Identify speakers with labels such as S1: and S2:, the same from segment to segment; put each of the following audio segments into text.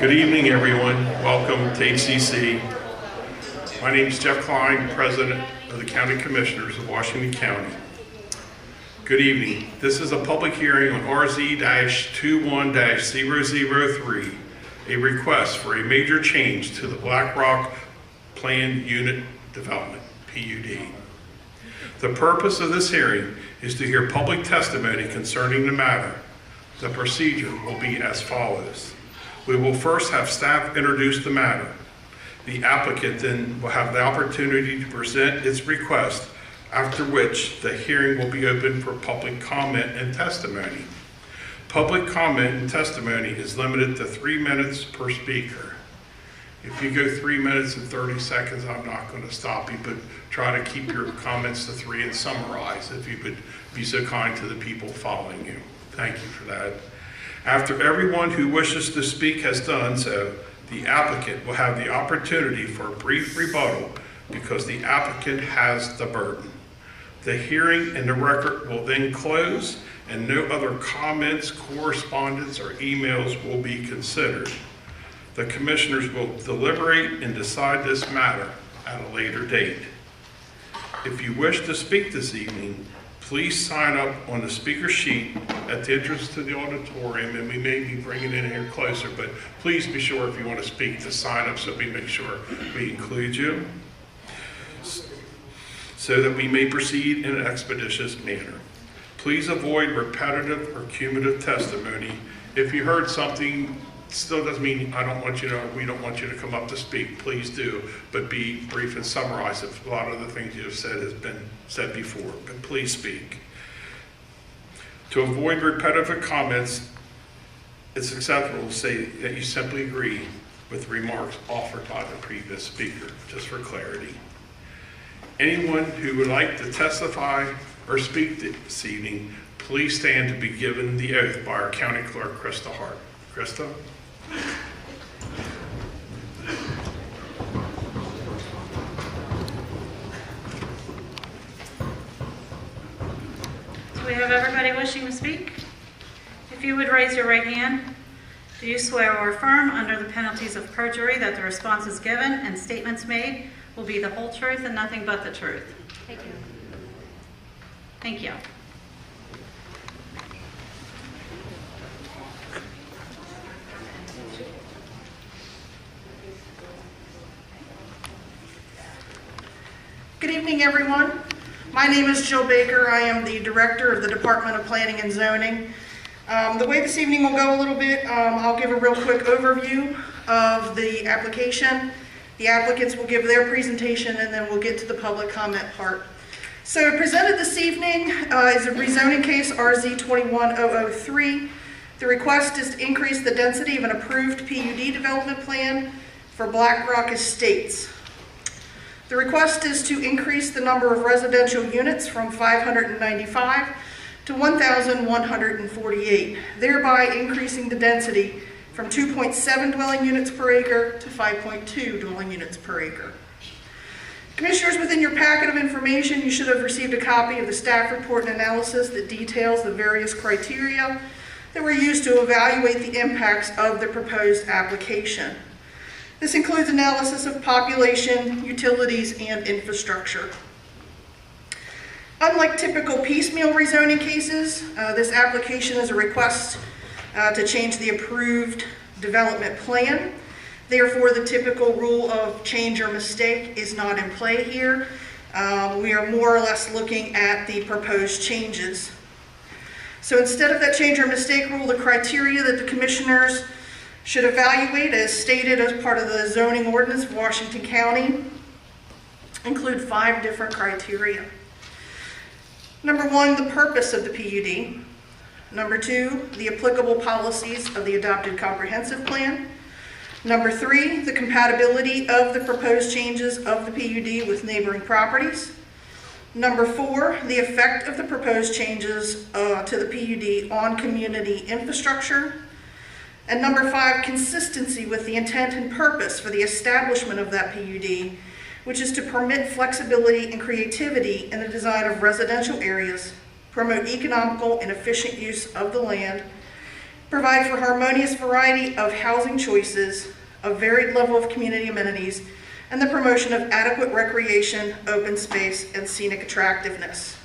S1: Good evening, everyone. Welcome to HCC. My name is Jeff Klein, President of the County Commissioners of Washington County. Good evening. This is a public hearing on RZ-21-003, a request for a major change to the Black Rock Planned Unit Development, PUD. The purpose of this hearing is to hear public testimony concerning the matter. The procedure will be as follows. We will first have staff introduce the matter. The applicant then will have the opportunity to present its request, after which the hearing will be open for public comment and testimony. Public comment and testimony is limited to 3 minutes per speaker. If you go 3 minutes and 30 seconds, I'm not going to stop you, but try to keep your comments to 3 and summarize if you would be so kind to the people following you. Thank you for that. After everyone who wishes to speak has done so, the applicant will have the opportunity for a brief rebuttal because the applicant has the burden. The hearing and the record will then close and no other comments, correspondence, or emails will be considered. The commissioners will deliberate and decide this matter at a later date. If you wish to speak this evening, please sign up on the speaker sheet at the entrance to the auditorium, and we may be bringing it in here closer, but please be sure if you want to speak to sign up so we make sure we include you so that we may proceed in an expeditious manner. Please avoid repetitive or cumulative testimony. If you heard something, still doesn't mean I don't want you to, we don't want you to come up to speak. Please do, but be brief and summarize if a lot of the things you have said has been said before, but please speak. To avoid repetitive comments, it's acceptable to say that you simply agree with remarks offered by the previous speaker, just for clarity. Anyone who would like to testify or speak this evening, please stand to be given the oath by our County Clerk, Krista Hart. Krista?
S2: Do we have everybody wishing to speak? If you would raise your right hand. Do you swear or affirm under the penalties of perjury that the responses given and statements made will be the whole truth and nothing but the truth? Thank you. Thank you.
S3: Good evening, everyone. My name is Jill Baker. I am the Director of the Department of Planning and Zoning. The way this evening will go a little bit, I'll give a real quick overview of the application. The applicants will give their presentation and then we'll get to the public comment part. So presented this evening is a rezoning case RZ-21-003. The request is to increase the density of an approved PUD development plan for Black Rock Estates. The request is to increase the number of residential units from 595 to 1,148, thereby increasing the density from 2.7 dwelling units per acre to 5.2 dwelling units per acre. Commissioners, within your packet of information, you should have received a copy of the staff report and analysis that details the various criteria that were used to evaluate the impacts of the proposed application. This includes analysis of population, utilities, and infrastructure. Unlike typical piecemeal rezoning cases, this application is a request to change the approved development plan. Therefore, the typical rule of change or mistake is not in play here. We are more or less looking at the proposed changes. So instead of that change or mistake rule, the criteria that the commissioners should evaluate, as stated as part of the zoning ordinance of Washington County, include 5 different criteria. Number 1, the purpose of the PUD. Number 2, the applicable policies of the adopted comprehensive plan. Number 3, the compatibility of the proposed changes of the PUD with neighboring properties. Number 4, the effect of the proposed changes to the PUD on community infrastructure. And number 5, consistency with the intent and purpose for the establishment of that PUD, which is to permit flexibility and creativity in the design of residential areas, promote economical and efficient use of the land, provide for harmonious variety of housing choices, a varied level of community amenities, and the promotion of adequate recreation, open space, and scenic attractiveness.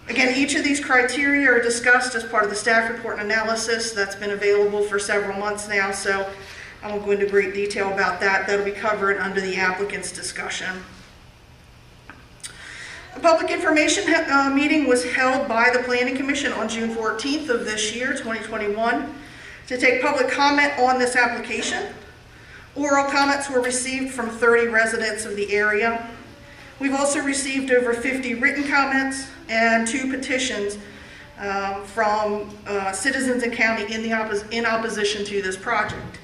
S3: Again, each of these criteria are discussed as part of the staff report and analysis that's been available for several months now, so I won't go into great detail about that. That'll be covered under the applicant's discussion. A public information meeting was held by the Planning Commission on June 14th of this year, 2021, to take public comment on this application. Oral comments were received from 30 residents of the area. We've also received over 50 written comments and 2 petitions from citizens and county in opposition to this project.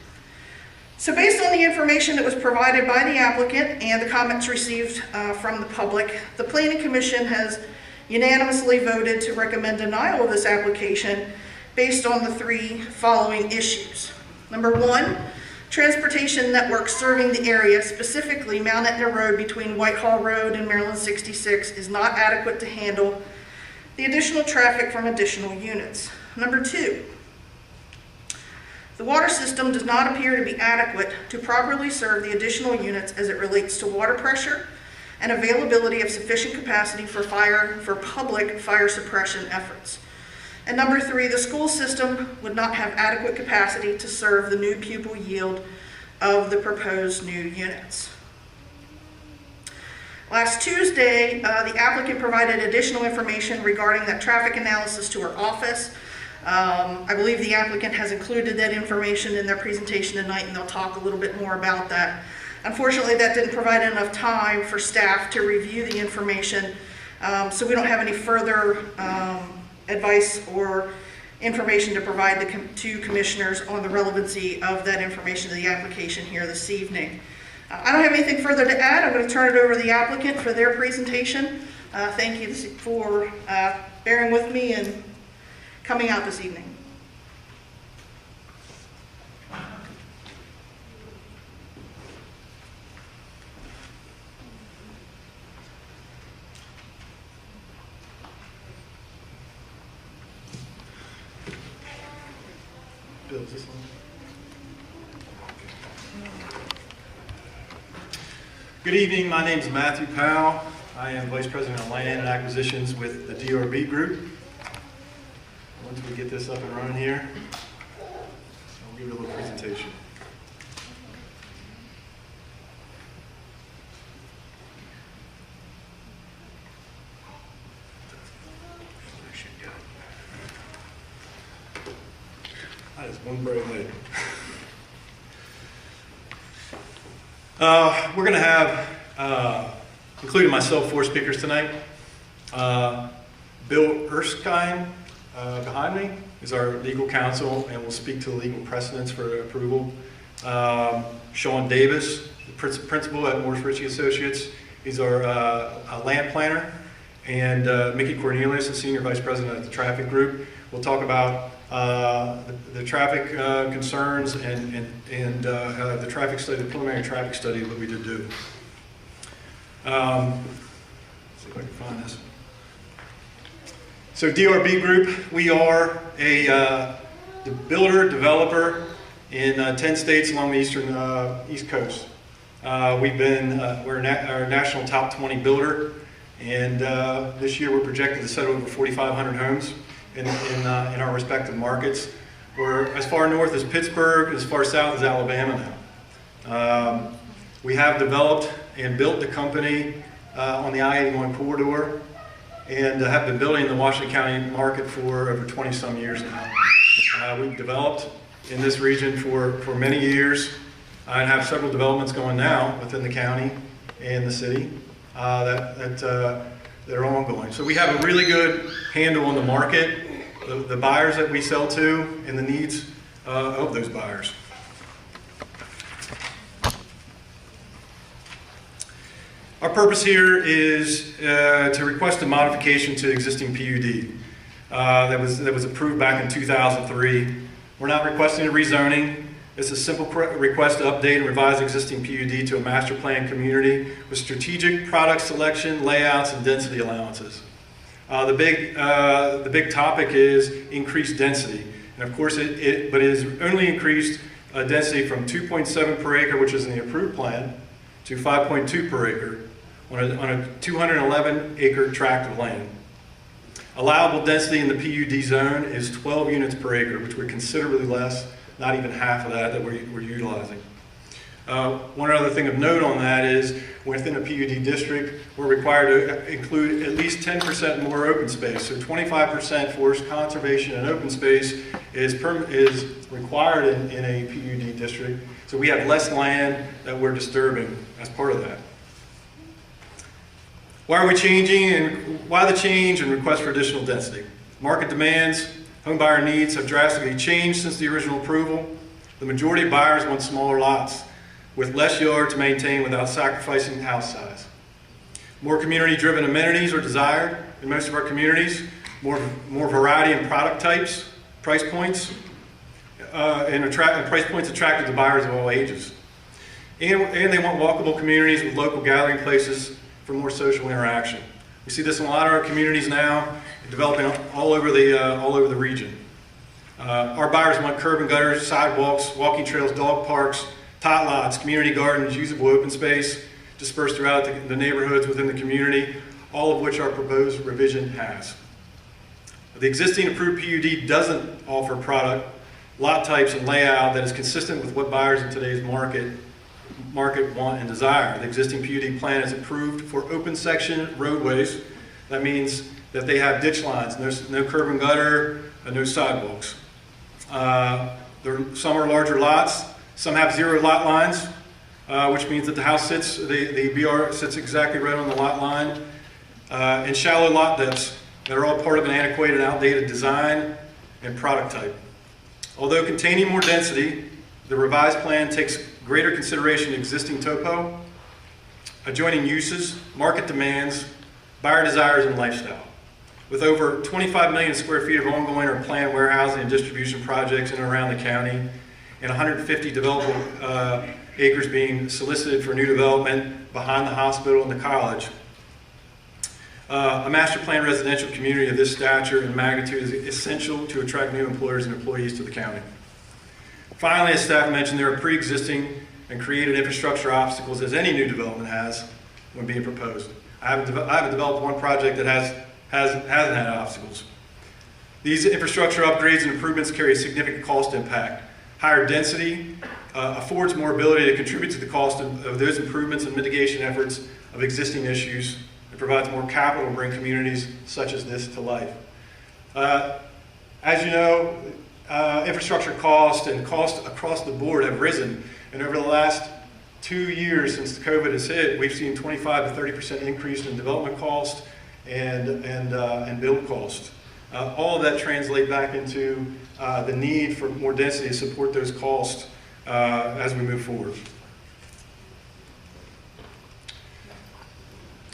S3: So based on the information that was provided by the applicant and the comments received from the public, the Planning Commission has unanimously voted to recommend denial of this application based on the 3 following issues. Number 1, transportation network serving the area, specifically Mount Etna Road between Whitehall Road and Maryland 66, is not adequate to handle the additional traffic from additional units. Number 2, the water system does not appear to be adequate to properly serve the additional units as it relates to water pressure and availability of sufficient capacity for public fire suppression efforts. And number 3, the school system would not have adequate capacity to serve the new pupil yield of the proposed new units. Last Tuesday, the applicant provided additional information regarding that traffic analysis to our office. I believe the applicant has included that information in their presentation tonight, and they'll talk a little bit more about that. Unfortunately, that didn't provide enough time for staff to review the information, so we don't have any further advice or information to provide to commissioners on the relevancy of that information to the application here this evening. I don't have anything further to add. I'm going to turn it over to the applicant for their presentation. Thank you for bearing with me and coming out this evening.
S4: Bill, is this on? Good evening. My name is Matthew Powell. I am Vice President of Land and Acquisitions with the DRB Group. Once we get this up and running here, I'll give you a little presentation. That is one bright light. We're going to have, including myself, 4 speakers tonight. Bill Erskine behind me is our legal counsel and will speak to the legal precedents for approval. Sean Davis, the principal at Morris Ritchie Associates, he's our land planner. And Mickey Cornelius, the senior vice president of the traffic group, will talk about the traffic concerns and the traffic study, the preliminary traffic study that we did do. Let's see if I can find this. So DRB Group, we are a builder, developer in 10 states along the East Coast. We're our national top 20 builder, and this year we're projected to set over 4,500 homes in our respective markets. We're as far north as Pittsburgh, as far south as Alabama now. We have developed and built the company on the I-81 corridor and have been building the Washington County market for over 20-some years now. We've developed in this region for many years and have several developments going now within the county and the city that are ongoing. So we have a really good handle on the market, the buyers that we sell to, and the needs of those buyers. Our purpose here is to request a modification to existing PUD that was approved back in 2003. We're not requesting a rezoning. It's a simple request to update and revise existing PUD to a master plan community with strategic product selection, layouts, and density allowances. The big topic is increased density. And of course, but it has only increased density from 2.7 per acre, which is in the approved plan, to 5.2 per acre on a 211 acre tract of land. Allowable density in the PUD zone is 12 units per acre, which we're considerably less, not even half of that we're utilizing. One other thing of note on that is within a PUD district, we're required to include at least 10% more open space. So 25% forest conservation and open space is required in a PUD district. So we have less land that we're disturbing as part of that. Why are we changing, and why the change and request for additional density? Market demands, home buyer needs have drastically changed since the original approval. The majority of buyers want smaller lots with less yard to maintain without sacrificing house size. More community-driven amenities are desired in most of our communities, more variety in product types, price points, and price points attracted to buyers of all ages. And they want walkable communities with local gathering places for more social interaction. We see this in a lot of our communities now, developing all over the region. Our buyers want curb and gutters, sidewalks, walking trails, dog parks, tot lots, community gardens, usable open space dispersed throughout the neighborhoods within the community, all of which our proposed revision has. The existing approved PUD doesn't offer product, lot types, and layout that is consistent with what buyers in today's market want and desire. The existing PUD plan is approved for open section roadways. That means that they have ditch lines, no curb and gutter, and no sidewalks. Some are larger lots. Some have zero lot lines, which means that the house sits, the BR sits exactly right on the lot line. And shallow lot depths that are all part of an antiquated, outdated design and product type. Although containing more density, the revised plan takes greater consideration of existing topo, adjoining uses, market demands, buyer desires, and lifestyle. With over 25 million square feet of ongoing or planned warehousing and distribution projects in and around the county, and 150 developable acres being solicited for new development behind the hospital and the college, a master plan residential community of this stature and magnitude is essential to attract new employers and employees to the county. Finally, as staff mentioned, there are pre-existing and created infrastructure obstacles as any new development has when being proposed. I haven't developed one project that hasn't had obstacles. These infrastructure upgrades and improvements carry a significant cost impact. Higher density affords more ability to contribute to the cost of those improvements and mitigation efforts of existing issues. It provides more capital to bring communities such as this to life. As you know, infrastructure costs and costs across the board have risen. And over the last 2 years since COVID has hit, we've seen 25 to 30% increase in development cost and build cost. All of that translate back into the need for more density to support those costs as we move forward.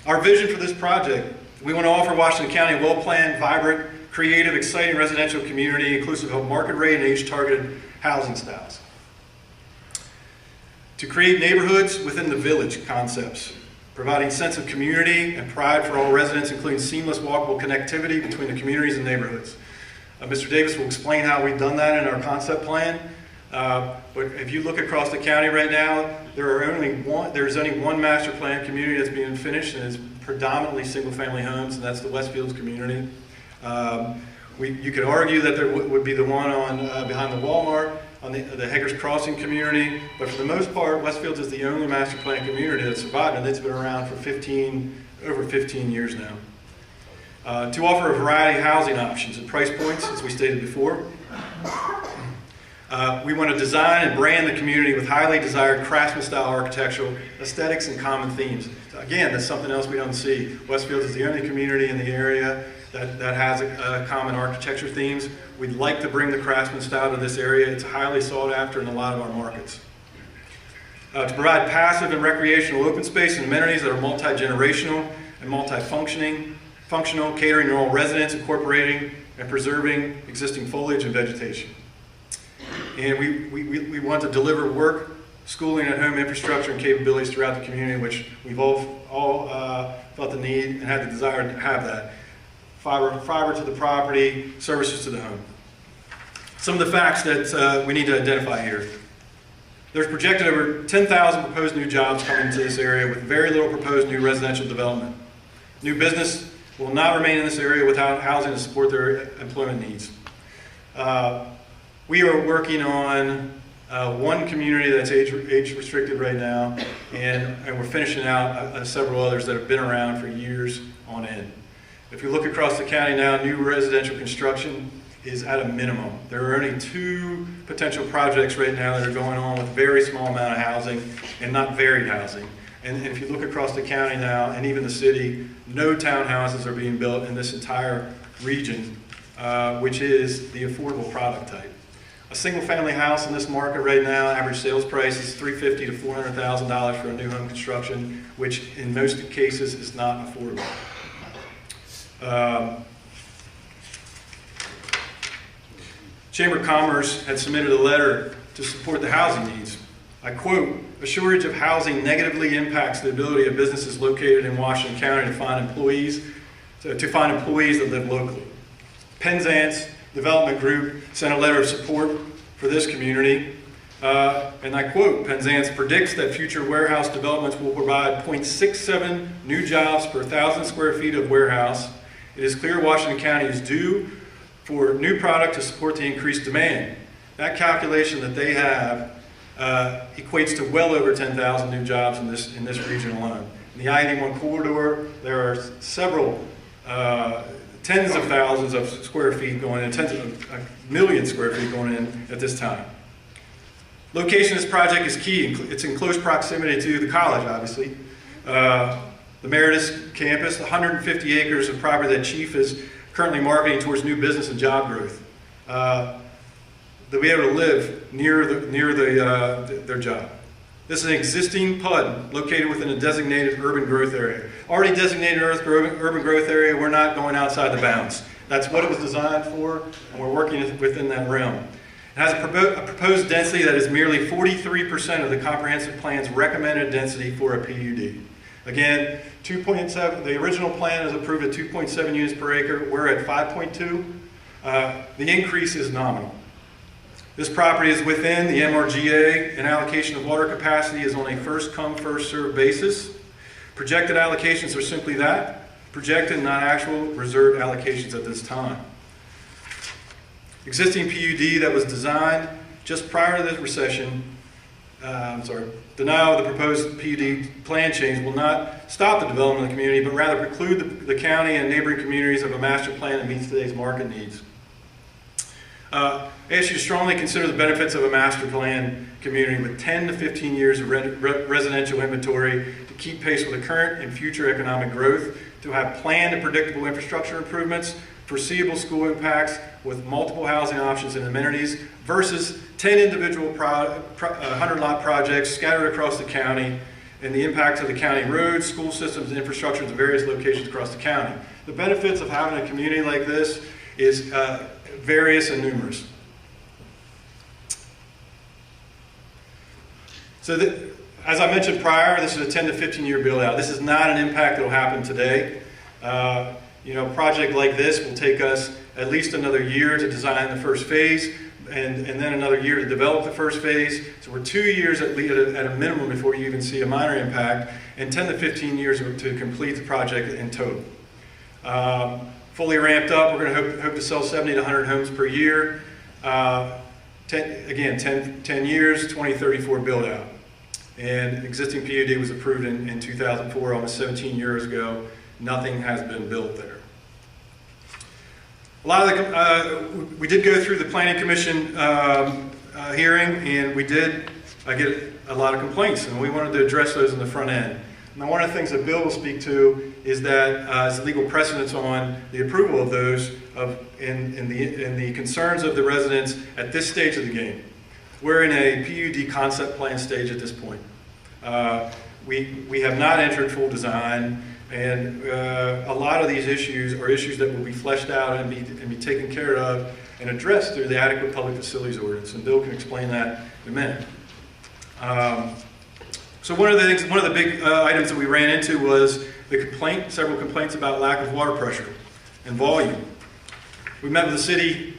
S4: Our vision for this project, we want to offer Washington County a well-planned, vibrant, creative, exciting residential community inclusive of market rate and age-targeted housing styles. To create neighborhoods within the village concepts, providing a sense of community and pride for all residents, including seamless walkable connectivity between the communities and neighborhoods. Mr. Davis will explain how we've done that in our concept plan. But if you look across the county right now, there's only one master plan community that's being finished, and it's predominantly single-family homes, and that's the Westfields community. You could argue that there would be the one on behind the Walmart, on the Hager's Crossing community, but for the most part, Westfields is the only master plan community that survived, and it's been around for over 15 years now. To offer a variety of housing options and price points, as we stated before. We want to design and brand the community with highly desired craftsman-style architectural aesthetics and common themes. So again, that's something else we don't see. Westfields is the only community in the area that has common architecture themes. We'd like to bring the craftsman style to this area. It's highly sought after in a lot of our markets. To provide passive and recreational open space and amenities that are multi-generational and functional, catering to all residents, incorporating and preserving existing foliage and vegetation. And we want to deliver work, schooling, and home infrastructure and capabilities throughout the community, which we've all felt the need and had the desire to have that. Fiber to the property, services to the home. Some of the facts that we need to identify here. There's projected over 10,000 proposed new jobs coming to this area with very little proposed new residential development. New business will not remain in this area without housing to support their employment needs. We are working on one community that's age restricted right now, and we're finishing out several others that have been around for years on end. If you look across the county now, new residential construction is at a minimum. There are only 2 potential projects right now that are going on with very small amount of housing and not varied housing. And if you look across the county now, and even the city, no townhouses are being built in this entire region, which is the affordable product type. A single-family house in this market right now, average sales price is $350,000 to $400,000 for a new home construction, which in most cases is not affordable. Chamber of Commerce had submitted a letter to support the housing needs. I quote, "A shortage of housing negatively impacts the ability of businesses located in Washington County to find employees that live locally." Penzance Development Group sent a letter of support for this community. And I quote, "Penzance predicts that future warehouse developments will provide 0.67 new jobs per 1,000 square feet of warehouse. It is clear Washington County is due for new product to support the increased demand." That calculation that they have equates to well over 10,000 new jobs in this region alone. In the I-81 corridor, there are several tens of thousands of square feet going in, tens of a million square feet going in at this time. Location of this project is key. It's in close proximity to the college, obviously. The Meredith campus, 150 acres of property that Chief is currently marketing towards new business and job growth. They'll be able to live near their job. This is an existing PUD located within a designated urban growth area. Already designated urban growth area, we're not going outside the bounds. That's what it was designed for, and we're working within that realm. It has a proposed density that is merely 43% of the comprehensive plan's recommended density for a PUD. Again, 2.7, the original plan is approved at 2.7 units per acre. We're at 5.2. The increase is nominal. This property is within the MRGA, and allocation of water capacity is on a first come, first served basis. Projected allocations are simply that, projected, not actual, reserved allocations at this time. Existing PUD that was designed just prior to the recession, denial of the proposed PUD plan change will not stop the development of the community, but rather preclude the county and neighboring communities of a master plan that meets today's market needs. I ask you to strongly consider the benefits of a master plan community with 10 to 15 years of residential inventory to keep pace with the current and future economic growth, to have planned and predictable infrastructure improvements, foreseeable school impacts with multiple housing options and amenities, versus 10 individual 100-lot projects scattered across the county and the impacts of the county roads, school systems, and infrastructure in various locations across the county. The benefits of having a community like this is various and numerous. So as I mentioned prior, this is a 10 to 15 year build out. This is not an impact that will happen today. A project like this will take us at least another year to design the first phase, and then another year to develop the first phase. So we're 2 years at a minimum before you even see a minor impact, and 10 to 15 years to complete the project in total. Fully ramped up, we're going to hope to sell 70 to 100 homes per year. 10 years, 2034 build out. And existing PUD was approved in 2004, almost 17 years ago. Nothing has been built there. A lot of we did go through the Planning Commission hearing, and I get a lot of complaints, and we wanted to address those in the front end. Now, one of the things that Bill will speak to is that as legal precedence on the approval of those in the concerns of the residents at this stage of the game. We're in a PUD concept plan stage at this point. We have not entered full design, and a lot of these issues are issues that will be fleshed out and be taken care of and addressed through the Adequate Public Facilities Ordinance, and Bill can explain that in a minute. So one of the big items that we ran into was several complaints about lack of water pressure and volume. We met with the city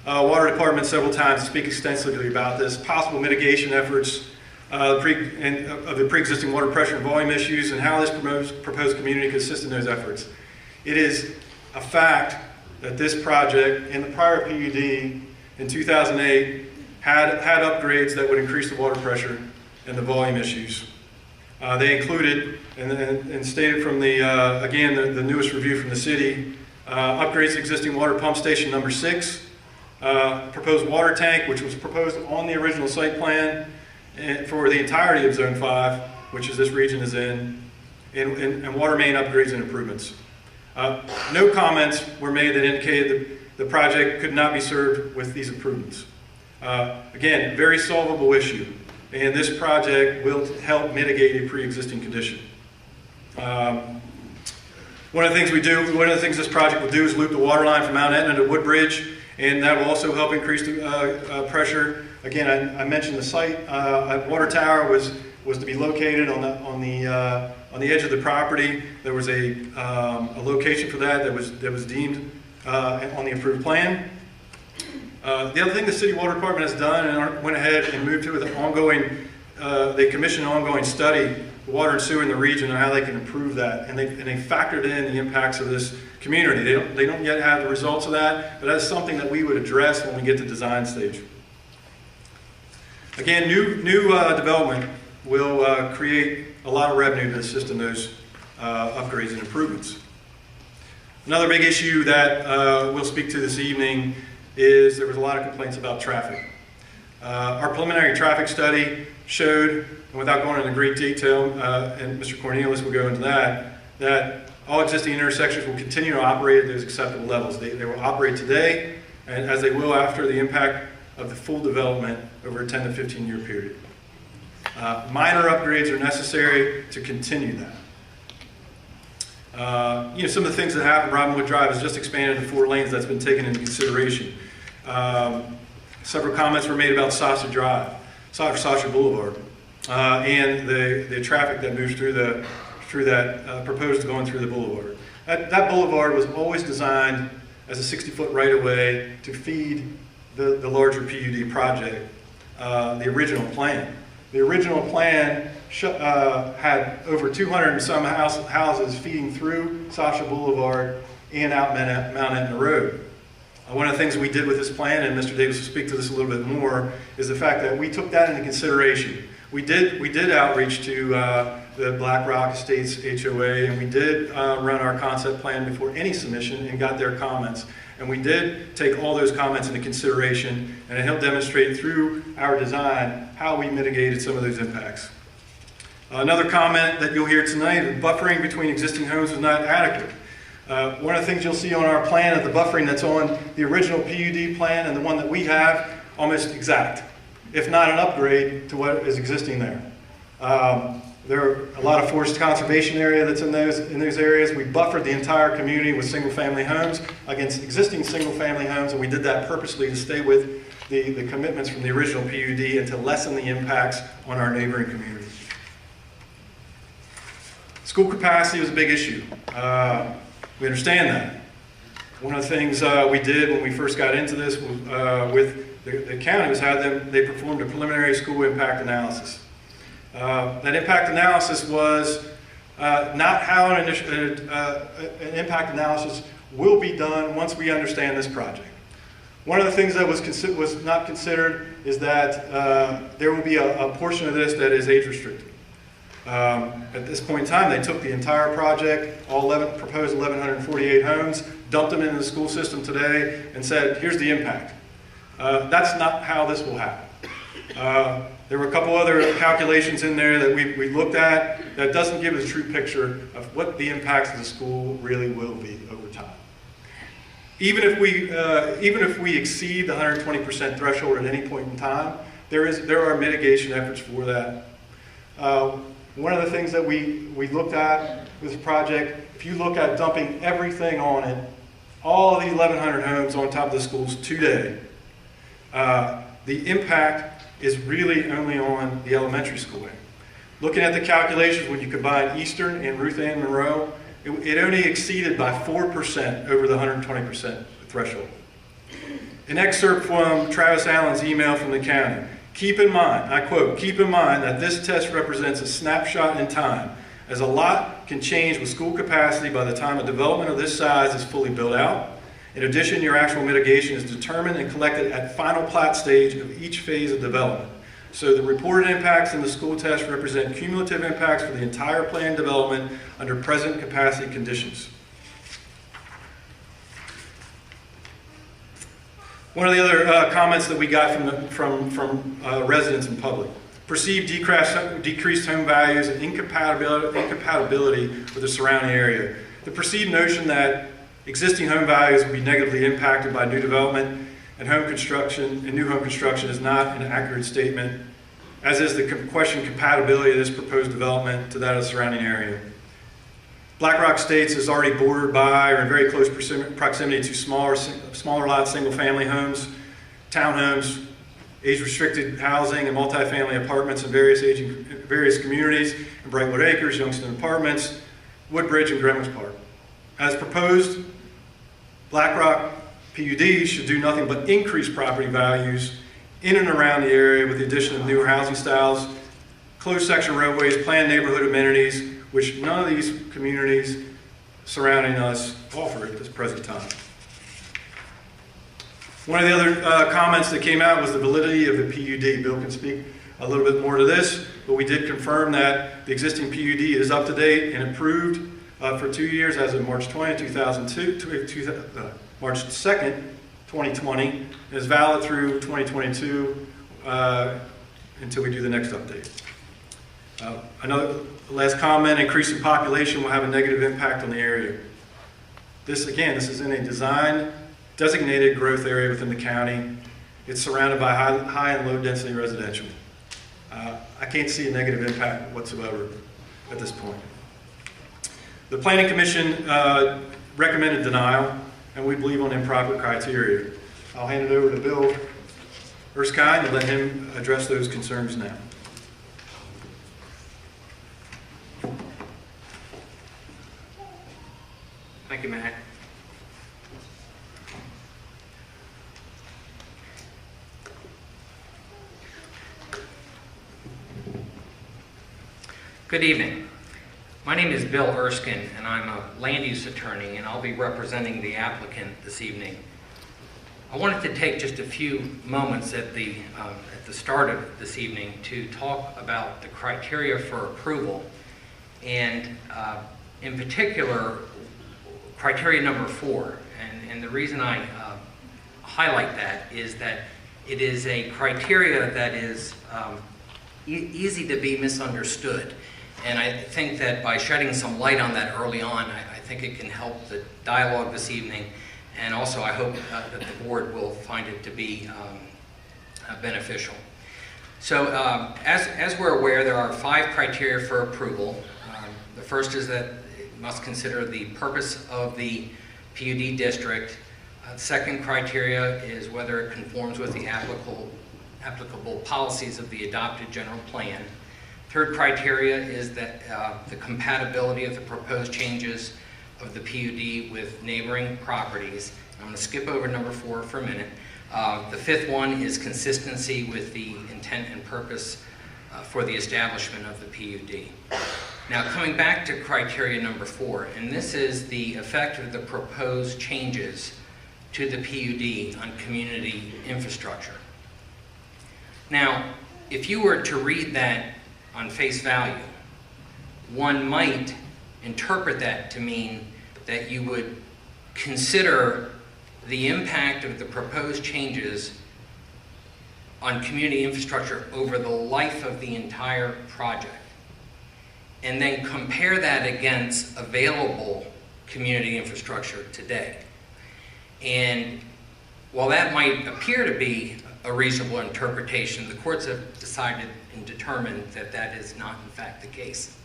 S4: Water Department several times to speak extensively about this, possible mitigation efforts of the pre-existing water pressure and volume issues, and how this proposed community could assist in those efforts. It is a fact that this project and the prior PUD in 2008 had upgrades that would increase the water pressure and the volume issues. They included, and stated from the, again, the newest review from the city, upgrades to existing water pump station number 6, proposed water tank, which was proposed on the original site plan for the entirety of Zone 5, which is this region is in, and water main upgrades and improvements. No comments were made that indicated the project could not be served with these improvements. Again, very solvable issue, and this project will help mitigate a pre-existing condition. One of the things this project will do is loop the water line from Mount Etna to Woodbridge, and that will also help increase the pressure. Again, I mentioned the site. A water tower was to be located on the edge of the property. There was a location for that was deemed on the approved plan. The other thing the City Water Department has done and went ahead and moved to with ongoing, they commissioned an ongoing study, water and sewer in the region, and how they can improve that. And they factored in the impacts of this community. They don't yet have the results of that, but that's something that we would address when we get to design stage. Again, new development will create a lot of revenue to assist in those upgrades and improvements. Another big issue that we'll speak to this evening is there was a lot of complaints about traffic. Our preliminary traffic study showed, and without going into great detail, and Mr. Cornelius will go into that all existing intersections will continue to operate at those acceptable levels. They will operate today, and as they will after the impact of the full development over a 10 to 15 year period. Minor upgrades are necessary to continue that. Some of the things that happened, Robinwood Drive has just expanded to 4 lanes. That's been taken into consideration. Several comments were made about Sasha Drive, Sasha Boulevard, and the traffic that moves through that proposed going through the boulevard. That boulevard was always designed as a 60-foot right-of-way to feed the larger PUD project, the original plan. The original plan had over 200 and some houses feeding through Sasha Boulevard and out Mount Etna Road. One of the things we did with this plan, and Mr. Davis will speak to this a little bit more, is the fact that we took that into consideration. We did outreach to the Black Rock Estates HOA, and we did run our concept plan before any submission and got their comments. And we did take all those comments into consideration, and it helped demonstrate through our design how we mitigated some of those impacts. Another comment that you'll hear tonight, buffering between existing homes is not adequate. One of the things you'll see on our plan is the buffering that's on the original PUD plan and the one that we have, almost exact, if not an upgrade to what is existing there. There are a lot of forest conservation area that's in those areas. We buffered the entire community with single-family homes against existing single-family homes, and we did that purposely to stay with the commitments from the original PUD and to lessen the impacts on our neighboring communities. School capacity was a big issue. We understand that. One of the things we did when we first got into this with the county was they performed a preliminary school impact analysis. That impact analysis was not how an impact analysis will be done once we understand this project. One of the things that was not considered is that there will be a portion of this that is age restricted. At this point in time, they took the entire project, proposed 1,148 homes, dumped them into the school system today, and said, here's the impact. That's not how this will happen. There were a couple other calculations in there that we looked at that doesn't give us a true picture of what the impacts of the school really will be over time. Even if we exceed the 120% threshold at any point in time, there are mitigation efforts for that. One of the things that we looked at with this project, if you look at dumping everything on it, all of these 1,100 homes on top of the schools today, the impact is really only on the elementary school. Looking at the calculations, when you combine Eastern and Ruth Ann Monroe, it only exceeded by 4% over the 120% threshold. An excerpt from Travis Allen's email from the county. Keep in mind, I quote, keep in mind that this test represents a snapshot in time, as a lot can change with school capacity by the time a development of this size is fully built out. In addition, your actual mitigation is determined and collected at final plat stage of each phase of development. So the reported impacts in the school test represent cumulative impacts for the entire planned development under present capacity conditions. One of the other comments that we got from residents and public. Perceived decreased home values and incompatibility with the surrounding area. The perceived notion that existing home values will be negatively impacted by new development and new home construction is not an accurate statement, as is the question compatibility of this proposed development to that of the surrounding area. Black Rock Estates is already bordered by or in very close proximity to smaller lot single-family homes, townhomes, age-restricted housing, and multifamily apartments in various communities, in Brightwood Acres, Youngstown Apartments, Woodbridge, and Greenwich Park. As proposed, Black Rock PUD should do nothing but increase property values in and around the area with the addition of newer housing styles, closed section roadways, planned neighborhood amenities, which none of these communities surrounding us offer at this present time. One of the other comments that came out was the validity of the PUD. Bill can speak a little bit more to this, but we did confirm that the existing PUD is up to date and approved for 2 years as of March 20, 2002, March 2nd, 2020, and is valid through 2022 until we do the next update. Another last comment, increasing population will have a negative impact on the area. This is in a designated growth area within the county. It's surrounded by high and low density residential. I can't see a negative impact whatsoever at this point. The Planning Commission recommended denial, and we believe on improper criteria. I'll hand it over to Bill Erskine and let him address those concerns now.
S5: Thank you, Matt. Good evening. My name is Bill Erskine, and I'm a land use attorney, and I'll be representing the applicant this evening. I wanted to take just a few moments at the start of this evening to talk about the criteria for approval, and in particular, criteria number 4. And the reason I highlight that is that it is a criteria that is easy to be misunderstood. And I think that by shedding some light on that early on, I think it can help the dialogue this evening. And also, I hope that the board will find it to be beneficial. So, as we're aware, there are 5 criteria for approval. The first is that it must consider the purpose of the PUD district. Second criteria is whether it conforms with the applicable policies of the adopted general plan. Third criteria is that the compatibility of the proposed changes of the PUD with neighboring properties. I'm going to skip over number 4 for a minute. The 5th one is consistency with the intent and purpose for the establishment of the PUD. Now, coming back to criteria number 4, and this is the effect of the proposed changes to the PUD on community infrastructure. Now, if you were to read that on face value, one might interpret that to mean that you would consider the impact of the proposed changes on community infrastructure over the life of the entire project, and then compare that against available community infrastructure today. And while that might appear to be a reasonable interpretation, the courts have decided and determined that that is not in fact the case.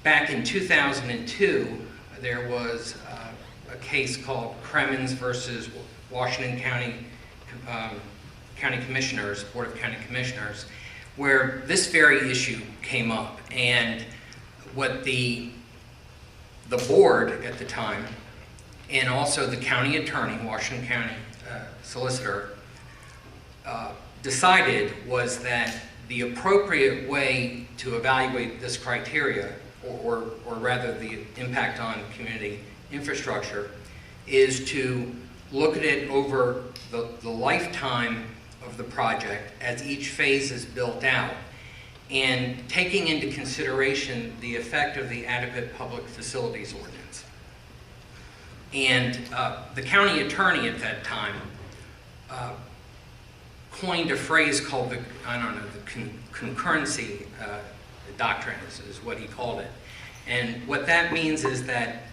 S5: Back in 2002, there was a case called Kremens versus Washington County Commissioners, Board of County Commissioners, where this very issue came up. And what the board at the time and also the county attorney, Washington County solicitor, decided was that the appropriate way to evaluate this criteria, or rather the impact on community infrastructure, is to look at it over the lifetime of the project as each phase is built out, and taking into consideration the effect of the Adept Public Facilities Ordinance. And the county attorney at that time coined a phrase called the concurrency doctrine is what he called it. And what that means is that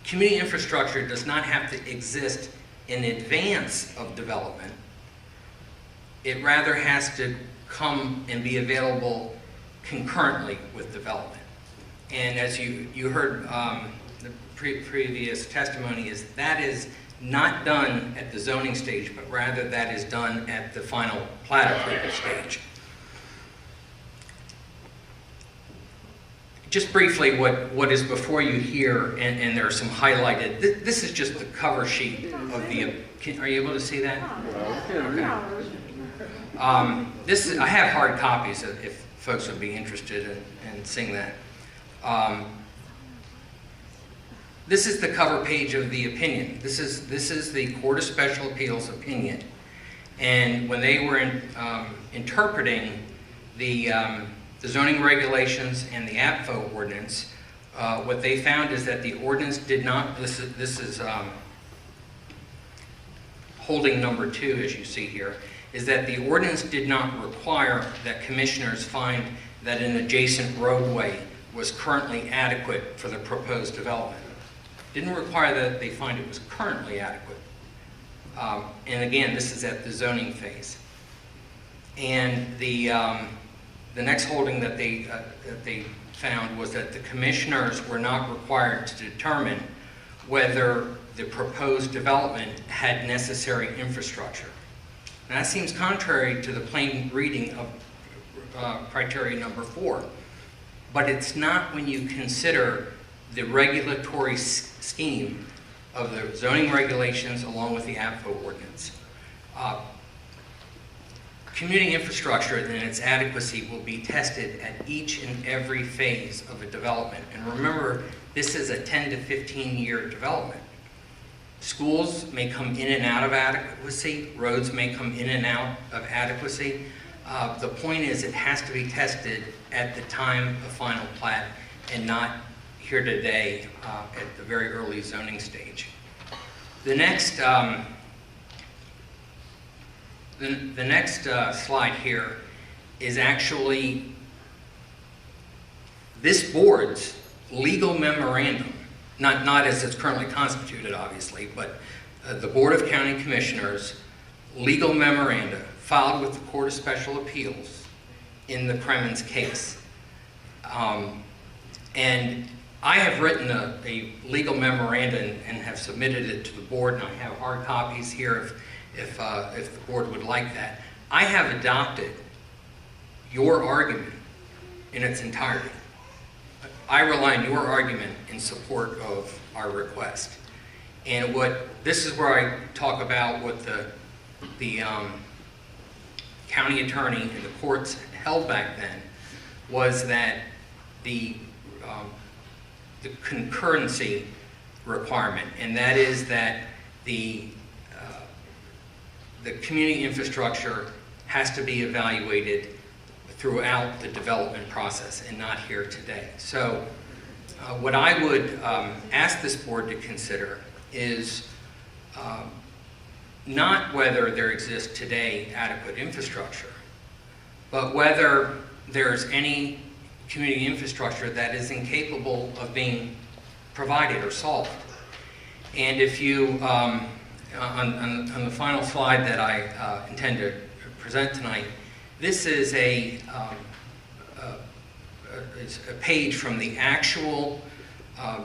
S5: community infrastructure does not have to exist in advance of development. It rather has to come and be available concurrently with development. And as you heard the previous testimony, is that is not done at the zoning stage, but rather that is done at the final plat approval stage. Just briefly, what is before you here, and there are some highlighted, this is just the cover sheet of the, are you able to see that? Okay. I have hard copies if folks would be interested in seeing that. This is the cover page of the opinion. This is the Court of Special Appeals opinion. And when they were interpreting the zoning regulations and the APFO ordinance, what they found is that the ordinance did not, this is holding number 2, as you see here, is that the ordinance did not require that commissioners find that an adjacent roadway was currently adequate for the proposed development. Didn't require that they find it was currently adequate. And again, this is at the zoning phase. And the next holding that they found was that the commissioners were not required to determine whether the proposed development had necessary infrastructure. And that seems contrary to the plain reading of criteria number 4. But it's not when you consider the regulatory scheme of the zoning regulations along with the APFO ordinance. Community infrastructure and its adequacy will be tested at each and every phase of a development. And remember, this is a 10 to 15 year development. Schools may come in and out of adequacy. Roads may come in and out of adequacy. The point is it has to be tested at the time of final plat and not here today at the very early zoning stage. The next slide here is actually this board's legal memorandum, not as it's currently constituted, obviously, but the Board of County Commissioners legal memoranda filed with the Court of Special Appeals in the Kremens case. And I have written a legal memorandum and have submitted it to the board, and I have hard copies here if the board would like that. I have adopted your argument in its entirety. I rely on your argument in support of our request. And this is where I talk about what the county attorney and the courts held back then, was that the concurrency requirement, and that is that the community infrastructure has to be evaluated throughout the development process and not here today. So what I would ask this board to consider is not whether there exists today adequate infrastructure, but whether there's any community infrastructure that is incapable of being provided or solved. And if you, on the final slide that I intend to present tonight, this is a page from the actual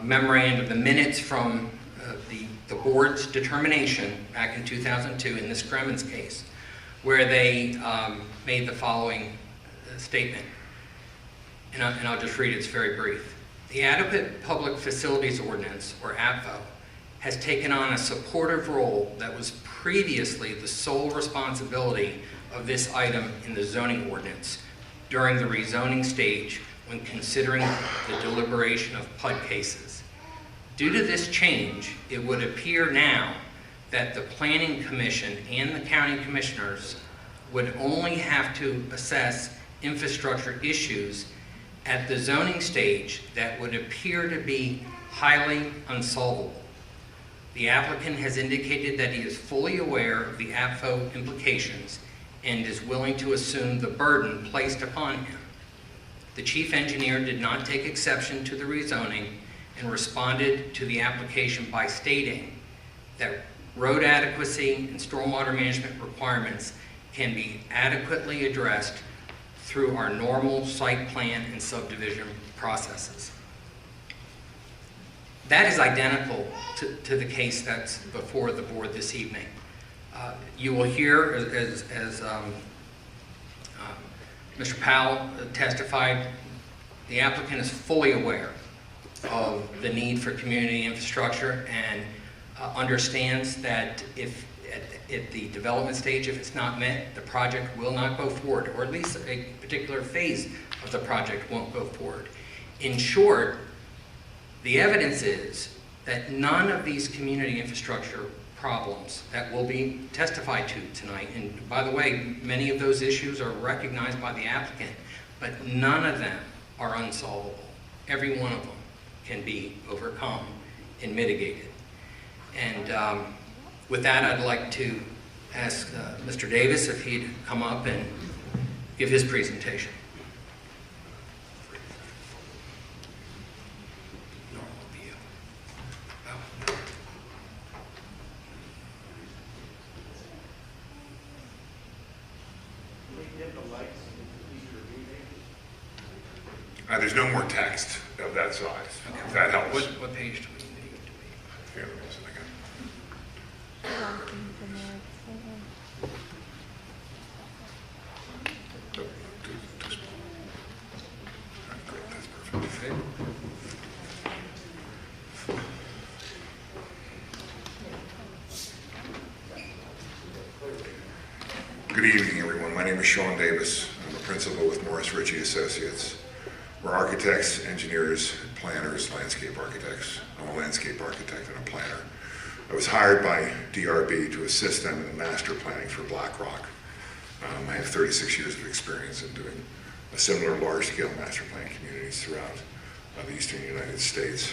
S5: memorandum, the minutes from the board's determination back in 2002 in this Kremens case, where they made the following statement. And I'll just read it, it's very brief. The Adept Public Facilities Ordinance, or APFO, has taken on a supportive role that was previously the sole responsibility of this item in the zoning ordinance during the rezoning stage when considering the deliberation of PUD cases. Due to this change, it would appear now that the Planning Commission and the County Commissioners would only have to assess infrastructure issues at the zoning stage that would appear to be highly unsolvable. The applicant has indicated that he is fully aware of the APFO implications and is willing to assume the burden placed upon him. The chief engineer did not take exception to the rezoning and responded to the application by stating that road adequacy and stormwater management requirements can be adequately addressed through our normal site plan and subdivision processes. That is identical to the case that's before the board this evening. You will hear, as Mr. Powell testified, the applicant is fully aware of the need for community infrastructure and understands that if at the development stage, if it's not met, the project will not go forward, or at least a particular phase of the project won't go forward. In short, the evidence is that none of these community infrastructure problems that will be testified to tonight, and by the way, many of those issues are recognized by the applicant, but none of them are unsolvable. Every one of them can be overcome and mitigated. And with that, I'd like to ask Mr. Davis if he'd come up and give his presentation.
S6: There's no more text of that size, if that helps.
S5: What page do we need to be?
S6: Here, let me see if I can- Nope, too small. All right, great, that's perfect. Good evening, everyone. My name is Sean Davis. I'm a principal with Morris Ritchie Associates. We're architects, engineers, planners, landscape architects. I'm a landscape architect and a planner. I was hired by DRB to assist them in the master planning for Black Rock. I have 36 years of experience in doing a similar large-scale master plan communities throughout the eastern United States.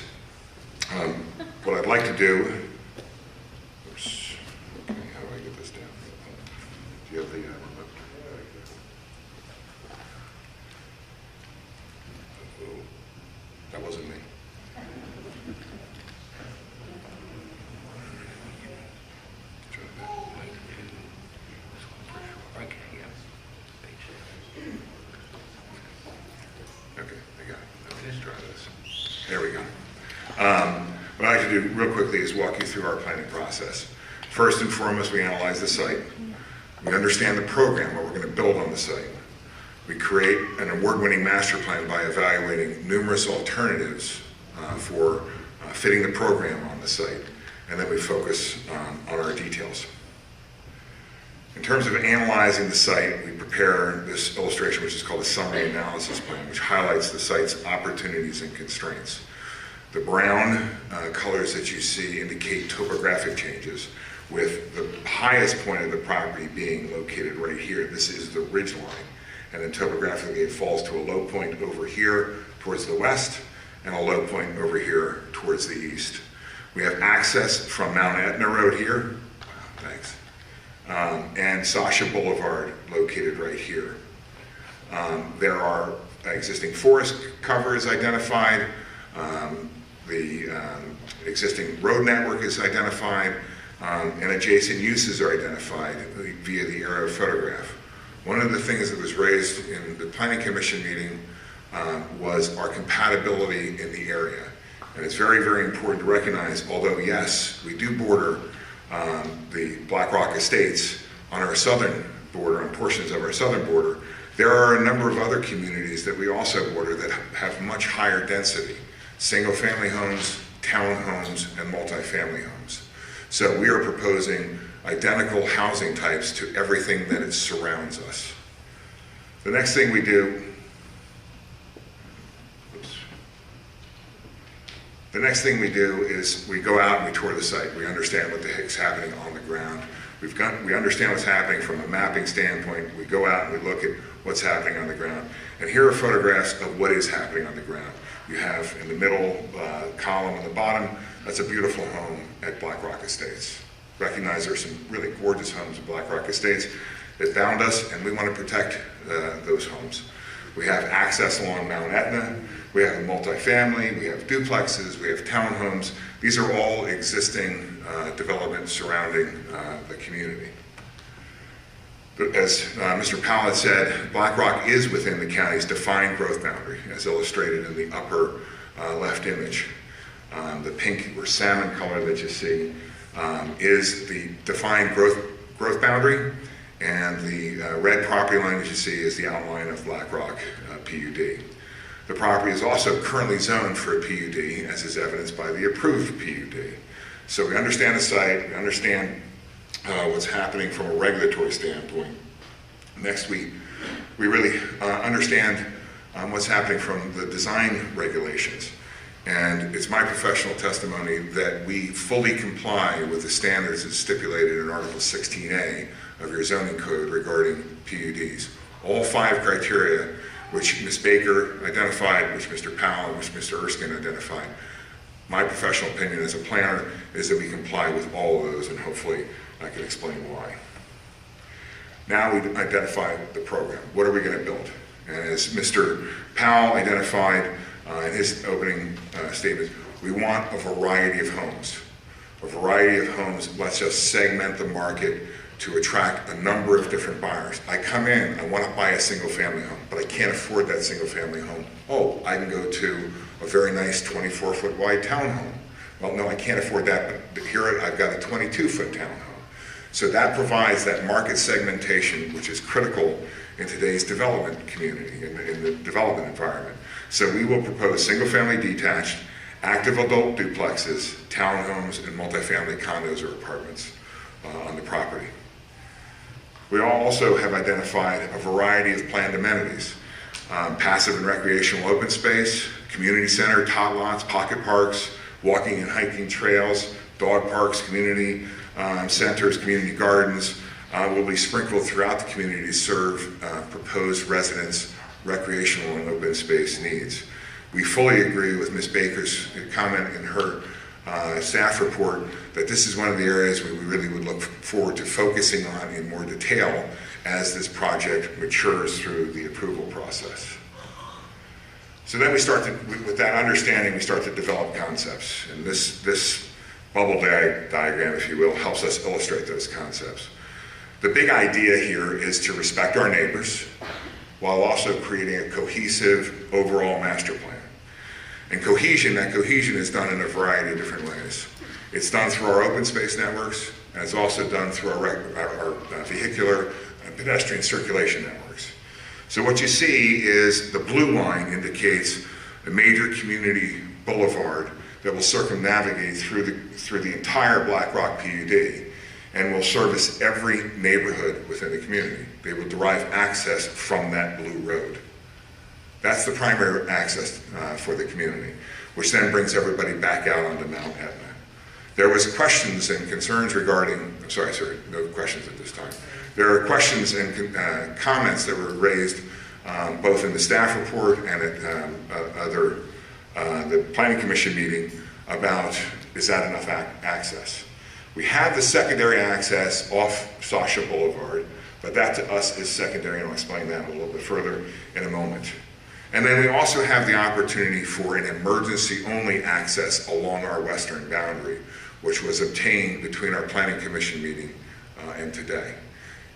S6: What I'd like to do, oops, okay, how do I get this down? Do you have the remote? That wasn't me. Okay, I got it. Let's try this. There we go. What I'd like to do real quickly is walk you through our planning process. First and foremost, we analyze the site. We understand the program, what we're going to build on the site. We create an award-winning master plan by evaluating numerous alternatives for fitting the program on the site, and then we focus on our details. In terms of analyzing the site, we prepare this illustration, which is called a summary analysis plan, which highlights the site's opportunities and constraints. The brown colors that you see indicate topographic changes, with the highest point of the property being located right here. This is the ridge line. And then topographically it falls to a low point over here towards the west and a low point over here towards the east. We have access from Mount Etna Road here, thanks, and Sasha Boulevard located right here. There are existing forest covers identified, the existing road network is identified, and adjacent uses are identified via the aerial photograph. One of the things that was raised in the Planning Commission meeting was our compatibility in the area. And it's very, very important to recognize, although yes, we do border the Black Rock Estates on our southern border, on portions of our southern border, there are a number of other communities that we also border that have much higher density. Single-family homes, townhomes, and multifamily homes. So we are proposing identical housing types to everything that it surrounds us. The next thing we do, is we go out and we tour the site. We understand what the heck's happening on the ground. We understand what's happening from a mapping standpoint. We go out and we look at what's happening on the ground. And here are photographs of what is happening on the ground. You have in the middle column on the bottom, that's a beautiful home at Black Rock Estates. Recognize there's some really gorgeous homes at Black Rock Estates that bound us, and we want to protect those homes. We have access along Mount Etna. We have multifamily, we have duplexes, we have townhomes. These are all existing developments surrounding the community. But as Mr. Powell had said, Black Rock is within the county's defined growth boundary, as illustrated in the upper left image. The pink or salmon color that you see is the defined growth boundary, and the red property line that you see is the outline of Black Rock PUD. The property is also currently zoned for a PUD, as is evidenced by the approved PUD. So we understand the site, we understand what's happening from a regulatory standpoint. Next, we really understand what's happening from the design regulations. And it's my professional testimony that we fully comply with the standards that's stipulated in Article 16A of your zoning code regarding PUDs. All 5 criteria which Ms. Baker identified, which Mr. Powell and which Mr. Erskine identified. My professional opinion as a planner is that we comply with all of those, and hopefully I can explain why. Now we identify the program. What are we going to build? And as Mr. Powell identified in his opening statement, we want a variety of homes. A variety of homes lets us segment the market to attract a number of different buyers. I come in, I want to buy a single family home, but I can't afford that single family home. Oh, I can go to a very nice 24-foot wide townhome. Well, no, I can't afford that, but here I've got a 22-foot townhome. So that provides that market segmentation, which is critical in today's development community, in the development environment. So we will propose single-family detached, active adult duplexes, townhomes, and multifamily condos or apartments on the property. We also have identified a variety of planned amenities, passive and recreational open space, community center, tot lots, pocket parks, walking and hiking trails, dog parks, community centers, community gardens will be sprinkled throughout the community to serve proposed residents' recreational and open space needs. We fully agree with Ms. Baker's comment in her staff report that this is one of the areas we really would look forward to focusing on in more detail as this project matures through the approval process. So then we start to, with that understanding, we start to develop concepts. And this bubble diagram, if you will, helps us illustrate those concepts. The big idea here is to respect our neighbors while also creating a cohesive overall master plan. And that cohesion is done in a variety of different ways. It's done through our open space networks, and it's also done through our vehicular and pedestrian circulation networks. So what you see is the blue line indicates a major community boulevard that will circumnavigate through the entire Black Rock PUD and will service every neighborhood within the community. They will derive access from that blue road. That's the primary access for the community, which then brings everybody back out onto Mount Etna. There was questions and concerns regarding, no questions at this time. There are questions and comments that were raised both in the staff report and at the Planning Commission meeting about, is that enough access? We have the secondary access off Sasha Boulevard, but that to us is secondary, and I'll explain that a little bit further in a moment. And then we also have the opportunity for an emergency-only access along our western boundary, which was obtained between our Planning Commission meeting and today.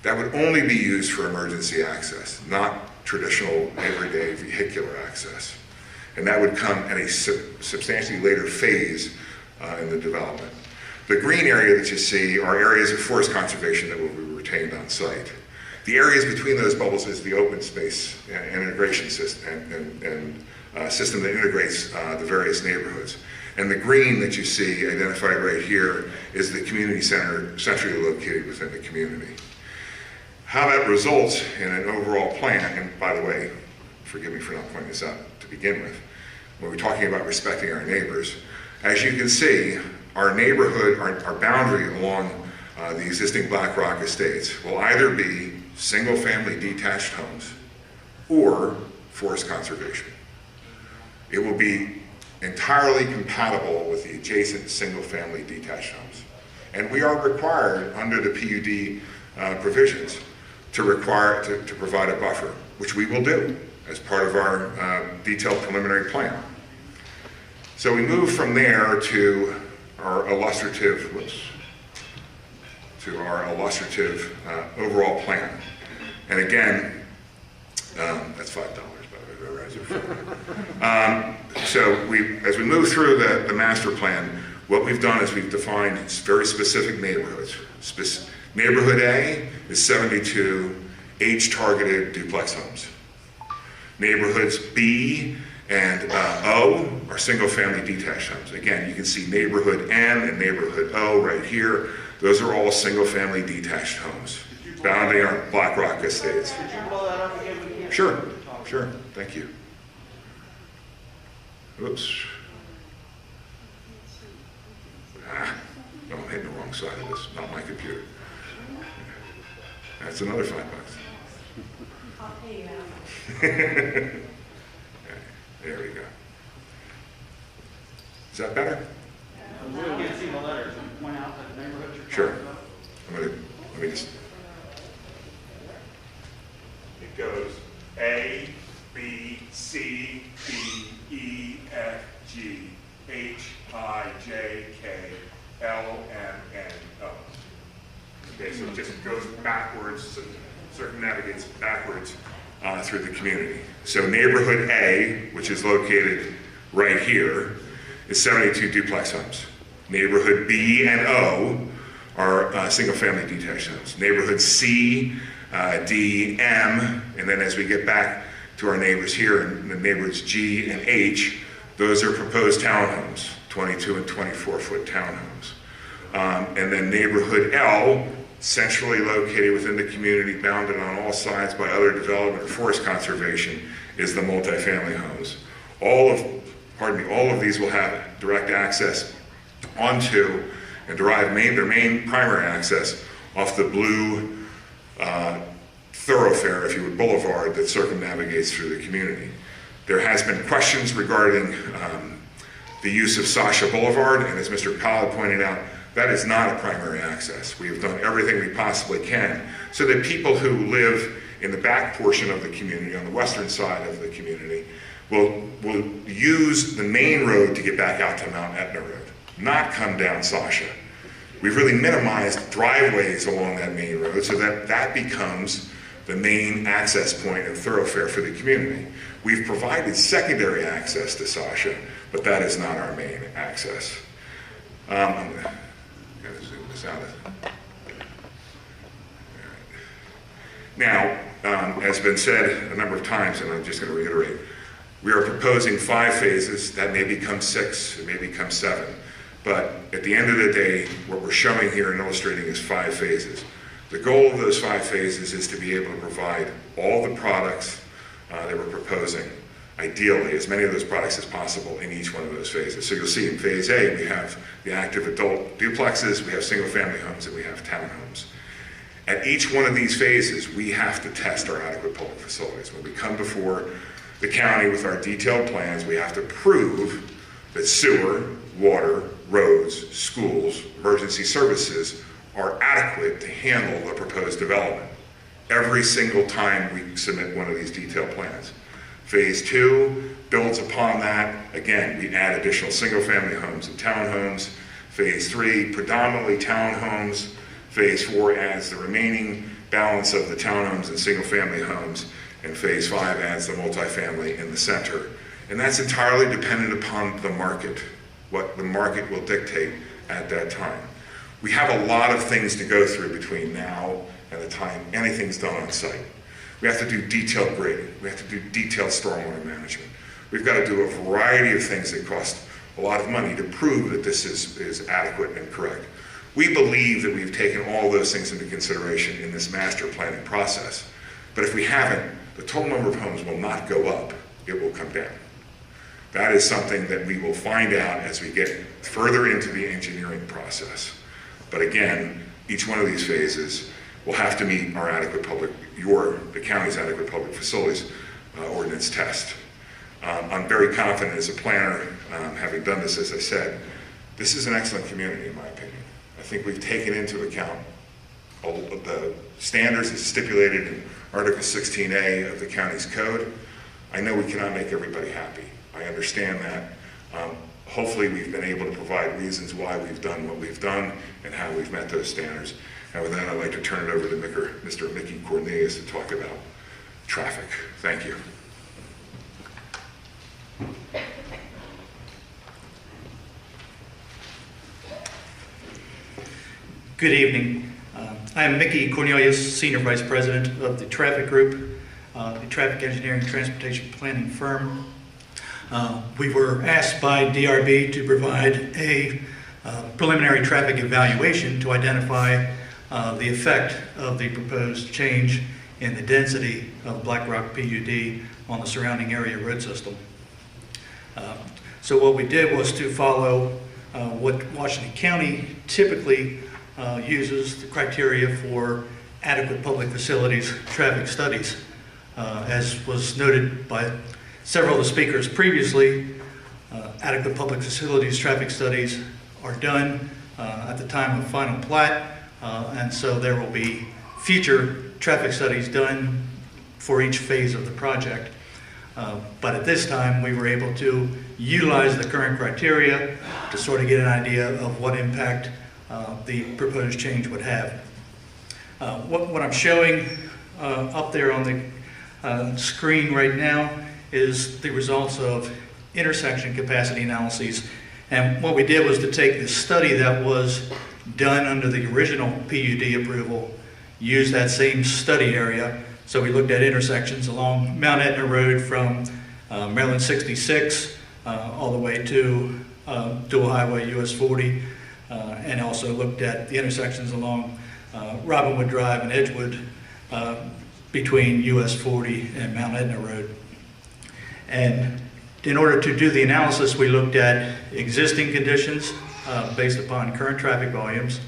S6: That would only be used for emergency access, not traditional everyday vehicular access. And that would come at a substantially later phase in the development. The green area that you see are areas of forest conservation that will be retained on site. The areas between those bubbles is the open space and integration system and system that integrates the various neighborhoods. And the green that you see identified right here is the community center centrally located within the community. How that results in an overall plan, and by the way, forgive me for not pointing this out to begin with, when we're talking about respecting our neighbors, as you can see, our neighborhood, our boundary along the existing Black Rock estates will either be single-family detached homes or forest conservation. It will be entirely compatible with the adjacent single-family detached homes. And we are required under the PUD provisions to provide a buffer, which we will do as part of our detailed preliminary plan. So we move from there to our illustrative, overall plan. And again, that's $5, by the way. So as we move through the master plan, what we've done is we've defined very specific neighborhoods. Neighborhood A is 72 age-targeted duplex homes. Neighborhoods B and O are single-family detached homes. Again, you can see neighborhood N and neighborhood O right here. Those are all single-family detached homes bounding our Black Rock estates.
S3: Could you blow that up again? We can't-
S6: Sure, thank you. Oops. No, I'm hitting the wrong side of this, not my computer. That's another $5.
S2: I'll pay you out.
S6: There we go. Is that better?
S7: We can't see the letters. Point out the neighborhood you're
S6: Sure.
S7: talking about.
S6: Let me just.
S8: It goes A, B, C, D, E, F, G, H, I, J, K, L, M, N, O.
S6: Okay, so it just goes backwards, circumnavigates backwards through the community. So neighborhood A, which is located right here, is 72 duplex homes. Neighborhood B and O are single-family detached homes. Neighborhood C, D, M, and then as we get back to our neighbors here, and the neighborhoods G and H, those are proposed townhomes, 22 and 24-foot townhomes. And then neighborhood L, centrally located within the community, bounded on all sides by other development or forest conservation, is the multifamily homes. All of these will have direct access onto and derive their main primary access off the blue thoroughfare, if you would, boulevard that circumnavigates through the community. There has been questions regarding the use of Sasha Boulevard, and as Mr. Powell pointed out, that is not a primary access. We have done everything we possibly can so that people who live in the back portion of the community, on the western side of the community, will use the main road to get back out to Mount Etna Road, not come down Sasha. We've really minimized driveways along that main road so that that becomes the main access point and thoroughfare for the community. We've provided secondary access to Sasha, but that is not our main access. I'm going to zoom this out. Now, as has been said a number of times, and I'm just going to reiterate, we are proposing 5 phases. That may become 6, it may become 7. But at the end of the day, what we're showing here and illustrating is 5 phases. The goal of those 5 phases is to be able to provide all the products that we're proposing, ideally, as many of those products as possible in each one of those phases. So you'll see in phase A, we have the active adult duplexes, we have single-family homes, and we have townhomes. At each one of these phases, we have to test our adequate public facilities. When we come before the county with our detailed plans, we have to prove that sewer, water, roads, schools, emergency services are adequate to handle the proposed development every single time we submit one of these detailed plans. Phase 2 builds upon that. Again, we add additional single-family homes and townhomes. Phase 3, predominantly townhomes. Phase 4 adds the remaining balance of the townhomes and single-family homes. And Phase 5 adds the multifamily in the center. And that's entirely dependent upon the market, what the market will dictate at that time. We have a lot of things to go through between now and the time anything's done on site. We have to do detailed grading. We have to do detailed stormwater management. We've got to do a variety of things that cost a lot of money to prove that this is adequate and correct. We believe that we've taken all those things into consideration in this master planning process. But if we haven't, the total number of homes will not go up, it will come down. That is something that we will find out as we get further into the engineering process. But again, each one of these phases will have to meet our adequate public, the county's adequate public facilities ordinance test. I'm very confident as a planner, having done this, as I said, this is an excellent community in my opinion. I think we've taken into account all of the standards as stipulated in Article 16A of the county's code. I know we cannot make everybody happy. I understand that. Hopefully we've been able to provide reasons why we've done what we've done and how we've met those standards. And with that, I'd like to turn it over to Mr. Mickey Cornelius to talk about traffic. Thank you.
S9: Good evening. I am Mickey Cornelius, Senior Vice President of the Traffic Group, the traffic engineering and transportation planning firm. We were asked by DRB to provide a preliminary traffic evaluation to identify the effect of the proposed change in the density of Black Rock PUD on the surrounding area road system. So what we did was to follow what Washington County typically uses, the criteria for adequate public facilities traffic studies. As was noted by several of the speakers previously, adequate public facilities traffic studies are done at the time of final plat, and so there will be future traffic studies done for each phase of the project. But at this time, we were able to utilize the current criteria to sort of get an idea of what impact the proposed change would have. What I'm showing up there on the screen right now is the results of intersection capacity analyses. And what we did was to take the study that was done under the original PUD approval, use that same study area. So we looked at intersections along Mount Etna Road from Maryland 66 all the way to Dual Highway US 40, and also looked at the intersections along Robinwood Drive and Edgewood between US 40 and Mount Etna Road. And in order to do the analysis, we looked at existing conditions based upon current traffic volumes.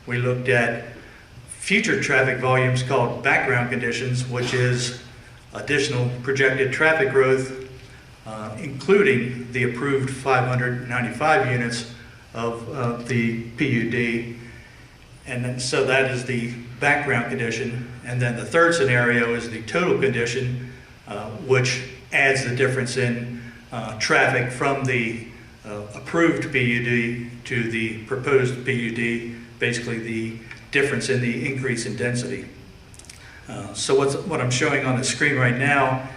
S9: We looked at future traffic volumes called background conditions, which is additional projected traffic growth, including the approved 595 units of the PUD. And then, so that is the background condition. And then the third scenario is the total condition, which adds the difference in traffic from the approved PUD to the proposed PUD, basically the difference in the increase in density. So what I'm showing on the screen right now,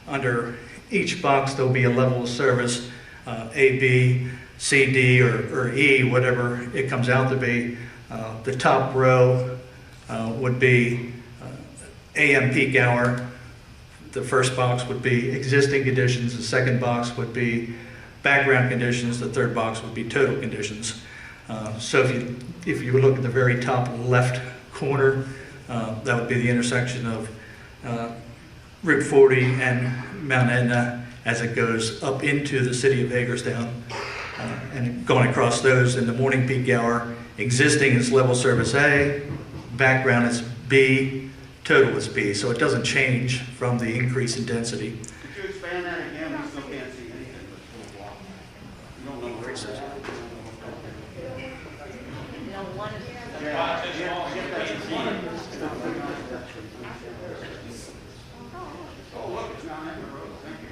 S9: under each box there'll be a level of service, A, B, C, D, or E, whatever it comes out to be. The top row would be AM peak hour. The first box would be existing conditions. The second box would be background conditions. The third box would be total conditions. So if you look at the very top left corner, that would be the intersection of Route 40 and Mount Etna as it goes up into the city of Hagerstown. And going across those in the morning peak hour, existing is level service A, background is B, total is B. So it doesn't change from the increase in density.
S7: Could you expand that again? We still can't see anything but full block. You don't know where it is. Yeah, get that to see. Oh, look, it's Mount Etna Road. Thank you.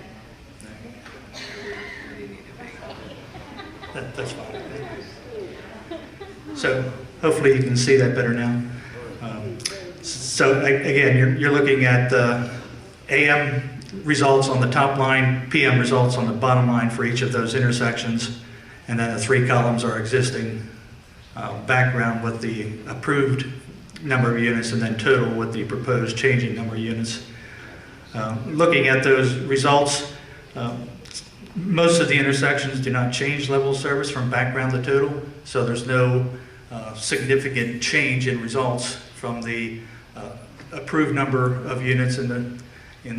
S9: That's fine. So hopefully you can see that better now. So again, you're looking at the AM results on the top line, PM results on the bottom line for each of those intersections, and then the three columns are existing background with the approved number of units, and then total with the proposed changing number of units. Looking at those results, Most of the intersections do not change level of service from background to total, so there's no significant change in results from the approved number of units in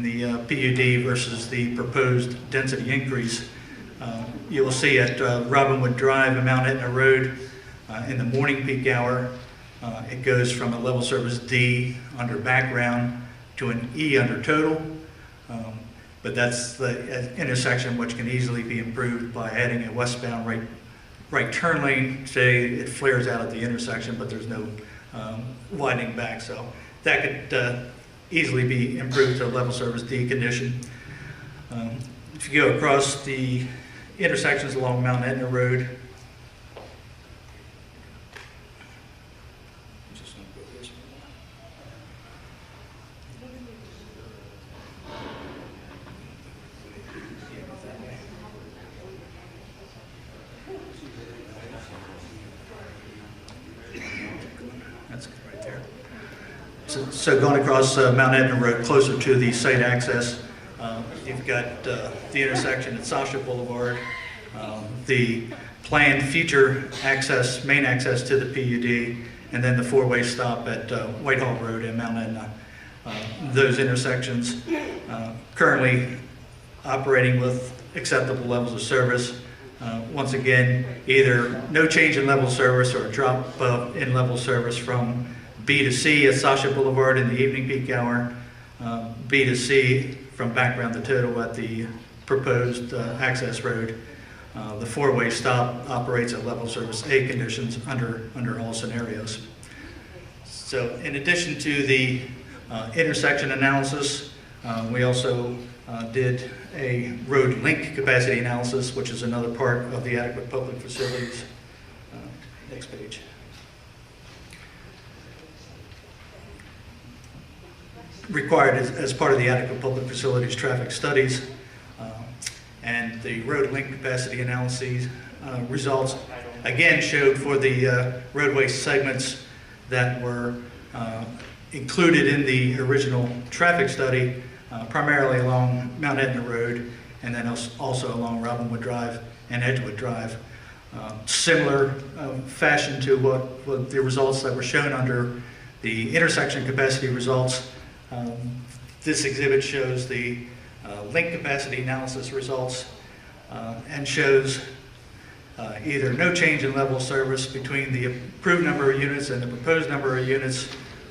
S9: the PUD versus the proposed density increase. You will see at Robinwood Drive and Mount Etna Road in the morning peak hour, it goes from a level service D under background to an E under total. But that's the intersection which can easily be improved by adding a westbound right turn lane. Today it flares out at the intersection, but there's no widening back, so that could easily be improved to a level service D condition. If you go across the intersections along Mount Etna Road, So going across Mount Etna Road closer to the site access, you've got the intersection at Sasha Boulevard, the planned future access, main access to the PUD, and then the four-way stop at Whitehall Road and Mount Etna. Those intersections currently operating with acceptable levels of service. Once again, either no change in level of service or a drop in level of service from B to C at Sasha Boulevard in the evening peak hour, B to C from background to total at the proposed access road. The four-way stop operates at level service A conditions under all scenarios. So in addition to the intersection analysis, we also did a road link capacity analysis, which is another part of the adequate public facilities. Next page. Required as part of the adequate public facilities traffic studies and the road link capacity analyses results again showed for the roadway segments that were included in the original traffic study, primarily along Mount Etna Road and then also along Robinwood Drive and Edgewood Drive. Similar fashion to what the results that were shown under the intersection capacity results. This exhibit shows the link capacity analysis results and shows either no change in level of service between the approved number of units and the proposed number of units,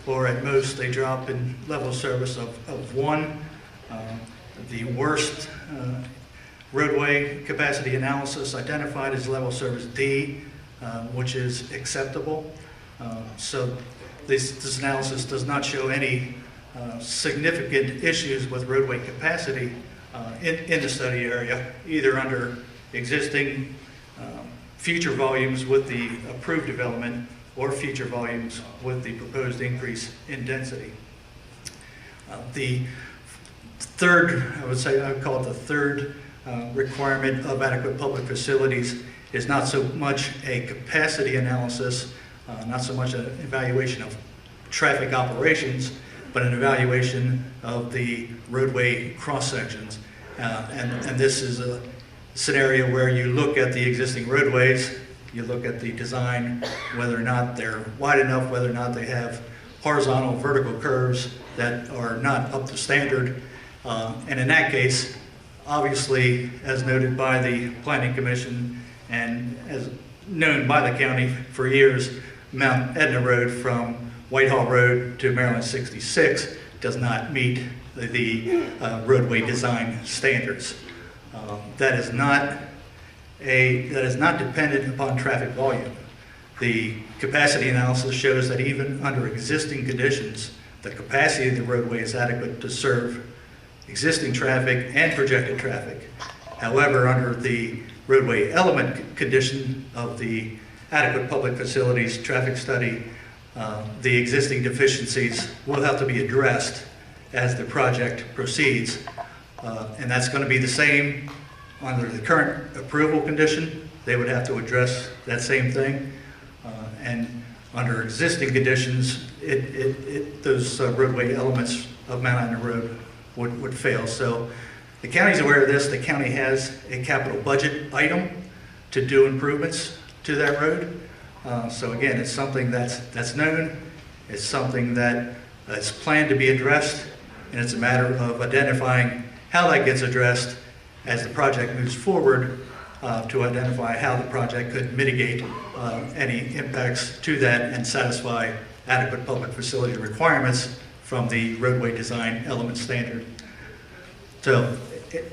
S9: or at most a drop in level of service of 1. The worst roadway capacity analysis identified as level service D, which is acceptable. So this analysis does not show any significant issues with roadway capacity in the study area, either under existing future volumes with the approved development or future volumes with the proposed increase in density. The third, I would call it the third requirement of adequate public facilities is not so much a capacity analysis, not so much an evaluation of traffic operations, but an evaluation of the roadway cross-sections. And this is a scenario where you look at the existing roadways, you look at the design, whether or not they're wide enough, whether or not they have horizontal, vertical curves that are not up to standard. And in that case, obviously, as noted by the Planning Commission and as known by the county for years, Mount Etna Road from Whitehall Road to Maryland 66 does not meet the roadway design standards. That is not dependent upon traffic volume. The capacity analysis shows that even under existing conditions, the capacity of the roadway is adequate to serve existing traffic and projected traffic. However, under the roadway element condition of the adequate public facilities traffic study, the existing deficiencies will have to be addressed as the project proceeds. And that's going to be the same under the current approval condition. They would have to address that same thing. And under existing conditions, those roadway elements of Mount Etna Road would fail. So The county's aware of this. The county has a capital budget item to do improvements to that road. So again, it's something that's known. It's something that is planned to be addressed, and it's a matter of identifying how that gets addressed as the project moves forward, to identify how the project could mitigate any impacts to that and satisfy adequate public facility requirements from the roadway design element standard. So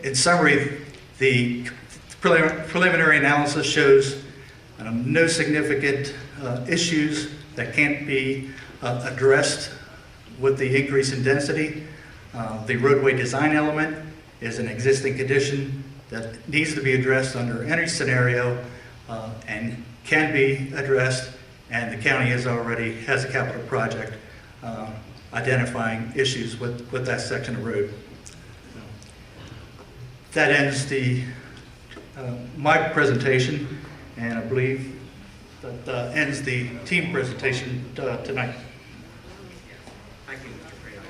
S9: in summary, the preliminary analysis shows no significant issues that can't be addressed with the increase in density. The roadway design element is an existing condition that needs to be addressed under any scenario and can be addressed, and the county has a capital project identifying issues with that section of road. That ends my presentation, and I believe that ends the team presentation tonight.
S5: Thank you, Mr. Freeland.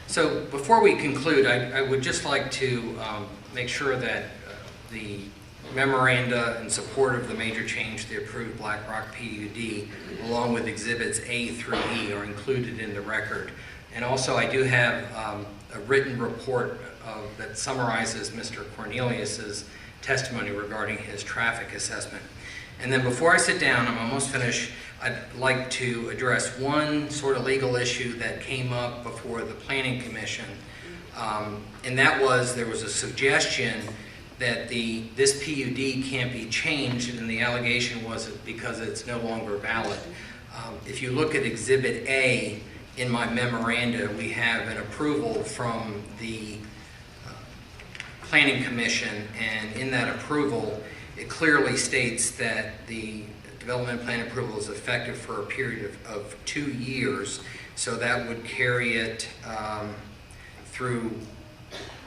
S5: So before we conclude, I would just like to make sure that the memoranda in support of the major change to the approved Black Rock PUD, along with exhibits A through E, are included in the record. And also I do have a written report that summarizes Mr. Cornelius's testimony regarding his traffic assessment. And then before I sit down, I'm almost finished, I'd like to address one sort of legal issue that came up before the Planning Commission. And that was, there was a suggestion that this PUD can't be changed, and the allegation was because it's no longer valid. If you look at Exhibit A in my memoranda, we have an approval from the Planning Commission, and in that approval, it clearly states that the development plan approval is effective for a period of 2 years, so that would carry it through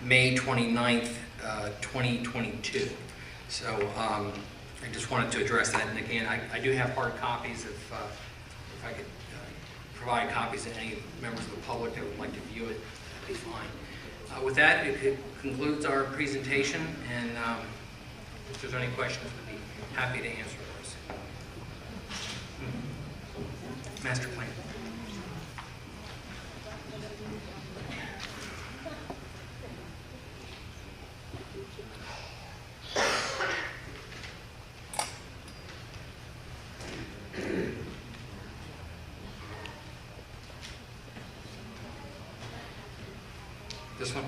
S5: May 29th, 2022. So I just wanted to address that, and again, I do have hard copies. If I could provide copies to any members of the public that would like to view it, that'd be fine. With that, it concludes our presentation, and if there's any questions, we'd be happy to answer those. Master plan. This one?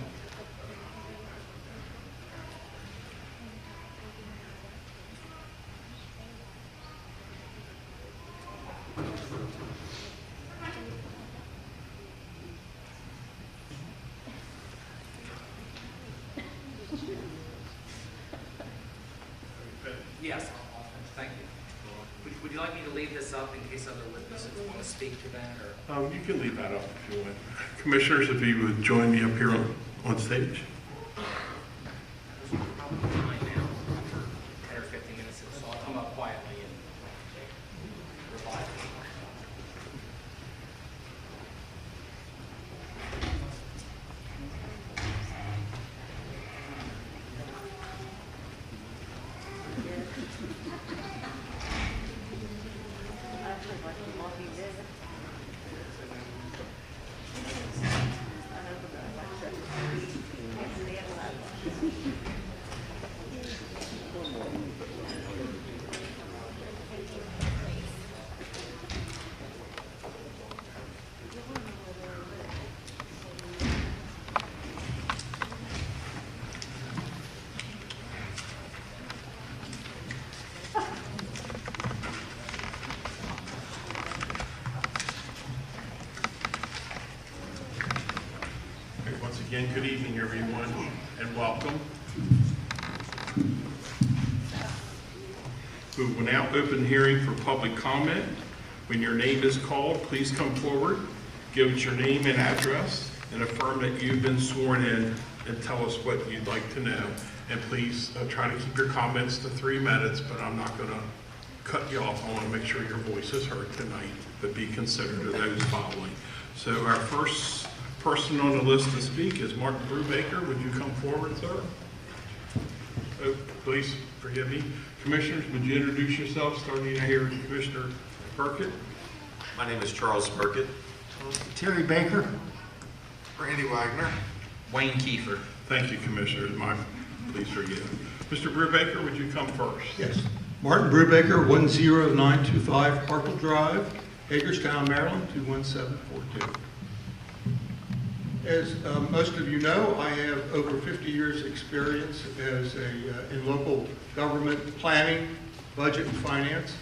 S5: Yes, thank you. Would you like me to leave this up in case other witnesses want to speak to that, or?
S1: You can leave that up if you want. Commissioners, if you would join me up here on stage.
S5: Probably fine now for 10 or 15 minutes, so I'll come up quietly and reply.
S1: Again, good evening, everyone, and welcome. We will now open hearing for public comment. When your name is called, please come forward, give us your name and address, and affirm that you've been sworn in, and tell us what you'd like to know. And please try to keep your comments to 3 minutes, but I'm not going to cut you off. I want to make sure your voice is heard tonight, but be considerate of those following. So our first person on the list to speak is Martin Brubaker. Would you come forward, sir? Oh, please forgive me. Commissioners, would you introduce yourself, starting here with Commissioner Burkett?
S10: My name is Charles Burkett.
S11: Terry Baker.
S10: Randy Wagner. Wayne Kiefer.
S1: Thank you, Commissioners. Please forgive. Mr. Brubaker, would you come first?
S12: Yes. Martin Brubaker, 10925 Hartle Drive, Hagerstown, Maryland, 21742. As most of you know, I have over 50 years' experience as in local government planning, budget, and finance,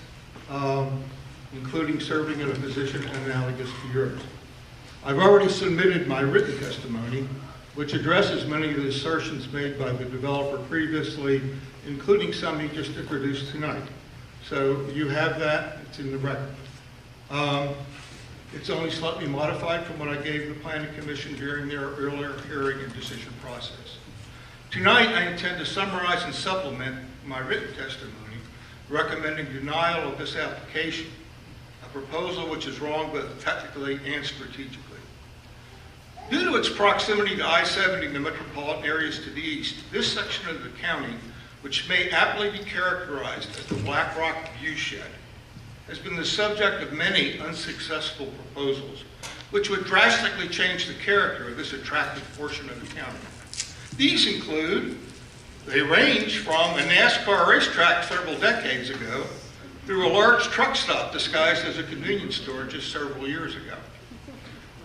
S12: including serving in a position analogous to yours. I've already submitted my written testimony, which addresses many of the assertions made by the developer previously, including some he just introduced tonight. So you have that, it's in the record. It's only slightly modified from what I gave the Planning Commission during their earlier hearing and decision process. Tonight, I intend to summarize and supplement my written testimony, recommending denial of this application, a proposal which is wrong both technically and strategically. Due to its proximity to I-70 and the metropolitan areas to the east, this section of the county, which may aptly be characterized as the Black Rock viewshed, has been the subject of many unsuccessful proposals, which would drastically change the character of this attractive portion of the county. These include, they range from a NASCAR racetrack several decades ago through a large truck stop disguised as a convenience store just several years ago.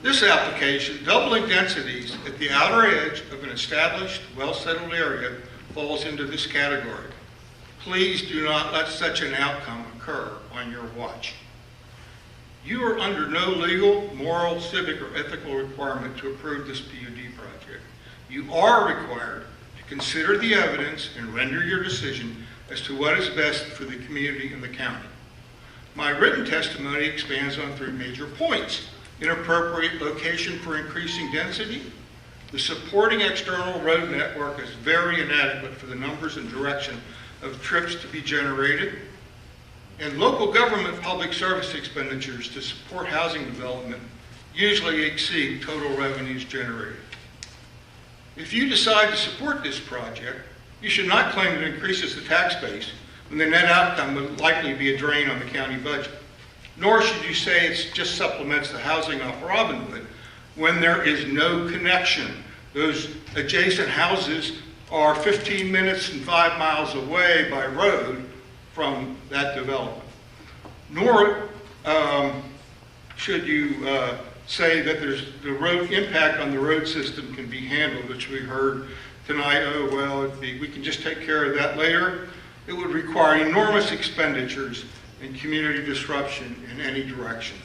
S12: This application, doubling densities at the outer edge of an established, well-settled area, falls into this category. Please do not let such an outcome occur on your watch. You are under no legal, moral, civic, or ethical requirement to approve this PUD project. You are required to consider the evidence and render your decision as to what is best for the community and the county. My written testimony expands on 3 major points: inappropriate location for increasing density, the supporting external road network is very inadequate for the numbers and direction of trips to be generated, and local government public service expenditures to support housing development usually exceed total revenues generated. If you decide to support this project, you should not claim it increases the tax base when the net outcome would likely be a drain on the county budget. Nor should you say it just supplements the housing off Robinwood when there is no connection. Those adjacent houses are 15 minutes and 5 miles away by road from that development. Nor should you say that the road impact on the road system can be handled, which we heard tonight. Oh, well, we can just take care of that later. It would require enormous expenditures and community disruption in any direction.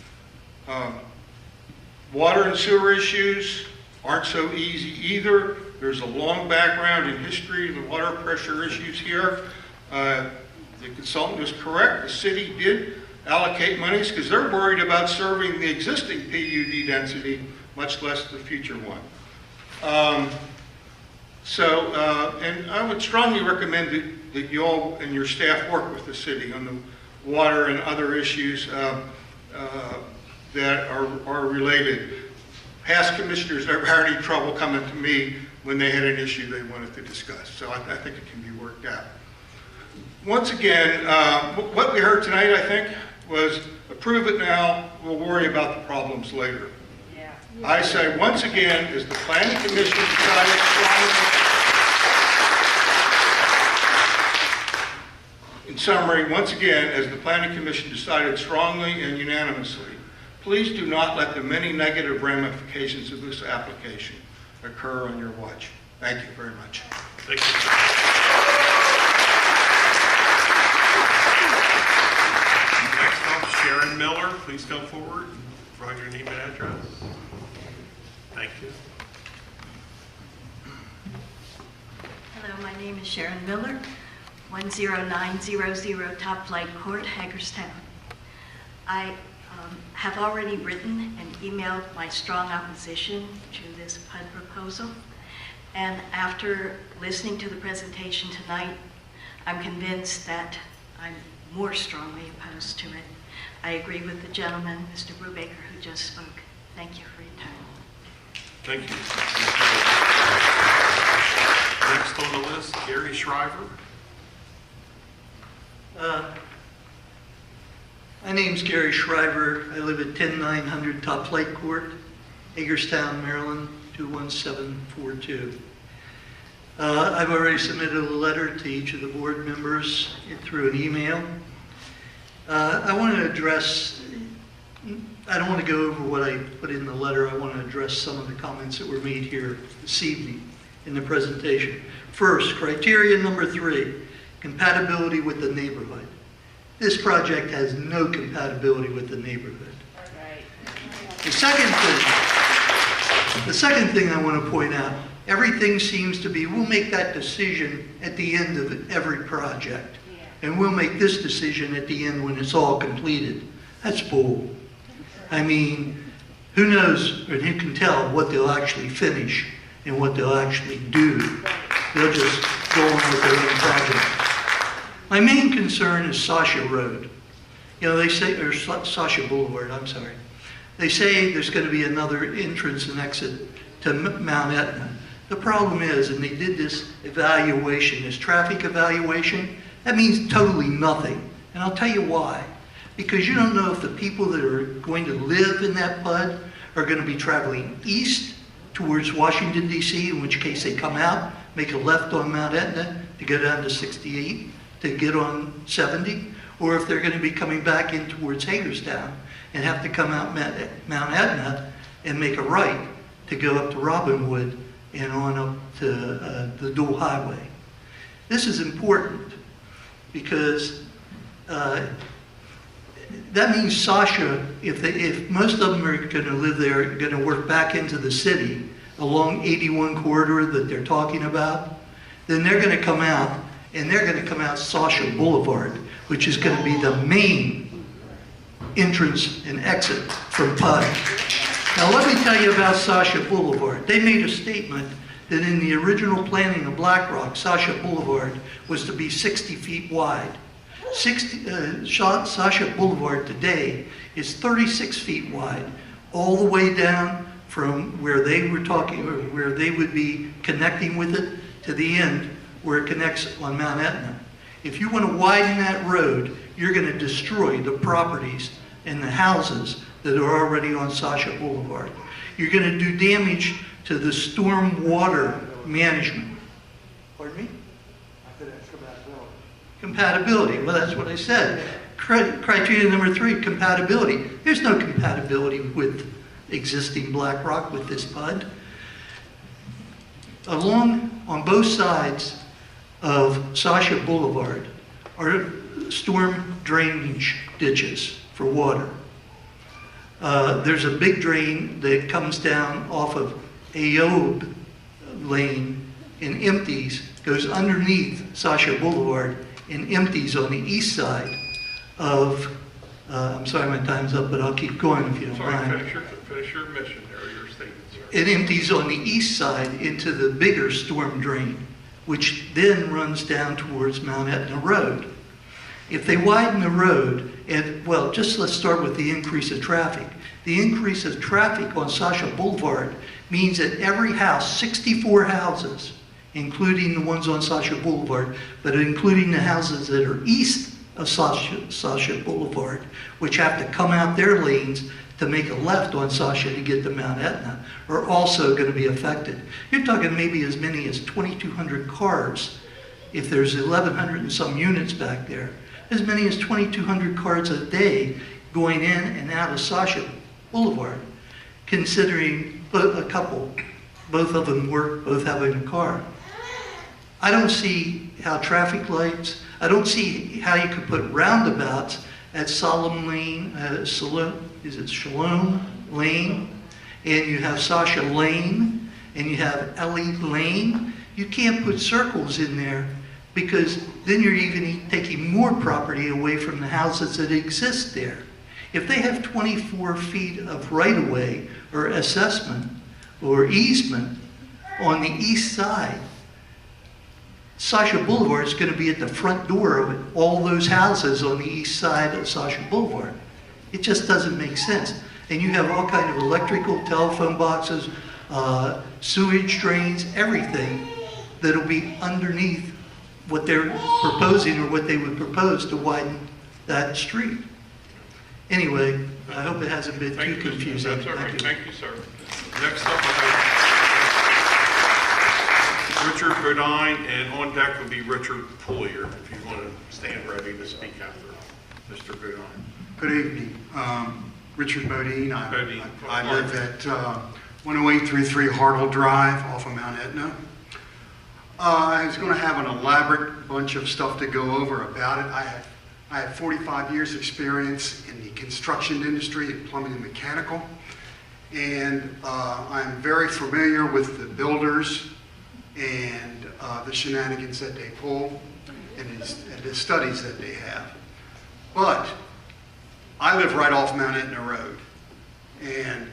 S12: Water and sewer issues aren't so easy either. There's a long background in history of the water pressure issues here. The consultant was correct. The city did allocate monies because they're worried about serving the existing PUD density, much less the future one. And I would strongly recommend that you all and your staff work with the city on the water and other issues that are related. Past commissioners never had any trouble coming to me when they had an issue they wanted to discuss. So I think it can be worked out. Once again, what we heard tonight, I think, was approve it now, we'll worry about the problems later. Yeah. I say, once again, as the Planning Commission decided strongly, in summary, once again, as the Planning Commission decided strongly and unanimously, please do not let the many negative ramifications of this application occur on your watch. Thank you very much.
S1: Thank you. Next up, Sharon Miller. Please come forward and provide your name and address. Thank you.
S13: Hello, my name is Sharon Miller, 10900 Top Flight Court, Hagerstown. I have already written and emailed my strong opposition to this PUD proposal. And after listening to the presentation tonight, I'm convinced that I'm more strongly opposed to it. I agree with the gentleman, Mr. Brubaker, who just spoke. Thank you for your time.
S1: Thank you. Next on the list, Gary Shriver.
S14: My name's Gary Shriver. I live at 10900 Top Lake Court, Hagerstown, Maryland, 21742. I've already submitted a letter to each of the board members through an email. I want to address, I don't want to go over what I put in the letter. I want to address some of the comments that were made here this evening in the presentation. First, criteria number 3, compatibility with the neighborhood. This project has no compatibility with the neighborhood. The second thing I want to point out, everything seems to be, we'll make that decision at the end of every project. And we'll make this decision at the end when it's all completed. That's bull. I mean, who knows or who can tell what they'll actually finish and what they'll actually do. They'll just go on with their own project. My main concern is Sasha Road. You know, they say, or Sasha Boulevard, I'm sorry. They say there's going to be another entrance and exit to Mount Etna. The problem is, and they did this evaluation, this traffic evaluation, that means totally nothing. And I'll tell you why. Because you don't know if the people that are going to live in that PUD are going to be traveling east towards Washington, D.C., in which case they come out, make a left on Mount Etna to go down to 68, to get on 70, or if they're going to be coming back in towards Hagerstown and have to come out Mount Etna and make a right to go up to Robinwood and on up to the dual highway. This is important because that means Sasha, if most of them are going to live there, going to work back into the city along 81 corridor that they're talking about, then they're going to come out, and they're going to come out Sasha Boulevard, which is going to be the main entrance and exit from PUD. Now let me tell you about Sasha Boulevard. They made a statement that in the original planning of Black Rock, Sasha Boulevard was to be 60 feet wide. Sasha Boulevard today is 36 feet wide, all the way down from where they were talking, or where they would be connecting with it, to the end where it connects on Mount Etna. If you want to widen that road, you're going to destroy the properties and the houses that are already on Sasha Boulevard. You're going to do damage to the storm water management. Pardon me? Compatibility. Well, that's what I said. Criteria number 3, compatibility. There's no compatibility with existing Black Rock with this PUD. On both sides of Sasha Boulevard are storm drainage ditches for water. There's a big drain that comes down off of Ayob Lane and empties, goes underneath Sasha Boulevard and empties on the east side of, I'm sorry my time's up, but I'll keep going if you don't mind.
S1: Finish your mission or your statement, sir.
S14: It empties on the east side into the bigger storm drain, which then runs down towards Mount Etna Road. If they widen the road, and well, just let's start with the increase of traffic. The increase of traffic on Sasha Boulevard means that every house, 64 houses, including the ones on Sasha Boulevard, but including the houses that are east of Sasha Boulevard, which have to come out their lanes to make a left on Sasha to get to Mount Etna, are also going to be affected. You're talking maybe as many as 2,200 cars. If there's 1,100 and some units back there, as many as 2,200 cars a day going in and out of Sasha Boulevard, considering a couple, both of them work, both having a car. I don't see how traffic lights, I don't see how you could put roundabouts at Shalom Lane, Shalom Lane, and you have Sasha Lane, and you have Ellie Lane. You can't put circles in there because then you're even taking more property away from the houses that exist there. If they have 24 feet of right-of-way or assessment or easement on the east side, Sasha Boulevard is going to be at the front door of all those houses on the east side of Sasha Boulevard. It just doesn't make sense. And you have all kind of electrical, telephone boxes, sewage drains, everything that'll be underneath what they're proposing or what they would propose to widen that street. Anyway, I hope it hasn't been too confusing.
S1: That's all right. Thank you, sir. Next up, I have Richard Bodine, and on deck would be Richard Pulier, if you want to stand ready to speak after Mr. Bodine.
S11: Good evening. Richard Bodine.
S1: Bodine.
S11: I live at 10833 Hartle Drive off of Mount Etna. I was going to have an elaborate bunch of stuff to go over about it. I have 45 years experience in the construction industry in plumbing and mechanical, and I'm very familiar with the builders and the shenanigans that they pull and the studies that they have. But I live right off Mount Etna Road, and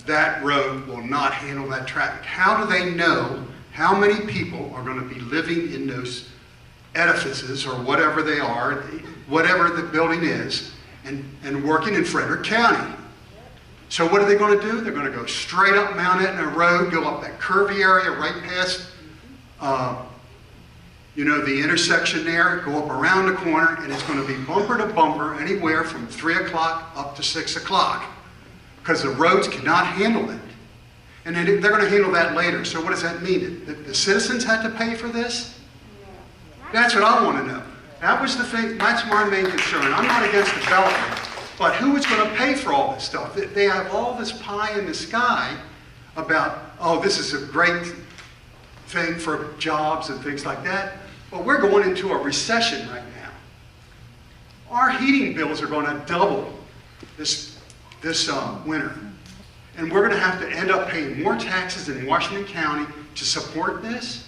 S11: that road will not handle that traffic. How do they know how many people are going to be living in those edifices or whatever they are, whatever the building is, and working in Frederick County? So what are they going to do? They're going to go straight up Mount Etna Road, go up that curvy area right past, the intersection there, go up around the corner, and it's going to be bumper to bumper anywhere from 3 o'clock up to 6 o'clock, because the roads cannot handle it. And they're going to handle that later. So what does that mean? That the citizens had to pay for this? That's what I want to know. That was the thing. That's my main concern. I'm not against development, but who is going to pay for all this stuff? They have all this pie in the sky about, oh, this is a great thing for jobs and things like that. But we're going into a recession right now. Our heating bills are going to double this winter. And we're going to have to end up paying more taxes in Washington County to support this.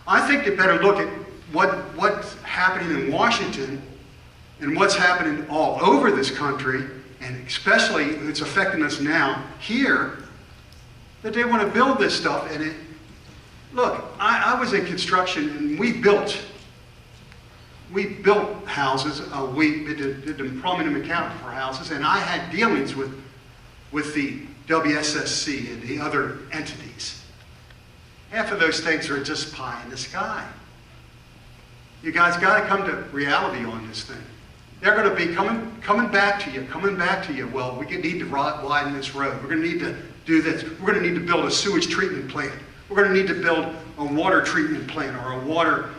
S11: I think they better look at what's happening in Washington and what's happening all over this country, and especially it's affecting us now here, that they want to build this stuff. And look, I was in construction, and we built houses. We did the plumbing and mechanical for houses, and I had dealings with the WSSC and the other entities. Half of those things are just pie in the sky. You guys got to come to reality on this thing. They're going to be coming back to you. Well, we need to widen this road. We're going to need to do this. We're going to need to build a sewage treatment plant. We're going to need to build a water treatment plant or a water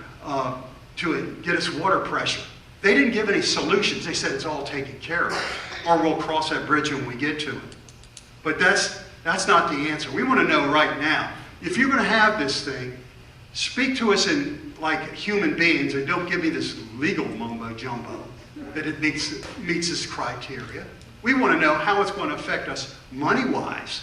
S11: to get us water pressure. They didn't give any solutions. They said it's all taken care of, or we'll cross that bridge when we get to it. But that's not the answer. We want to know right now. If you're going to have this thing, speak to us in like human beings, and don't give me this legal mumbo jumbo that it meets this criteria. We want to know how it's going to affect us money-wise.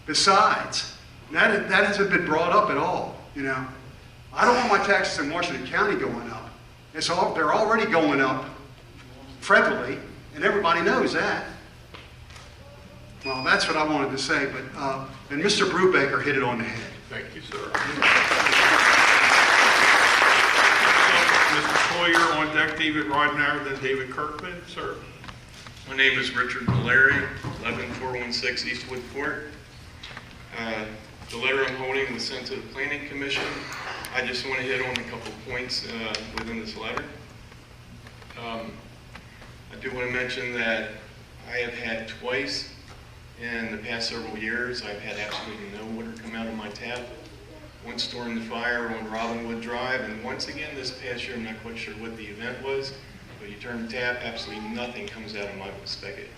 S11: Besides, that hasn't been brought up at all. I don't want my taxes in Washington County going up. They're already going up federally, and everybody knows that. Well, that's what I wanted to say, but and Mr. Brubaker hit it on the head.
S1: Thank you, sir. Mr. Sawyer, on deck, David Roddenauer, then David Kirkman. Sir.
S15: My name is Richard Valeri, 11416 Eastwood Court. The letter I'm holding was sent to the Planning Commission. I just want to hit on a couple points within this letter. I do want to mention that I have had twice in the past several years, I've had absolutely no water come out of my tap. Once during the fire on Robinwood Drive, and once again this past year, I'm not quite sure what the event was, but you turn the tap, absolutely nothing comes out of my spigot.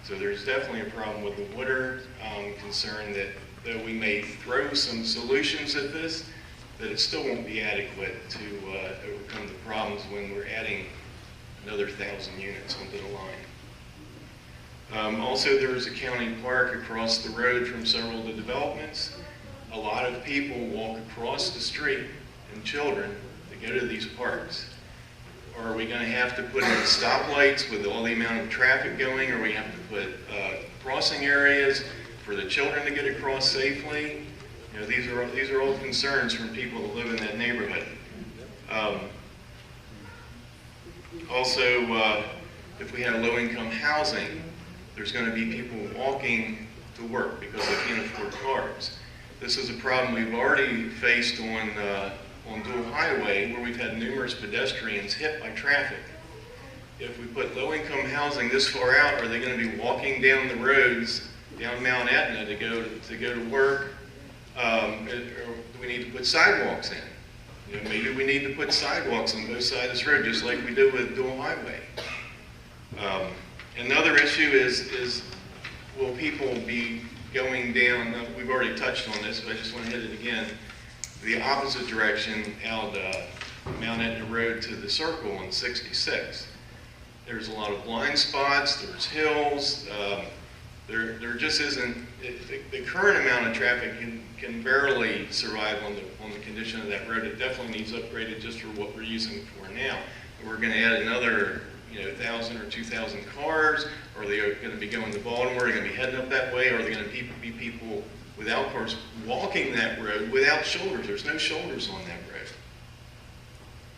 S15: So there's definitely a problem with the water. I'm concerned that though we may throw some solutions at this, that it still won't be adequate to overcome the problems when we're adding another 1,000 units onto the line. Also, there is a county park across the road from several of the developments. A lot of people walk across the street, and children, to go to these parks. Are we going to have to put in stoplights with all the amount of traffic going? Or we have to put crossing areas for the children to get across safely? These are all concerns from people that live in that neighborhood. Also, if we had low-income housing, there's going to be people walking to work because they can't afford cars. This is a problem we've already faced on Dual Highway, where we've had numerous pedestrians hit by traffic. If we put low-income housing this far out, are they going to be walking down the roads down Mount Etna to go to work? Or do we need to put sidewalks in? You know, maybe we need to put sidewalks on both sides of this road, just like we do with Dual Highway. Another issue is will people be going down, we've already touched on this, but I just want to hit it again, the opposite direction out Mount Etna Road to the circle on 66. There's a lot of blind spots, there's hills, there just isn't, the current amount of traffic can barely survive on the condition of that road. It definitely needs upgraded just for what we're using for now. We're going to add another 1,000 or 2,000 cars. Are they going to be going to Baltimore? Are they going to be heading up that way? Or are they going to be people without cars walking that road without shoulders? There's no shoulders on that road.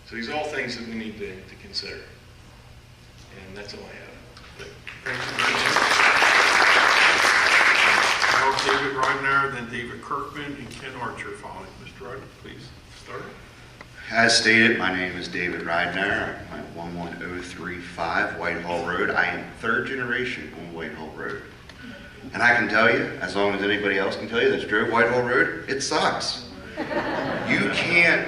S15: So these are all things that we need to consider. And that's all I have.
S1: Now David Ridenour, then David Kirkman, and Ken Archer following. Mr. Ridenour, please start.
S16: As stated, my name is David Ridenour. I'm at 11035 Whitehall Road. I am third generation on Whitehall Road. And I can tell you, as long as anybody else can tell you that's drove Whitehall Road, it sucks. You can't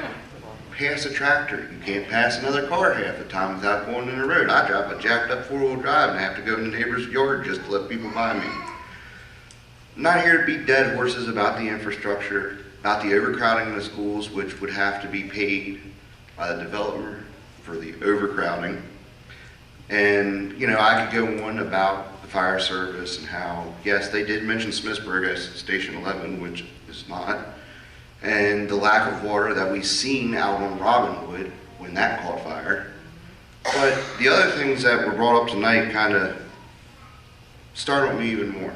S16: pass a tractor. You can't pass another car half the time without going in the road. I drive a jacked up four-wheel drive and have to go in the neighbor's yard just to let people by me. I'm not here to beat dead horses about the infrastructure, about the overcrowding in the schools, which would have to be paid by the developer for the overcrowding. And, I could go on about the fire service and how, yes, they did mention Smithsburg as Station 11, which is not, and the lack of water that we've seen out on Robinwood when that caught fire. But the other things that were brought up tonight kind of startled me even more.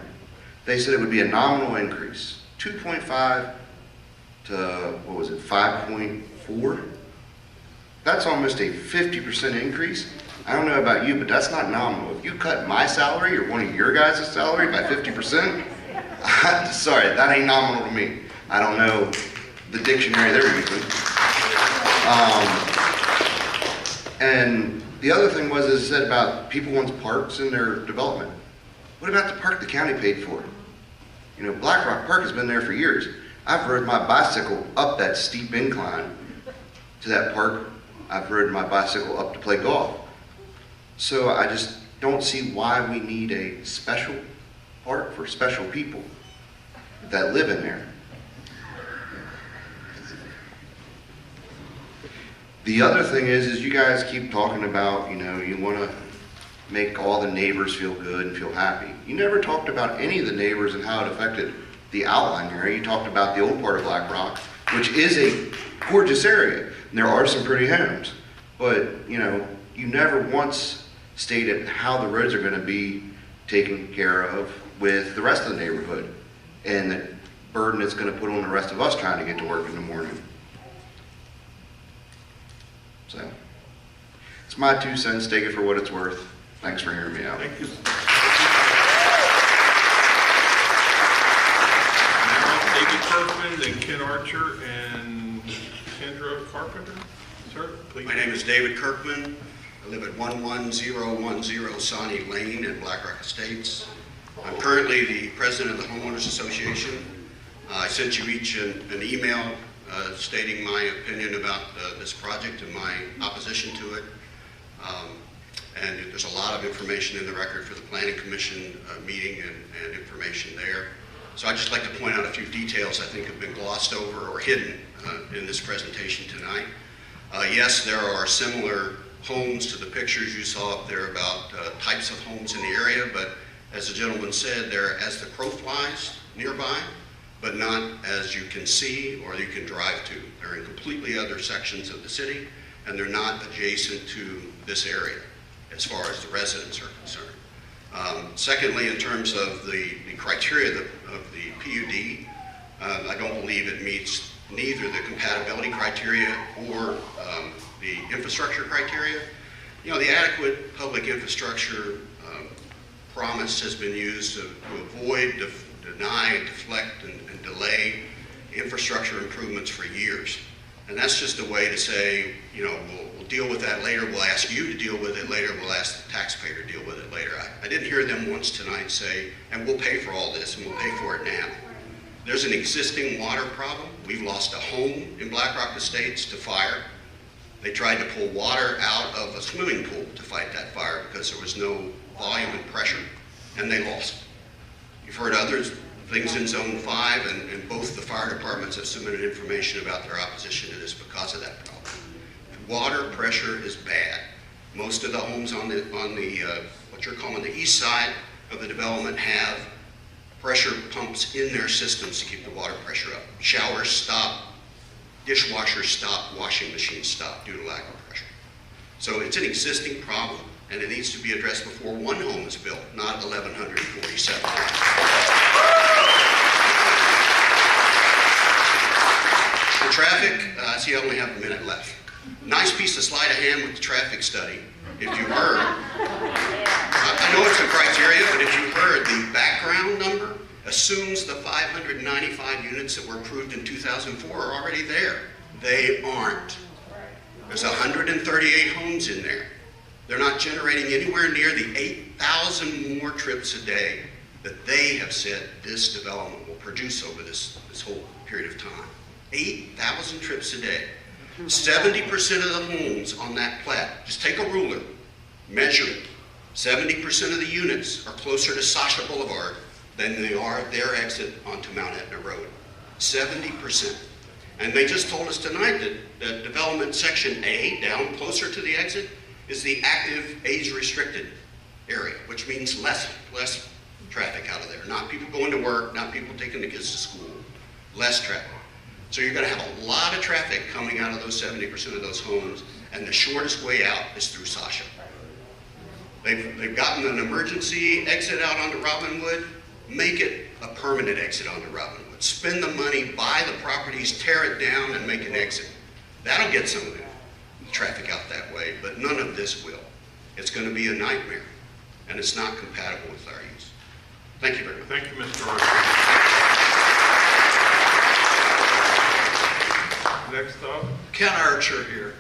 S16: They said it would be a nominal increase, 2.5 to, 5.4? That's almost a 50% increase. I don't know about you, but that's not nominal. If you cut my salary or one of your guys' salary by 50%, sorry, that ain't nominal to me. I don't know the dictionary they're using. And the other thing was, it said about people want parks in their development. What about the park the county paid for? Black Rock Park has been there for years. I've rode my bicycle up that steep incline to that park. I've ridden my bicycle up to play golf. So I just don't see why we need a special park for special people that live in there. The other thing is you guys keep talking about, you want to make all the neighbors feel good and feel happy. You never talked about any of the neighbors and how it affected the outlying area. You talked about the old part of Black Rock, which is a gorgeous area. And there are some pretty homes. But, you never once stated how the roads are going to be taken care of with the rest of the neighborhood and the burden it's going to put on the rest of us trying to get to work in the morning. So, it's my 2 cents. Take it for what it's worth. Thanks for hearing me out.
S1: Thank you. Now, David Kirkman, then Ken Archer, and Sandra Carpenter. Sir, please.
S17: My name is David Kirkman. I live at 11010 Sawney Lane in Black Rock Estates. I'm currently the president of the Homeowners Association. I sent you each an email stating my opinion about this project and my opposition to it. And there's a lot of information in the record for the Planning Commission meeting and information there. So I'd just like to point out a few details I think have been glossed over or hidden in this presentation tonight. Yes, there are similar homes to the pictures you saw up there about types of homes in the area, but as the gentleman said, they're as the crow flies nearby, but not as you can see or you can drive to. They're in completely other sections of the city, and they're not adjacent to this area as far as the residents are concerned. Secondly, in terms of the criteria of the PUD, I don't believe it meets neither the compatibility criteria or the infrastructure criteria. The adequate public infrastructure promise has been used to avoid deny, deflect, and delay infrastructure improvements for years. And that's just a way to say, you know, we'll deal with that later, we'll ask you to deal with it later, we'll ask the taxpayer to deal with it later. I didn't hear them once tonight say, and we'll pay for all this, and we'll pay for it now. There's an existing water problem. We've lost a home in Black Rock Estates to fire. They tried to pull water out of a swimming pool to fight that fire because there was no volume and pressure, and they lost. You've heard others, things in Zone 5, and both the fire departments have submitted information about their opposition to this because of that problem. Water pressure is bad. Most of the homes on the what you're calling the east side of the development have pressure pumps in their systems to keep the water pressure up. Showers stop, dishwashers stop, washing machines stop due to lack of pressure. So it's an existing problem, and it needs to be addressed before one home is built, not 1,147. The traffic, I see I only have a minute left. Nice piece of sleight of hand with the traffic study. If you heard, I know it's a criteria, but if you heard, the background number assumes the 595 units that were approved in 2004 are already there. They aren't. There's 138 homes in there. They're not generating anywhere near the 8,000 more trips a day that they have said this development will produce over this whole period of time. 8,000 trips a day. 70% of the homes on that plat, just take a ruler, measure it. 70% of the units are closer to Sasha Boulevard than they are their exit onto Mount Etna Road. 70%. And they just told us tonight that development section A, down closer to the exit, is the active age-restricted area, which means less traffic out of there. Not people going to work, not people taking the kids to school, less traffic. So you're going to have a lot of traffic coming out of those 70% of those homes, and the shortest way out is through Sasha. They've gotten an emergency exit out onto Robinwood. Make it a permanent exit onto Robinwood. Spend the money, buy the properties, tear it down, and make an exit. That'll get some of the traffic out that way, but none of this will. It's going to be a nightmare, and it's not compatible with our use. Thank you very much.
S1: Thank you, Mr. Archer. Next up,
S18: Ken Archer here.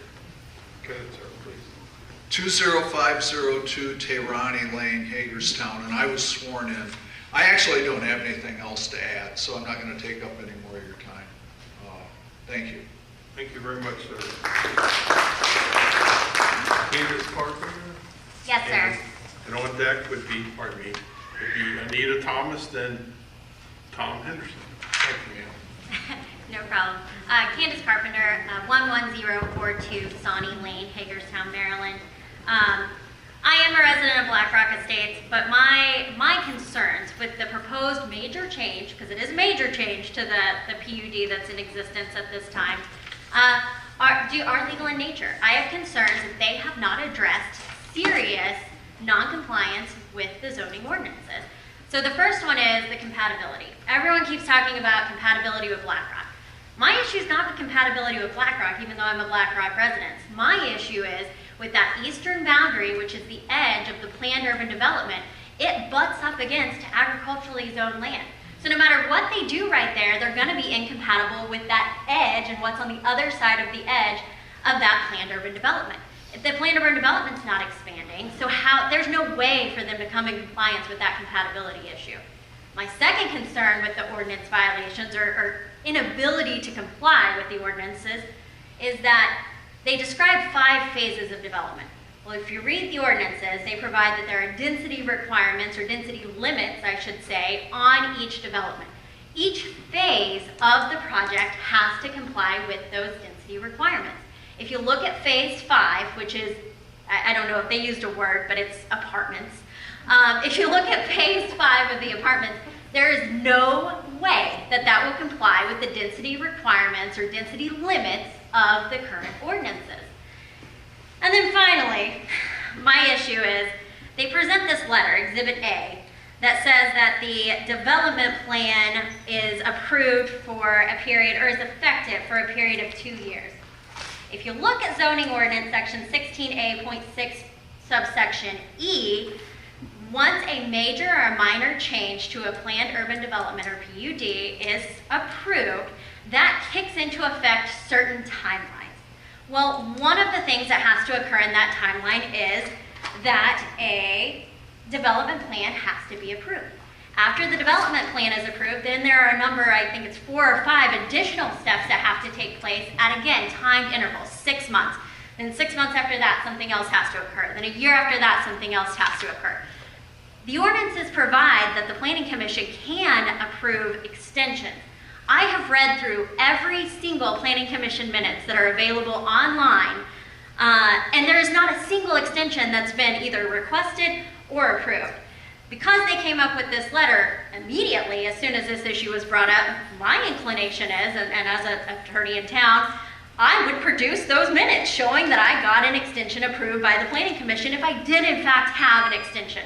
S1: Ken, sir, please.
S18: 20502 Tehrani Lane, Hagerstown, and I was sworn in. I actually don't have anything else to add, so I'm not going to take up any more of your time. Thank you.
S1: Thank you very much, sir. Candace Parker?
S19: Yes, sir.
S1: And on deck would be, pardon me, would be Anita Thomas, then Tom Henderson. Thank you, ma'am.
S19: No problem. Candace Carpenter, 11042 Sawney Lane, Hagerstown, Maryland. I am a resident of Black Rock Estates, but my concerns with the proposed major change, because it is a major change to the PUD that's in existence at this time, are legal in nature. I have concerns that they have not addressed serious non-compliance with the zoning ordinances. So the first one is the compatibility. Everyone keeps talking about compatibility with Black Rock. My issue is not with compatibility with Black Rock, even though I'm a Black Rock resident. My issue is with that eastern boundary, which is the edge of the planned urban development, it butts up against agriculturally zoned land. So no matter what they do right there, they're going to be incompatible with that edge and what's on the other side of the edge of that planned urban development. If the planned urban development's not expanding, so there's no way for them to come in compliance with that compatibility issue. My second concern with the ordinance violations or inability to comply with the ordinances is that they describe 5 phases of development. Well, if you read the ordinances, they provide that there are density requirements, or density limits, I should say, on each development. Each phase of the project has to comply with those density requirements. If you look at phase 5, which is, I don't know if they used a word, but it's apartments. If you look at phase 5 of the apartments, there is no way that that will comply with the density requirements or density limits of the current ordinances. And then finally, my issue is they present this letter, Exhibit A, that says that the development plan is approved for a period, or is effective for a period of 2 years. If you look at zoning ordinance section 16A.6 subsection E, once a major or a minor change to a planned urban development or PUD is approved, that kicks into effect certain timelines. Well, one of the things that has to occur in that timeline is that a development plan has to be approved. After the development plan is approved, then there are a number, I think it's 4 or 5 additional steps that have to take place at, again, timed intervals, 6 months. Then 6 months after that, something else has to occur. Then a year after that, something else has to occur. The ordinances provide that the Planning Commission can approve extensions. I have read through every single Planning Commission minutes that are available online, and there is not a single extension that's been either requested or approved. Because they came up with this letter immediately as soon as this issue was brought up, my inclination is, and as an attorney in town, I would produce those minutes showing that I got an extension approved by the Planning Commission if I did in fact have an extension.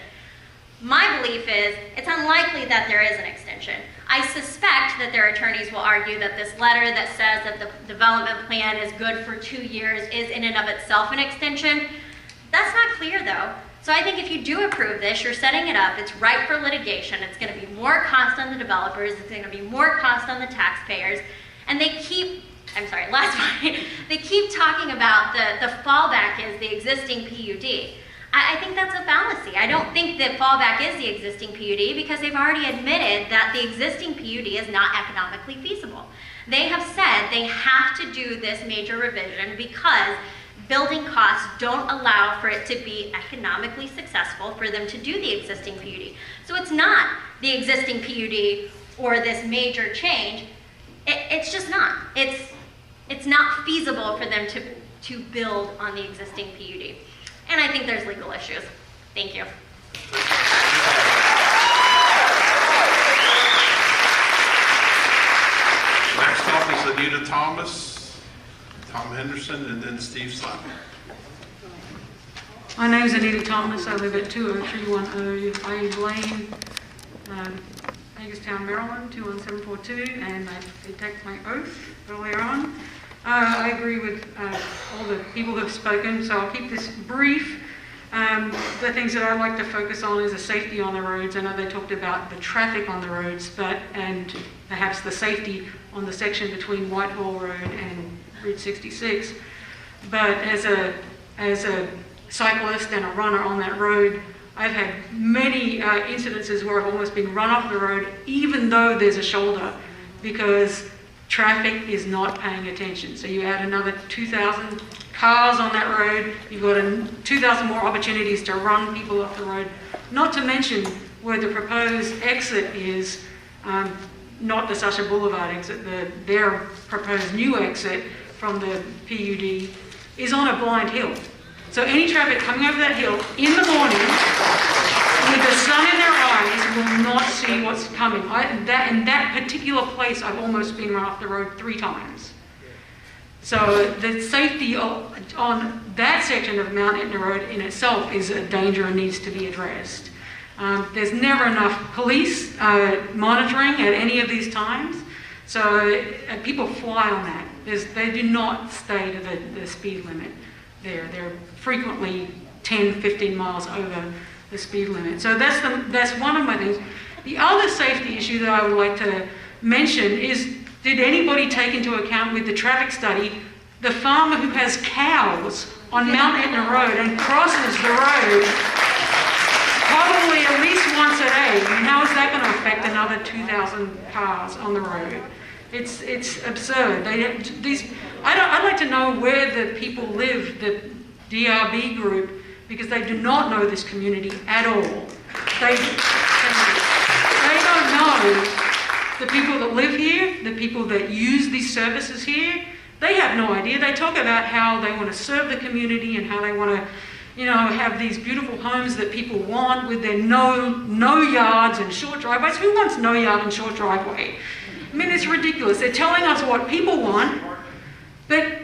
S19: My belief is it's unlikely that there is an extension. I suspect that their attorneys will argue that this letter that says that the development plan is good for 2 years is in and of itself an extension. That's not clear though. So I think if you do approve this, you're setting it up, it's ripe for litigation, it's going to be more cost on the developers, it's going to be more cost on the taxpayers, and they keep, last point, they keep talking about the fallback is the existing PUD. I think that's a fallacy. I don't think that fallback is the existing PUD because they've already admitted that the existing PUD is not economically feasible. They have said they have to do this major revision because building costs don't allow for it to be economically successful for them to do the existing PUD. So it's not the existing PUD or this major change. It's just not. It's not feasible for them to build on the existing PUD. And I think there's legal issues. Thank you.
S1: Next up is Anita Thomas, Tom Henderson, and then Steve Slavin.
S20: My name is Anita Thomas. I live at 20310 Lane Lane, Hagerstown, Maryland, 21742, and I did take my oath earlier on. I agree with all the people who have spoken, so I'll keep this brief. The things that I'd like to focus on is the safety on the roads. I know they talked about the traffic on the roads, and perhaps the safety on the section between Whitehall Road and Route 66. But as a cyclist and a runner on that road, I've had many incidences where I've almost been run off the road, even though there's a shoulder, because traffic is not paying attention. So you add another 2,000 cars on that road, you've got 2,000 more opportunities to run people off the road. Not to mention where the proposed exit is, not the Sasha Boulevard exit, their proposed new exit from the PUD is on a blind hill. So any traffic coming over that hill in the morning with the sun in their eyes will not see what's coming. In that particular place, I've almost been run off the road 3 times. So the safety on that section of Mount Etna Road in itself is a danger and needs to be addressed. There's never enough police monitoring at any of these times, so people fly on that. They do not stay to the speed limit there. They're frequently 10, 15 miles over the speed limit. So that's one of my things. The other safety issue that I would like to mention is, did anybody take into account with the traffic study the farmer who has cows on Mount Etna Road and crosses the road probably at least once a day? And how is that going to affect another 2,000 cars on the road? It's absurd. I'd like to know where the people live, the DRB group, because they do not know this community at all. They don't know the people that live here, the people that use these services here. They have no idea. They talk about how they want to serve the community and how they want to, have these beautiful homes that people want with their no yards and short driveways. Who wants no yard and short driveway? I mean, it's ridiculous. They're telling us what people want, but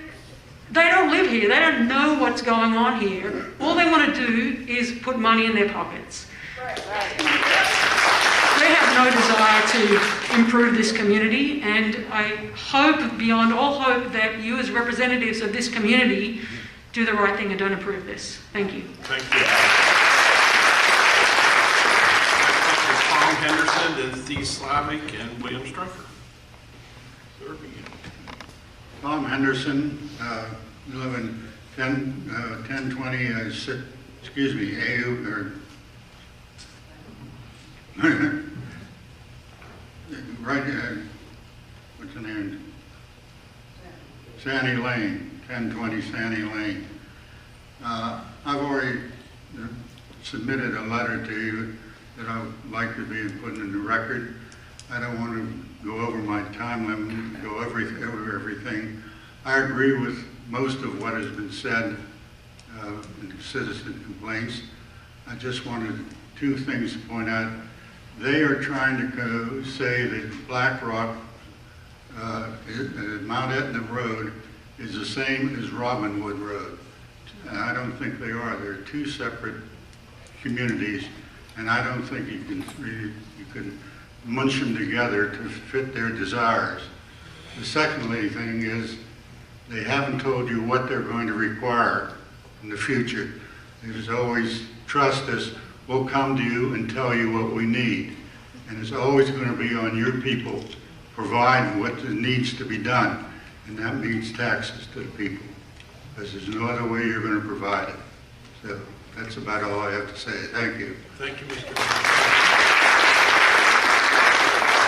S20: they don't live here. They don't know what's going on here. All they want to do is put money in their pockets. They have no desire to improve this community, and I hope, beyond all hope, that you as representatives of this community do the right thing and don't approve this. Thank you.
S1: Thank you. Tom Henderson, then Steve Slavic, and William Stryker. Sir, begin.
S21: Tom Henderson, live in 1020, AU, or, right, what's the name? Sandy Lane, 1020 Sandy Lane. I've already submitted a letter to you that I would like to be put in the record. I don't want to go over my time limit, go over everything. I agree with most of what has been said in citizen complaints. I just wanted two things to point out. They are trying to say that Black Rock, Mount Etna Road, is the same as Robinwood Road. I don't think they are. They're two separate communities, and I don't think you can munch them together to fit their desires. The secondly thing is, they haven't told you what they're going to require in the future. There's always, trust us, we'll come to you and tell you what we need. And it's always going to be on your people to provide what needs to be done. And that means taxes to the people, because there's no other way you're going to provide it. So that's about all I have to say. Thank you.
S1: Thank you, Mr.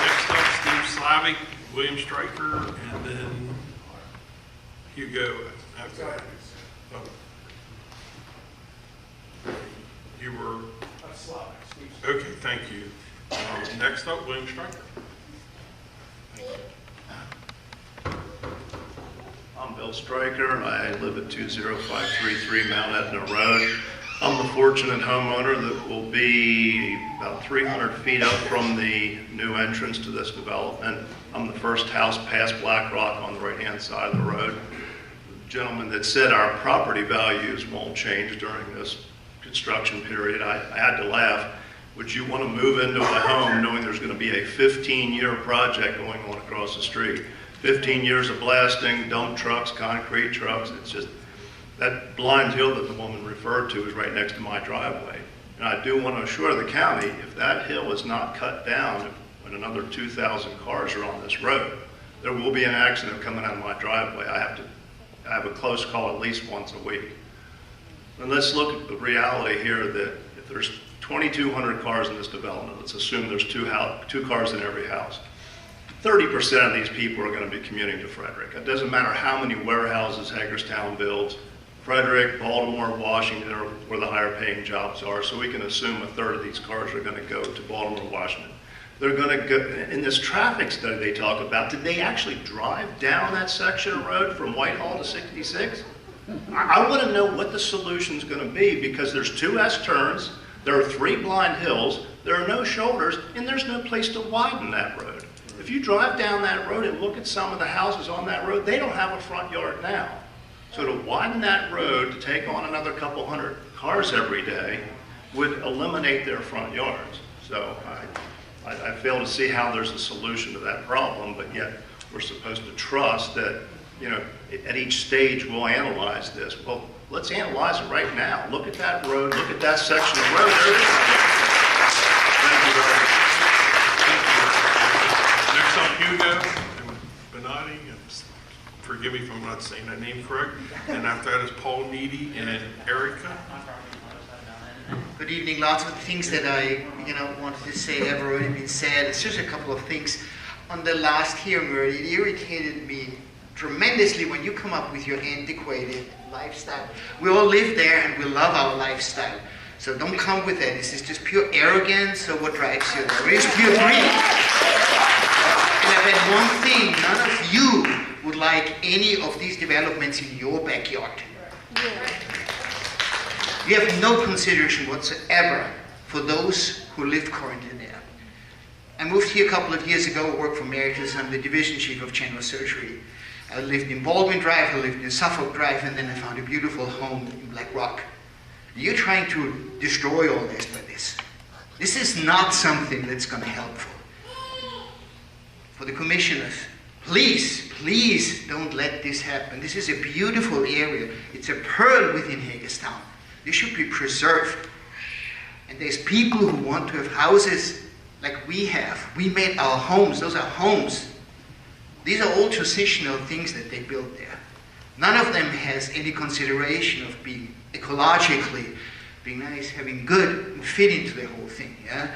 S1: Next up, Steve Slavic, William Stryker, and then Hugo after that. Oh. You were? Slavic. Okay, thank you. Next up, William Stryker. Thank you.
S22: I'm Bill Stryker. I live at 20533 Mount Etna Road. I'm the fortunate homeowner that will be about 300 feet up from the new entrance to this development. I'm the first house past Black Rock on the right-hand side of the road. The gentleman that said our property values won't change during this construction period, I had to laugh. Would you want to move into a home knowing there's going to be a 15-year project going on across the street? 15 years of blasting, dump trucks, concrete trucks. It's just, that blind hill that the woman referred to is right next to my driveway. And I do want to assure the county, if that hill is not cut down when another 2,000 cars are on this road, there will be an accident coming out of my driveway. I have a close call at least once a week. And let's look at the reality here that if there's 2,200 cars in this development, let's assume there's two cars in every house. 30% of these people are going to be commuting to Frederick. It doesn't matter how many warehouses Hagerstown builds. Frederick, Baltimore, Washington are where the higher paying jobs are, so we can assume a third of these cars are going to go to Baltimore, Washington. They're going to go, in this traffic study they talk about, did they actually drive down that section of road from Whitehall to 66? I want to know what the solution is going to be, because there's 2 S-turns, there are 3 blind hills, there are no shoulders, and there's no place to widen that road. If you drive down that road and look at some of the houses on that road, they don't have a front yard now. So to widen that road to take on another couple hundred cars every day would eliminate their front yards. So I fail to see how there's a solution to that problem, but yet we're supposed to trust that, you know, at each stage we'll analyze this. Well, let's analyze it right now. Look at that road, look at that section of road. There it is. Thank you very much.
S1: Next up, Hugo Benatti, and forgive me if I'm not saying that name correct. And after that is Paul Needy and Erica.
S23: Good evening. Lots of things that I wanted to say have already been said. It's just a couple of things. On the last hearing where it irritated me tremendously when you come up with your antiquated lifestyle. We all live there and we love our lifestyle. So don't come with that. This is just pure arrogance or what drives you there. It's pure greed. And I've had one thing, none of you would like any of these developments in your backyard. You have no consideration whatsoever for those who live currently there. I moved here a couple of years ago, worked for Meritus. I'm the division chief of general surgery. I lived in Baldwin Drive, I lived in Suffolk Drive, and then I found a beautiful home in Black Rock. You're trying to destroy all this by this. This is not something that's going to help for the commissioners. Please, please don't let this happen. This is a beautiful area. It's a pearl within Hagerstown. This should be preserved. And there's people who want to have houses like we have. We made our homes, those are homes. These are all transitional things that they built there. None of them has any consideration of being ecologically, being nice, having good, and fit into the whole thing. Yeah?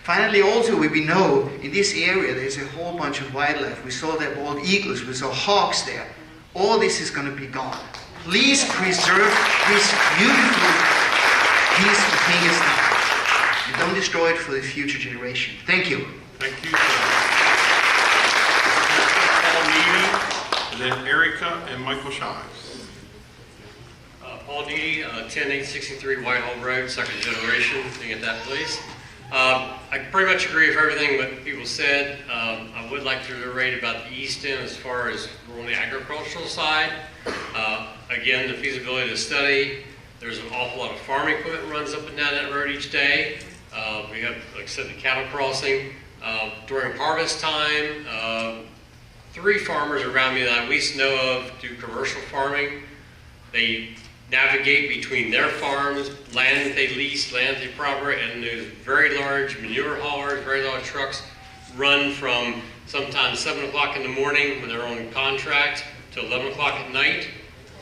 S23: Finally, also, we know in this area there's a whole bunch of wildlife. We saw the bald eagles, we saw hawks there. All this is going to be gone. Please preserve this beautiful piece of Hagerstown. And don't destroy it for the future generation. Thank you.
S1: Thank you, sir. Paul Needy, and then Erica and Michael Shives.
S2: Paul Needy, 10863 Whitehall Road, second generation, being at that place. I pretty much agree with everything that people said. I would like to reiterate about the east end as far as we're on the agricultural side. Again, the feasibility of the study, there's an awful lot of farm equipment runs up and down that road each day. We have, like I said, the cattle crossing. During harvest time, 3 farmers around me that I at least know of do commercial farming. They navigate between their farms, land that they lease, land that they property, and those very large manure haulers, very large trucks run from sometimes 7 o'clock in the morning when they're on contract to 11 o'clock at night.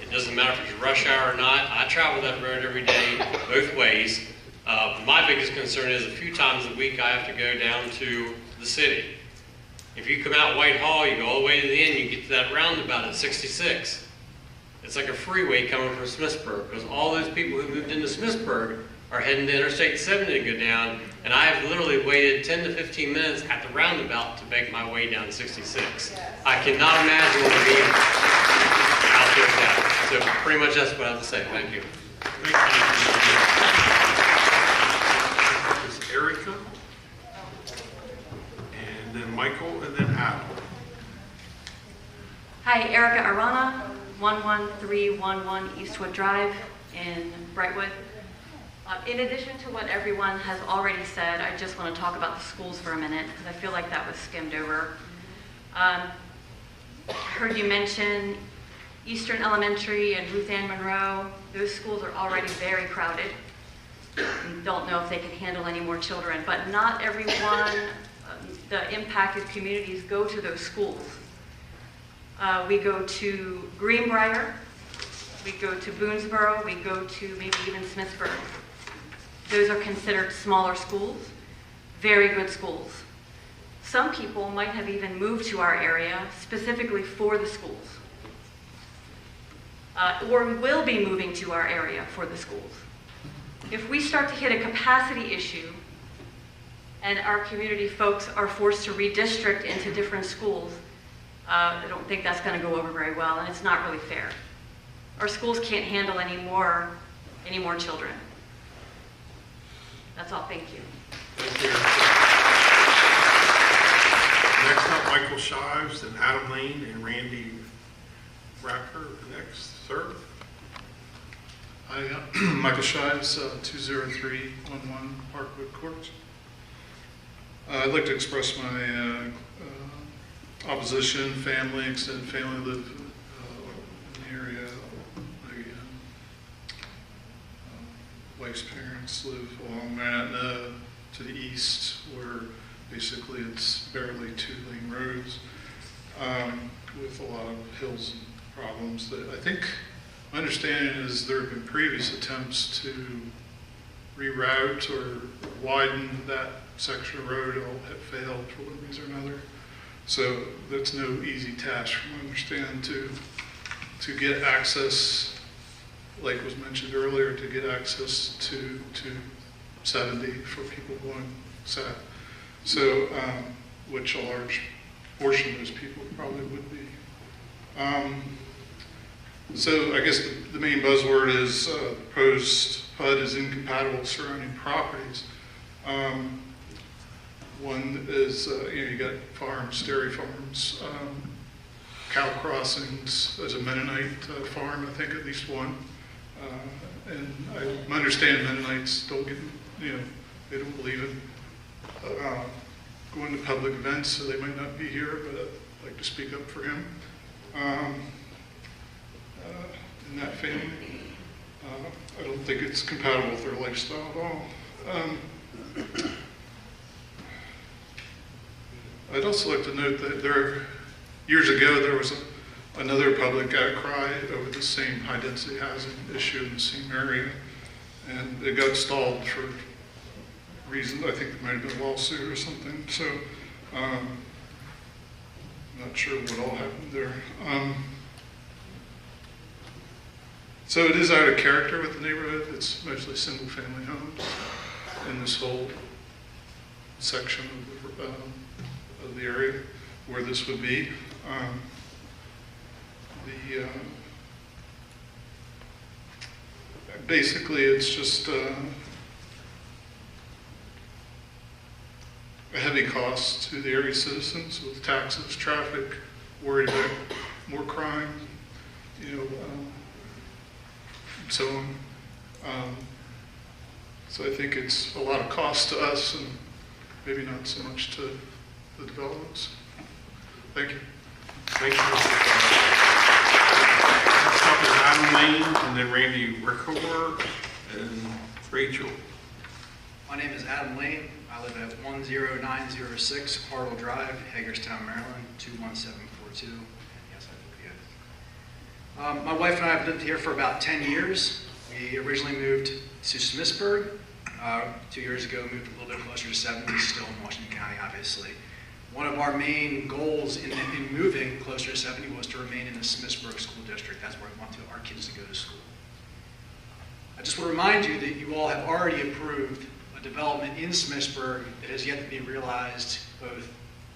S2: It doesn't matter if it's rush hour or not. I travel that road every day, both ways. My biggest concern is a few times a week I have to go down to the city. If you come out Whitehall, you go all the way to the end, you get to that roundabout at 66. It's like a freeway coming from Smithsburg, because all those people who moved into Smithsburg are heading to Interstate 70 to go down, and I have literally waited 10 to 15 minutes at the roundabout to make my way down 66. I cannot imagine being out there with that. So pretty much that's what I have to say. Thank you.
S1: This is Erica, and then Michael, and then Adam.
S3: Hi, Erica Arana, 11311 Eastwood Drive in Brightwood. In addition to what everyone has already said, I just want to talk about the schools for a minute because I feel like that was skimmed over. I heard you mention Eastern Elementary and Ruth Ann Monroe. Those schools are already very crowded. Don't know if they can handle any more children, but not everyone, the impacted communities go to those schools. We go to Greenbrier, we go to Boonesboro, we go to maybe even Smithsburg. Those are considered smaller schools, very good schools. Some people might have even moved to our area specifically for the schools, or will be moving to our area for the schools. If we start to hit a capacity issue and our community folks are forced to redistrict into different schools, I don't think that's going to go over very well, and it's not really fair. Our schools can't handle any more children. That's all. Thank you.
S1: Thank you. Next up, Michael Shives, and Adam Lane, and Randy Racker. Next, sir.
S4: Hi, Michael Shives, 20311 Parkwood Court. I'd like to express my opposition. Family, extended family live in the area. My wife's parents live along Manhattan to the east, where basically it's barely 2-lane roads with a lot of hills and problems. That I think my understanding is there have been previous attempts to reroute or widen that section of road. All have failed for one reason or another. So that's no easy task, from what I understand, to get access, like was mentioned earlier, to get access to 70 for people going south. So, which a large portion of those people probably would be. So I guess the main buzzword is proposed PUD is incompatible with surrounding properties. One is, you got farms, dairy farms, cow crossings. There's a Mennonite farm, I think at least one. And I understand Mennonites don't get, they don't believe in going to public events, so they might not be here, but I'd like to speak up for him. In that family, I don't think it's compatible with their lifestyle at all. I'd also like to note that years ago, there was another public outcry over the same high-density housing issue in the same area, and it got stalled for reasons. I think it might have been a lawsuit or something. So, not sure what all happened there. So it is out of character with the neighborhood. It's mostly single-family homes in this whole section of the area where this would be. Basically, it's just a heavy cost to the area citizens with taxes, traffic, worried about more crime, so on. So I think it's a lot of cost to us and maybe not so much to the developments. Thank you.
S1: Thank you. Next up is Adam Lane, and then Randy Rickover and Rachel.
S6: My name is Adam Lane. I live at 10906 Hartle Drive, Hagerstown, Maryland, 21742. Yes, I believe it. My wife and I have lived here for about 10 years. We originally moved to Smithsburg. 2 years ago, moved a little bit closer to 70, still in Washington County, obviously. One of our main goals in moving closer to 70 was to remain in the Smithsburg School District. That's where we want our kids to go to school. I just want to remind you that you all have already approved a development in Smithsburg that has yet to be realized, both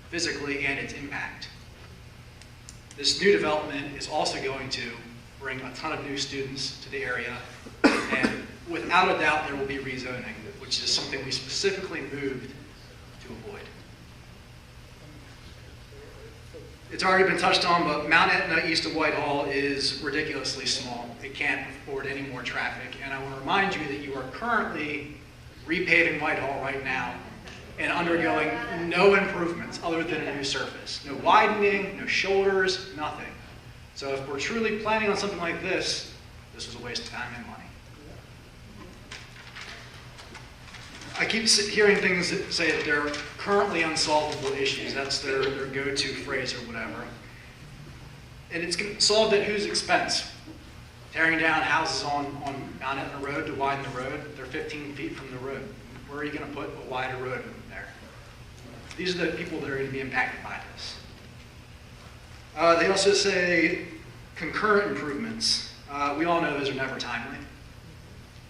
S6: physically and its impact. This new development is also going to bring a ton of new students to the area, and without a doubt there will be rezoning, which is something we specifically moved to avoid. It's already been touched on, but Mount Etna east of Whitehall is ridiculously small. It can't afford any more traffic, and I want to remind you that you are currently repaving Whitehall right now and undergoing no improvements other than a new surface. No widening, no shoulders, nothing. So if we're truly planning on something like this, this was a waste of time and money. I keep hearing things that say that they're currently unsolvable issues. That's their go-to phrase or whatever. And it's solved at whose expense? Tearing down houses on Mount Etna Road to widen the road. They're 15 feet from the road. Where are you going to put a wider road there? These are the people that are going to be impacted by this. They also say concurrent improvements. We all know those are never timely.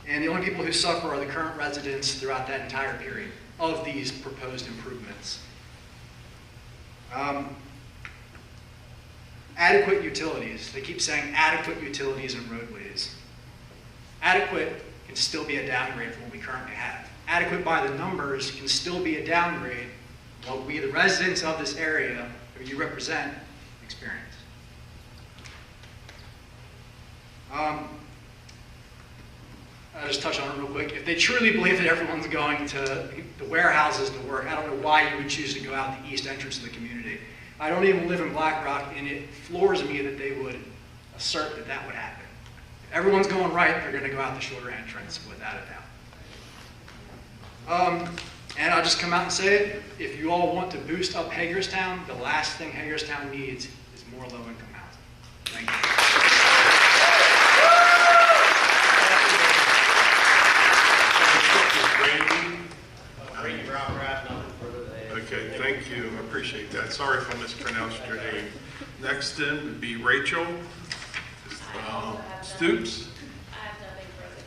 S6: And the only people who suffer are the current residents throughout that entire period of these proposed improvements. Adequate utilities. They keep saying adequate utilities and roadways. Adequate can still be a downgrade from what we currently have. Adequate by the numbers can still be a downgrade what we, the residents of this area, who you represent, experience. I'll just touch on it real quick. If they truly believe that everyone's going to the warehouses to work, I don't know why you would choose to go out the east entrance of the community. I don't even live in Black Rock, and it floors me that they would assert that that would happen. If everyone's going right, they're going to go out the shorter entrance, without a doubt. And I'll just come out and say it. If you all want to boost up Hagerstown, the last thing Hagerstown needs is more low-income housing. Thank you.
S1: Okay, thank you. I appreciate that. Sorry if I mispronounced your name. Next in would be Rachel Stoops.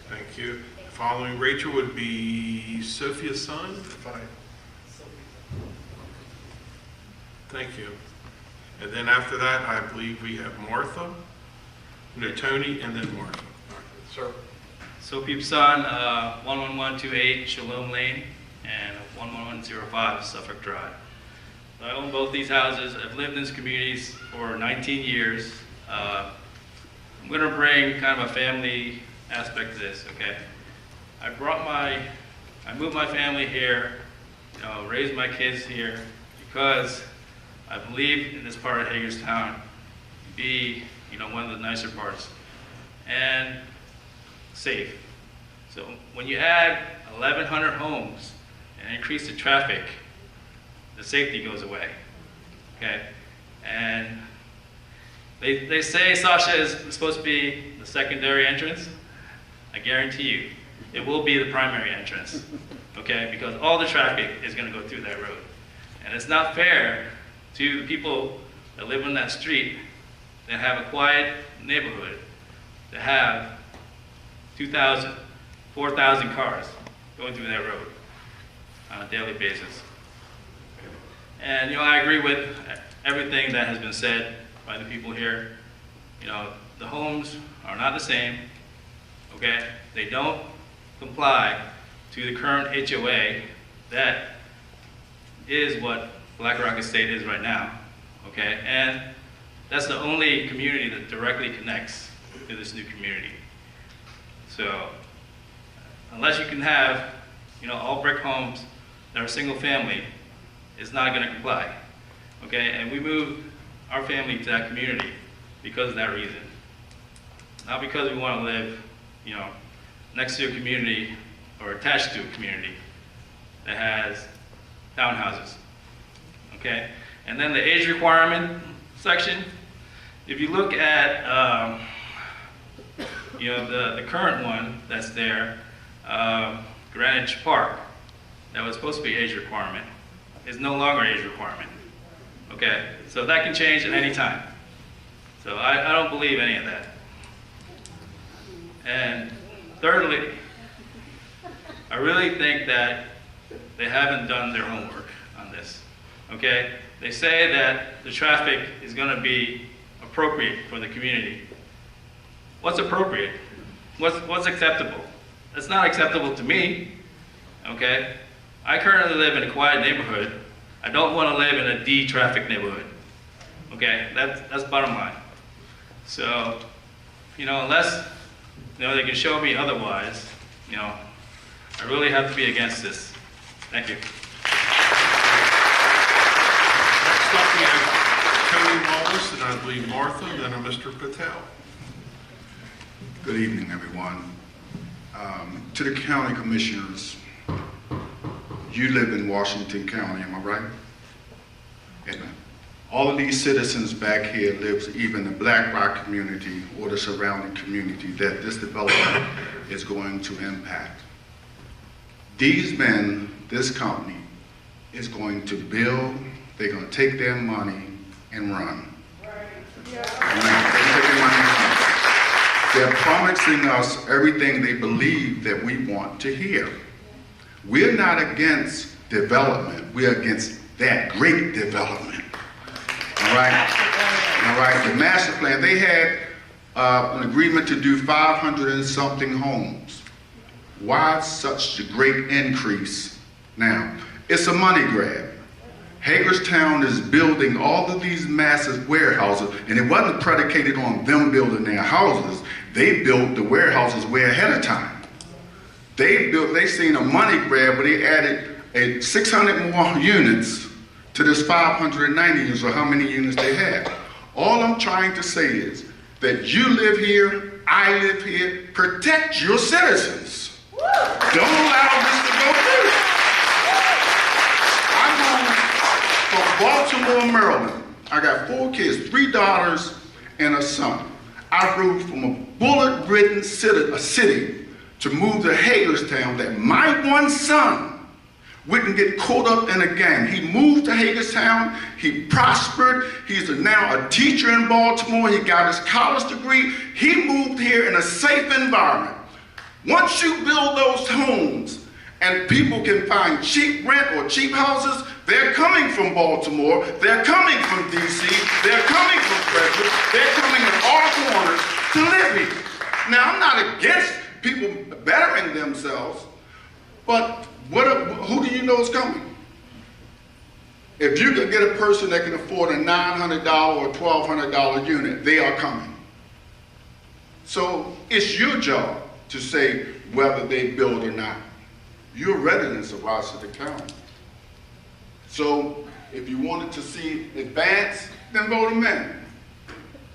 S1: Thank you. Following Rachel would be Sophia Sun. Thank you. And then after that, I believe we have Martha. No, Tony, and then Martha. Sir.
S7: Sophia Sun, 11128 Shalom Lane, and 11105 Suffolk Drive. So I own both these houses. I've lived in these communities for 19 years. I'm going to bring kind of a family aspect to this, okay? I moved my family here, raised my kids here because I believe in this part of Hagerstown to be, one of the nicer parts and safe. So when you add 1,100 homes and increase the traffic, the safety goes away. okay? And they say Sasha is supposed to be the secondary entrance. I guarantee you, it will be the primary entrance, okay? Because all the traffic is gonna go through that road. And it's not fair to the people that live on that street that have a quiet neighborhood to have 2,000, 4,000 cars going through that road on a daily basis. And, you know, I agree with everything that has been said by the people here. You know, the homes are not the same, okay? They don't comply to the current HOA that is what Black Rock Estate is right now, okay? And that's the only community that directly connects to this new community. So, unless you can have, you know, all brick homes that are single family, it's not gonna comply, okay? And we moved our family to that community because of that reason. Not because we wanna live, you know, next to a community or attached to a community that has townhouses, okay? And then the age requirement section, if you look at, you know, the current one that's there, Greenwich Park, that was supposed to be age requirement, is no longer age requirement, okay? So that can change at any time. So I don't believe any of that. And thirdly, I really think that they haven't done their homework on this, okay? They say that the traffic is gonna be appropriate for the community. What's appropriate? What's acceptable? It's not acceptable to me, okay? I currently live in a quiet neighborhood. I don't wanna live in a D-traffic neighborhood, okay? That's bottom line. So, you know, unless, you know, they can show me otherwise, you know, I really have to be against this. Thank you.
S1: Next up, we have Tony Wallace, and I believe Martha, then a Mr. Patel.
S5: Good evening, everyone. To the county commissioners, you live in Washington County, am I right? Amen. All of these citizens back here lives even the Black Rock community or the surrounding community that this development is going to impact. These men, this company, is going to build, they're going to take their money and run. They're taking money and run. They're promising us everything they believe that we want to hear. We're not against development, we're against that great development. All right? All right, the master plan, they had an agreement to do 500 and something homes. Why such a great increase now? It's a money grab. Hagerstown is building all of these massive warehouses, and it wasn't predicated on them building their houses. They built the warehouses way ahead of time. They seen a money grab where they added 600 more units to this 590 units, or how many units they have. All I'm trying to say is that you live here, I live here, protect your citizens. Don't allow this to go through. I'm from Baltimore, Maryland. I got 4 kids, 3 daughters and a son. I rode from a bullet-ridden city to move to Hagerstown that my one son wouldn't get caught up in a gang. He moved to Hagerstown, he prospered, he's now a teacher in Baltimore, he got his college degree, he moved here in a safe environment. Once you build those homes and people can find cheap rent or cheap houses, they're coming from Baltimore, they're coming from DC, they're coming from Frederick, they're coming in all corners to live here. Now, I'm not against people bettering themselves, but who do you know is coming? If you could get a person that can afford a $900 or $1,200 unit, they are coming. So it's your job to say whether they build or not. You're residents of Rochester County. So if you wanted to see it advance, then vote them in.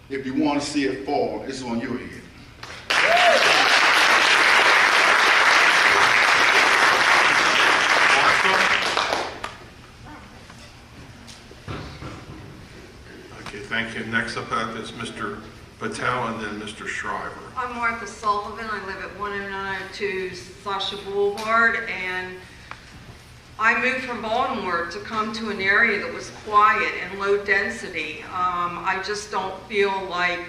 S5: If you want to see it fall, it's on your head.
S1: Thank you. Next up is Mr. Patel and then Mr. Shriver.
S8: I'm Martha Sullivan. I live at 10902 Sasha Boulevard, and I moved from Baltimore to come to an area that was quiet and low density. I just don't feel like,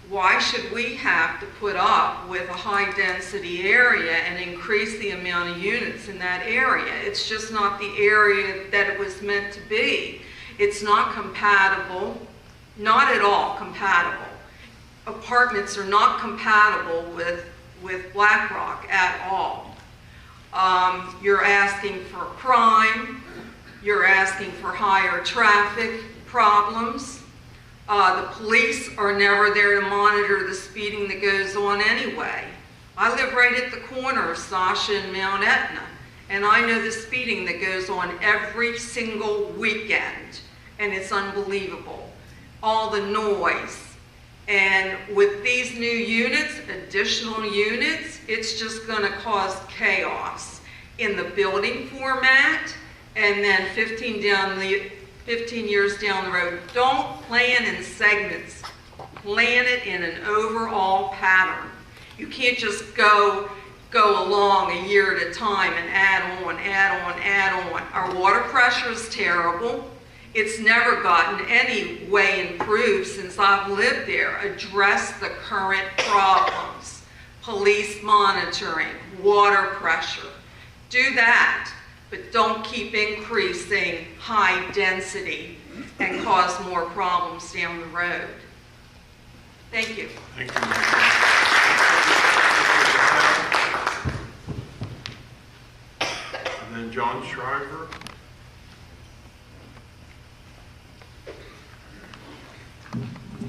S8: why should we have to put up with a high density area and increase the amount of units in that area? It's just not the area that it was meant to be. It's not compatible, not at all compatible. Apartments are not compatible with Black Rock at all. You're asking for crime, you're asking for higher traffic problems. The police are never there to monitor the speeding that goes on anyway. I live right at the corner of Sasha and Mount Etna, and I know the speeding that goes on every single weekend, and it's unbelievable. All the noise. And with these new units, additional units, it's just going to cause chaos in the building format, and then 15 years down the road. Don't plan in segments. Plan it in an overall pattern. You can't just go along a year at a time and add on, add on, add on. Our water pressure is terrible. It's never gotten any way improved since I've lived there. Address the current problems. Police monitoring, water pressure. Do that, but don't keep increasing high density and cause more problems down the road. Thank you.
S1: Thank you. And then John Shriver.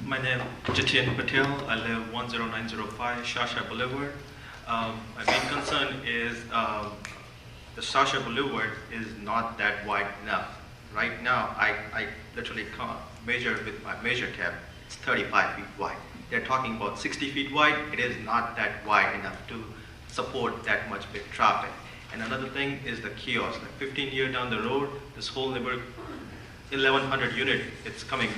S9: My name is Jatian Patel. I live 10905 Sasha Boulevard. My main concern is the Sasha Boulevard is not that wide enough. Right now, I literally measure with my measure tab. It's 35 feet wide. They're talking about 60 feet wide. It is not that wide enough to support that much big traffic. And another thing is the kiosk. Like 15 years down the road, this whole neighborhood, 1,100 unit, it's coming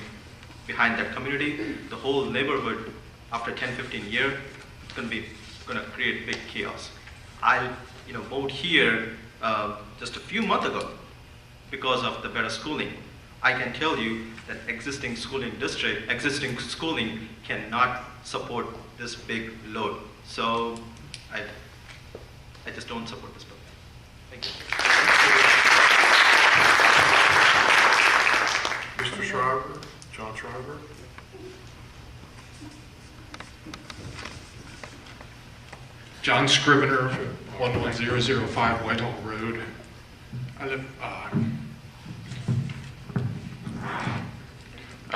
S9: behind that community. The whole neighborhood, after 10, 15 years, it's gonna create big chaos. I moved here just a few months ago because of the better schooling. I can tell you that existing schooling cannot support this big load. So I just don't support this bill. Thank you.
S1: Mr. Shriver, John Shriver.
S10: John Scrivener, 11005 Whitehall Road. I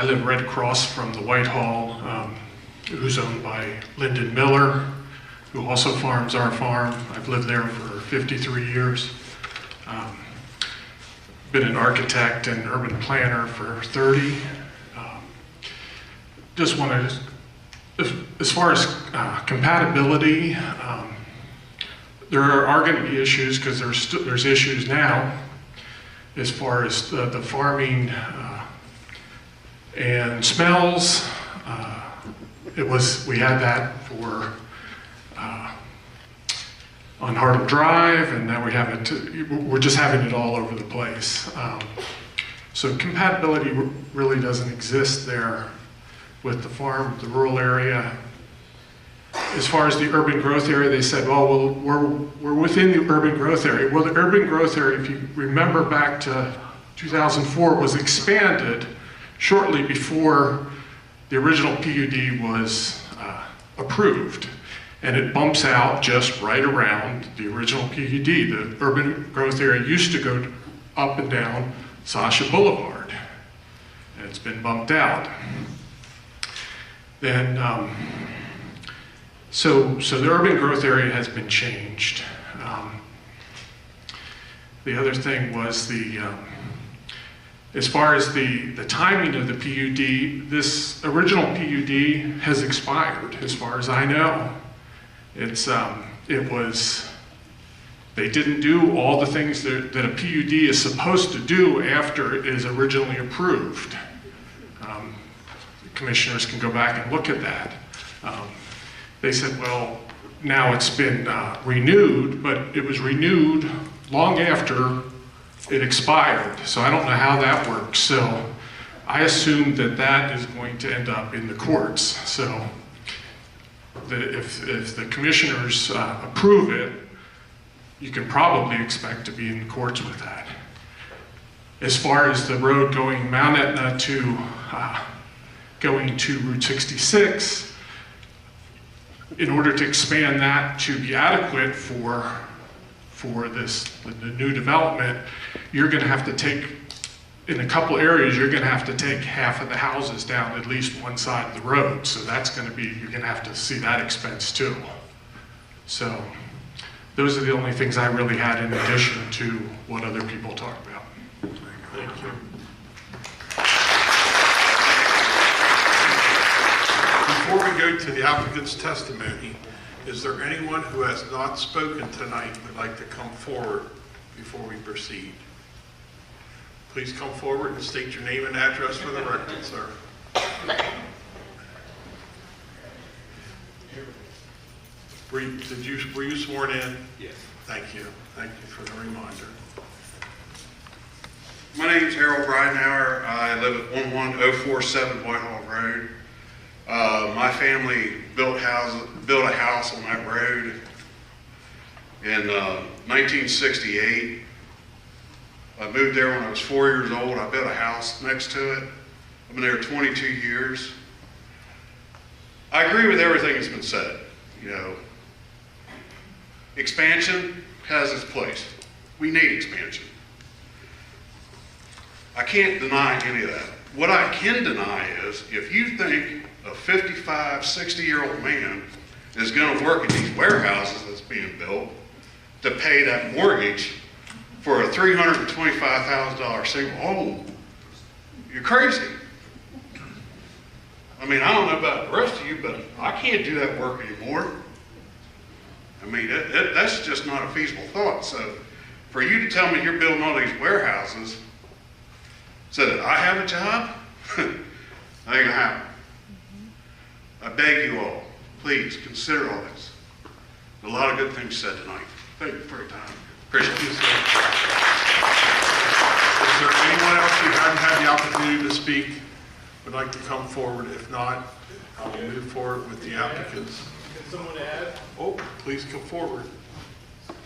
S10: live right across from the Whitehall, who's owned by Lyndon Miller, who also farms our farm. I've lived there for 53 years. Been an architect and urban planner for 30. Just want to, as far as compatibility, there are going to be issues because there's issues now as far as the farming and smells. We had that for on Hartle Drive, and now we're just having it all over the place. So compatibility really doesn't exist there with the farm, the rural area. As far as the urban growth area, they said, well, we're within the urban growth area. Well, the urban growth area, if you remember back to 2004, was expanded shortly before the original PUD was approved. And it bumps out just right around the original PUD. The urban growth area used to go up and down Sasha Boulevard, and it's been bumped out. Then, so the urban growth area has been changed. The other thing was as far as the timing of the PUD, this original PUD has expired, as far as I know. They didn't do all the things that a PUD is supposed to do after it is originally approved. commissioners can go back and look at that. They said, well, now it's been renewed, but it was renewed long after it expired. So I don't know how that works. So I assume that that is going to end up in the courts. So if the commissioners approve it, you can probably expect to be in the courts with that. As far as the road going Mount Etna to going to Route 66, in order to expand that to be adequate for the new development, you're going to have to take, in a couple areas, you're going to have to take half of the houses down at least one side of the road. So that's going to be, you're going to have to see that expense too. So those are the only things I really had in addition to what other people talked about.
S1: Thank you. Before we go to the applicant's testimony, is there anyone who has not spoken tonight who would like to come forward before we proceed? Please come forward and state your name and address for the record, sir. Were you sworn in?
S12: Yes.
S1: Thank you. Thank you for the reminder.
S12: My name is Harold Breidenauer. I live at 11047 Whitehall Road. My family built a house on that road in 1968. I moved there when I was 4 years old. I built a house next to it. I've been there 22 years. I agree with everything that's been said. You know, expansion has its place. We need expansion. I can't deny any of that. What I can deny is if you think a 55, 60-year-old man is going to work in these warehouses that's being built to pay that mortgage for a $325,000 single home, you're crazy. I mean, I don't know about the rest of you, but I can't do that work anymore. I mean, that's just not a feasible thought. So for you to tell me you're building all these warehouses so that I have a job, that ain't gonna happen. I beg you all, please consider all this. A lot of good things said tonight. Thank you for your time. Appreciate it.
S1: Is there anyone else who hasn't had the opportunity to speak would like to come forward? If not, I will move forward with the applicants.
S13: Can someone add?
S1: Oh, please come forward.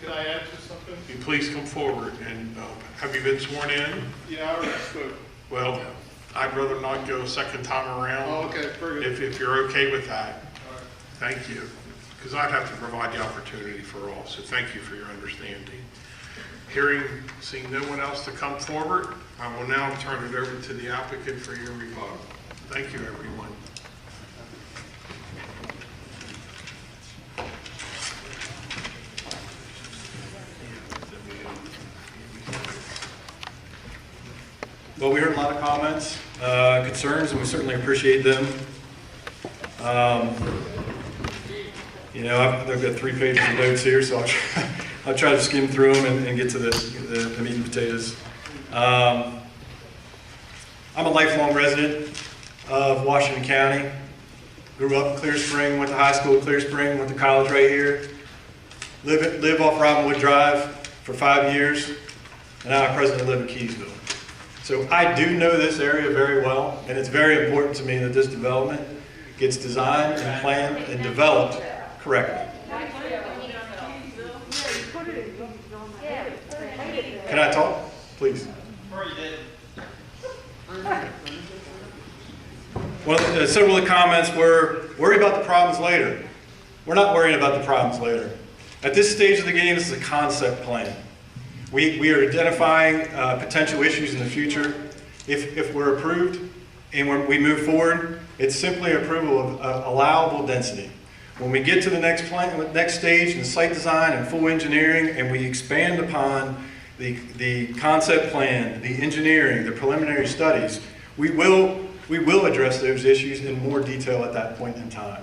S13: Can I add to something?
S1: You please come forward. And have you been sworn in?
S13: Yeah, I already spoke.
S1: Well, I'd rather not go a second time around.
S13: Oh, okay, very good.
S1: If you're okay with that. Thank you. Because I'd have to provide the opportunity for all. So thank you for your understanding. Seeing no one else to come forward, I will now turn it over to the applicant for your rebuttal. Thank you, everyone.
S14: Well, we heard a lot of comments, concerns, and we certainly appreciate them. You know, I've got 3 pages of notes here, so I'll try to skim through them and get to the meat and potatoes. I'm a lifelong resident of Washington County. Grew up in Clear Spring, went to high school at Clear Spring, went to college right here. Live off Robinwood Drive for 5 years, and now I presently live in Keysville. So I do know this area very well, and it's very important to me that this development gets designed and planned and developed correctly. Can I talk, please? Several of the comments were, worry about the problems later. We're not worrying about the problems later. At this stage of the game, this is a concept plan. We are identifying potential issues in the future. If we're approved and we move forward, it's simply approval of allowable density. When we get to the next stage in site design and full engineering, and we expand upon the concept plan, the engineering, the preliminary studies, we will address those issues in more detail at that point in time.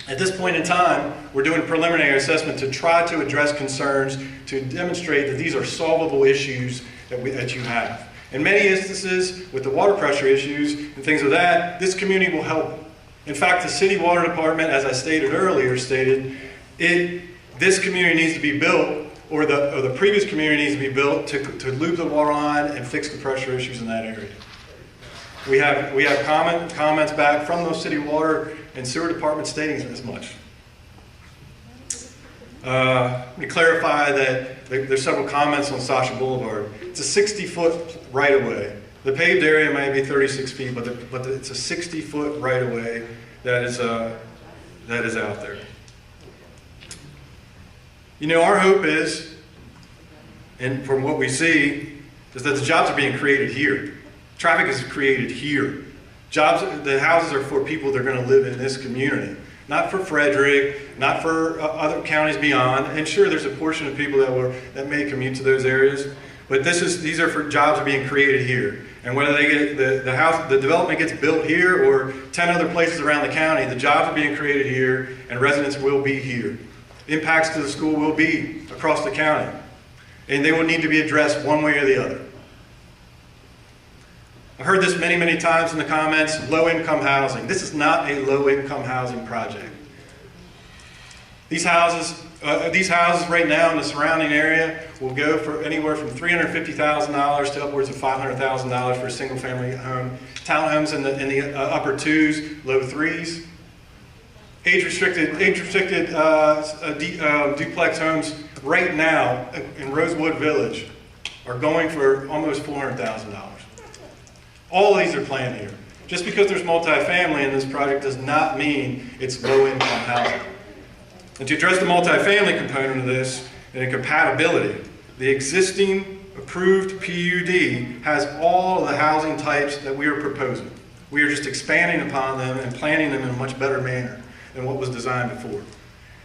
S14: At this point in time, we're doing a preliminary assessment to try to address concerns, to demonstrate that these are solvable issues that you have. In many instances, with the water pressure issues and things of that, this community will help. In fact, the city water department, as I stated earlier, this community needs to be built, or the previous community needs to be built to loop the water line and fix the pressure issues in that area. We have comments back from those city water and sewer departments stating as much. Let me clarify that there's several comments on Sasha Boulevard. It's a 60-foot right-of-way. The paved area may be 36 feet, but it's a 60-foot right-of-way that is out there. You know, our hope is, and from what we see, is that the jobs are being created here. Traffic is created here. The houses are for people that are going to live in this community. Not for Frederick, not for other counties beyond. And sure, there's a portion of people that may commute to those areas, but these are for jobs that are being created here. And whether they get the development gets built here or 10 other places around the county, the jobs are being created here, and residents will be here. Impacts to the school will be across the county, and they will need to be addressed one way or the other. I've heard this many, many times in the comments, low-income housing. This is not a low-income housing project. These houses right now in the surrounding area will go for anywhere from $350,000 to upwards of $500,000 for a single-family home. Townhomes in the upper twos, low threes. Age-restricted duplex homes right now in Rosewood Village are going for almost $400,000. All of these are planned here. Just because there's multifamily in this project does not mean it's low-income housing. And to address the multifamily component of this and in compatibility, the existing approved PUD has all of the housing types that we are proposing. We are just expanding upon them and planning them in a much better manner than what was designed before.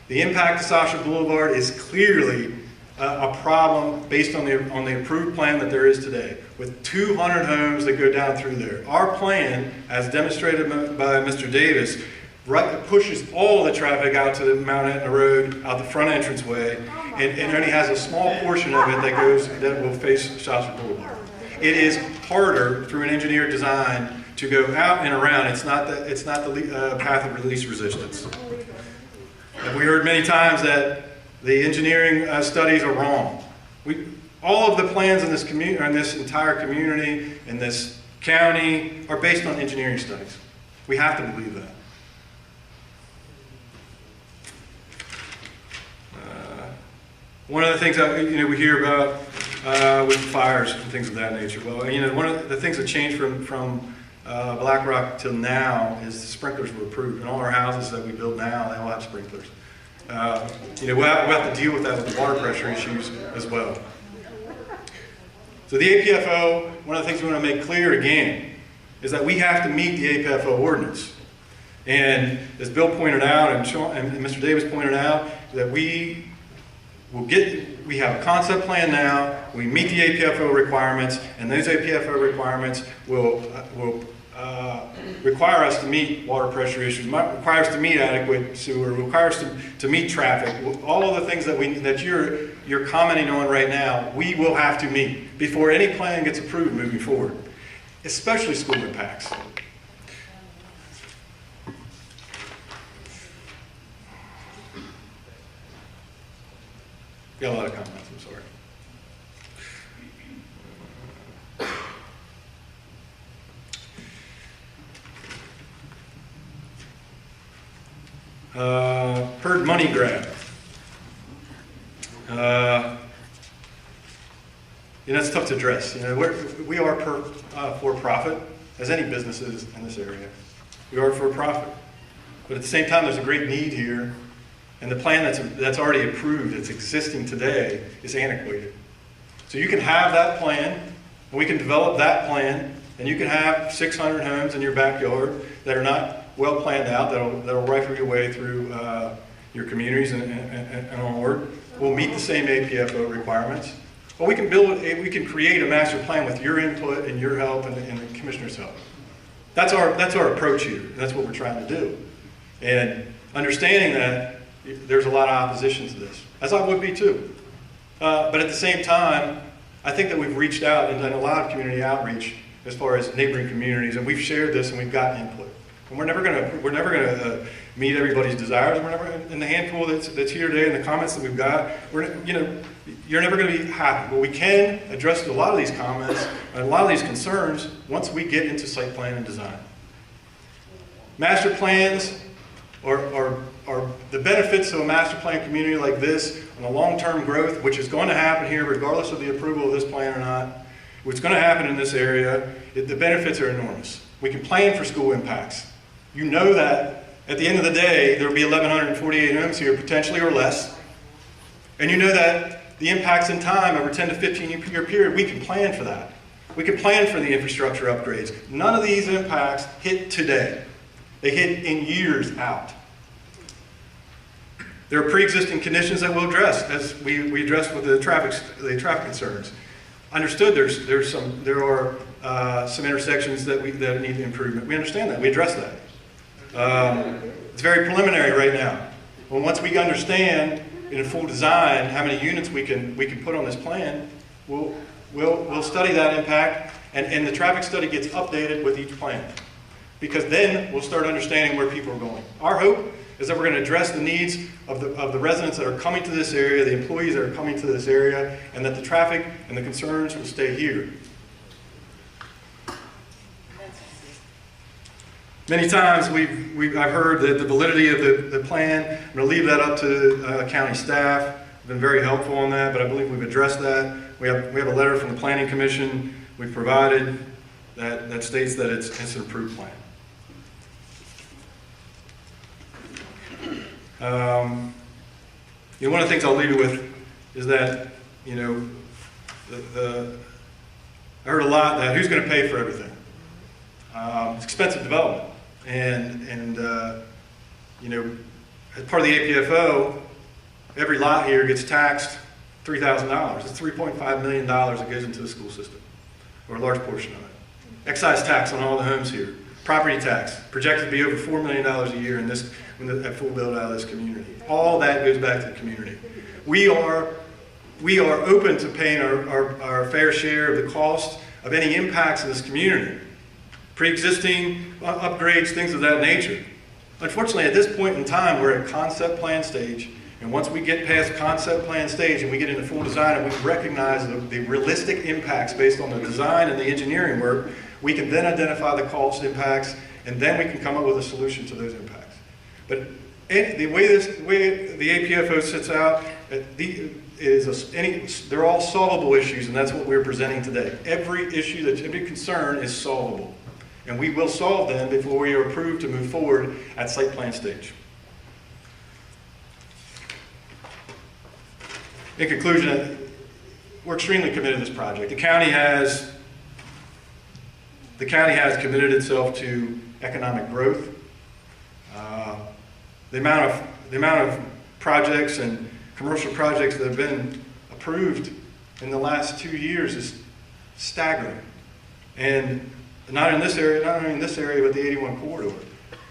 S14: The impact of Sasha Boulevard is clearly a problem based on the approved plan that there is today, with 200 homes that go down through there. Our plan, as demonstrated by Mr. Davis, pushes all the traffic out to the Mount Etna Road, out the front entranceway, and only has a small portion of it that will face Sasha Boulevard. It is harder through an engineered design to go out and around. It's not the path of least resistance. And we heard many times that the engineering studies are wrong. All of the plans in this entire community, in this county, are based on engineering studies. We have to believe that. One of the things that we hear about with fires and things of that nature. Well, one of the things that changed from Black Rock till now is the sprinklers were approved, and all our houses that we build now, they all have sprinklers. We'll have to deal with that with the water pressure issues as well. So the APFO, one of the things we want to make clear again, is that we have to meet the APFO ordinance. And as Bill pointed out and Mr. Davis pointed out, that we have a concept plan now, we meet the APFO requirements, and those APFO requirements will require us to meet water pressure issues, require us to meet adequate sewer, require us to meet traffic. All of the things that you're commenting on right now, we will have to meet before any plan gets approved moving forward, especially school impacts. Got a lot of comments, I'm sorry. PUD money grab. It's tough to address. We are for profit, as any businesses in this area. We are for profit, but at the same time, there's a great need here, and the plan that's already approved, that's existing today, is antiquated. So you can have that plan, and we can develop that plan, and you can have 600 homes in your backyard that are not well planned out, that'll rifle your way through your communities and onward. We'll meet the same APFO requirements. But we can create a master plan with your input and your help and the commissioner's help. That's our approach here. That's what we're trying to do. And understanding that there's a lot of opposition to this, as I would be too. But at the same time, I think that we've reached out and done a lot of community outreach as far as neighboring communities, and we've shared this and we've gotten input. And we're never gonna meet everybody's desires. We're never, in the handful that's here today and the comments that we've got, you're never gonna be happy. But we can address a lot of these comments and a lot of these concerns once we get into site plan and design. Master plans are the benefits of a master plan community like this and the long-term growth, which is going to happen here regardless of the approval of this plan or not, what's going to happen in this area, the benefits are enormous. We can plan for school impacts. You know that at the end of the day, there will be 1,148 homes here potentially or less. And you know that the impacts in time over 10 to 15 year period, we can plan for that. We can plan for the infrastructure upgrades. None of these impacts hit today. They hit in years out. There are pre-existing conditions that we'll address, as we addressed with the traffic concerns. Understood there are some intersections that need improvement. We understand that. We address that. It's very preliminary right now. Well, once we understand in a full design how many units we can put on this plan, we'll study that impact, and the traffic study gets updated with each plan. Because then we'll start understanding where people are going. Our hope is that we're going to address the needs of the residents that are coming to this area, the employees that are coming to this area, and that the traffic and the concerns will stay here. Many times I've heard that the validity of the plan. I'm going to leave that up to county staff. I've been very helpful on that, but I believe we've addressed that. We have a letter from the Planning Commission we've provided that states that it's an approved plan. One of the things I'll leave you with is that, I heard a lot that who's going to pay for everything? It's expensive development. And as part of the APFO, every lot here gets taxed $3,000. It's $3.5 million that goes into the school system, or a large portion of it. Excise tax on all the homes here. Property tax, projected to be over $4 million a year at full build out of this community. All that goes back to the community. We are open to paying our fair share of the cost of any impacts in this community. Pre-existing upgrades, things of that nature. Unfortunately, at this point in time, we're at concept plan stage, and once we get past concept plan stage and we get into full design and we recognize the realistic impacts based on the design and the engineering work, we can then identify the cost impacts, and then we can come up with a solution to those impacts. But the way the APFO sits out, they're all solvable issues, and that's what we're presenting today. Every issue, every concern is solvable. And we will solve them before we are approved to move forward at site plan stage. In conclusion, we're extremely committed to this project. The county has committed itself to economic growth. The amount of projects and commercial projects that have been approved in the last 2 years is staggering. And not only in this area, but the 81 corridor.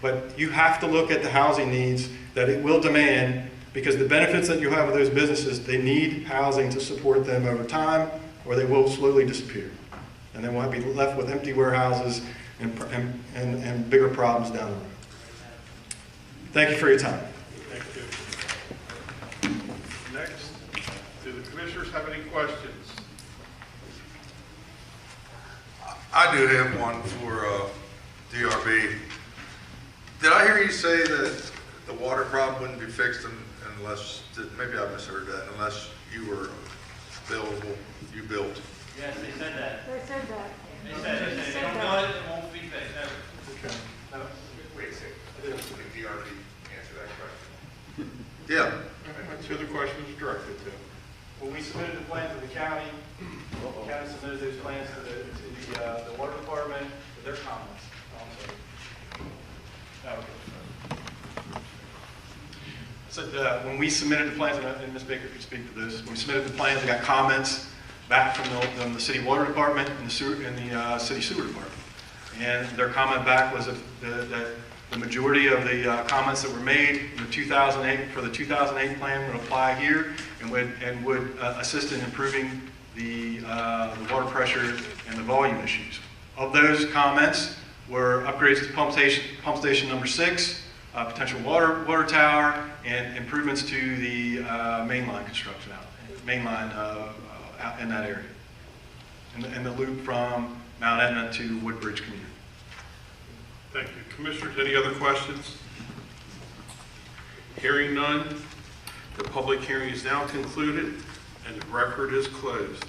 S14: But you have to look at the housing needs that it will demand, because the benefits that you have with those businesses, they need housing to support them over time, or they will slowly disappear. And then we'll be left with empty warehouses and bigger problems down the road. Thank you for your time.
S1: Thank you. Next, do the commissioners have any questions?
S11: I do have one for DRB. Did I hear you say that the water problem wouldn't be fixed unless, maybe I misheard that, unless you were available, you built?
S7: Yes, they said that.
S20: They said that.
S7: They said if they don't build it, it won't be fixed, never.
S11: Okay. No, wait a second. Did DRB answer that question? Yeah.
S1: That's who the question is directed to.
S14: When we submitted the plan to the county, the county submitted those plans to the water department with their comments. So when we submitted the plans, and Ms. Baker could speak to this, when we submitted the plans, we got comments back from the city water department and the city sewer department. And their comment back was that the majority of the comments that were made in the 2008 plan would apply here and would assist in improving the water pressure and the volume issues. Of those comments were upgrades to pump station number 6, potential water tower, and improvements to the mainline construction out in that area, and the loop from Mount Etna to Woodbridge Community.
S1: Thank you. Commissioners, any other questions? Hearing none, the public hearing is now concluded and the record is closed.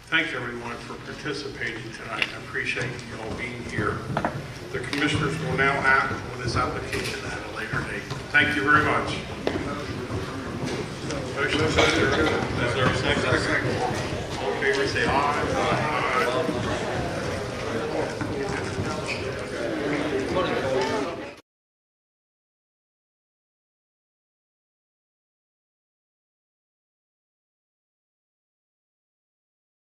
S1: Thank everyone for participating tonight. I appreciate you all being here. The commissioners will now act on this application at a later date. Thank you very much. Motion to adjourn. Is there a second? All in favor, say aye. Aye.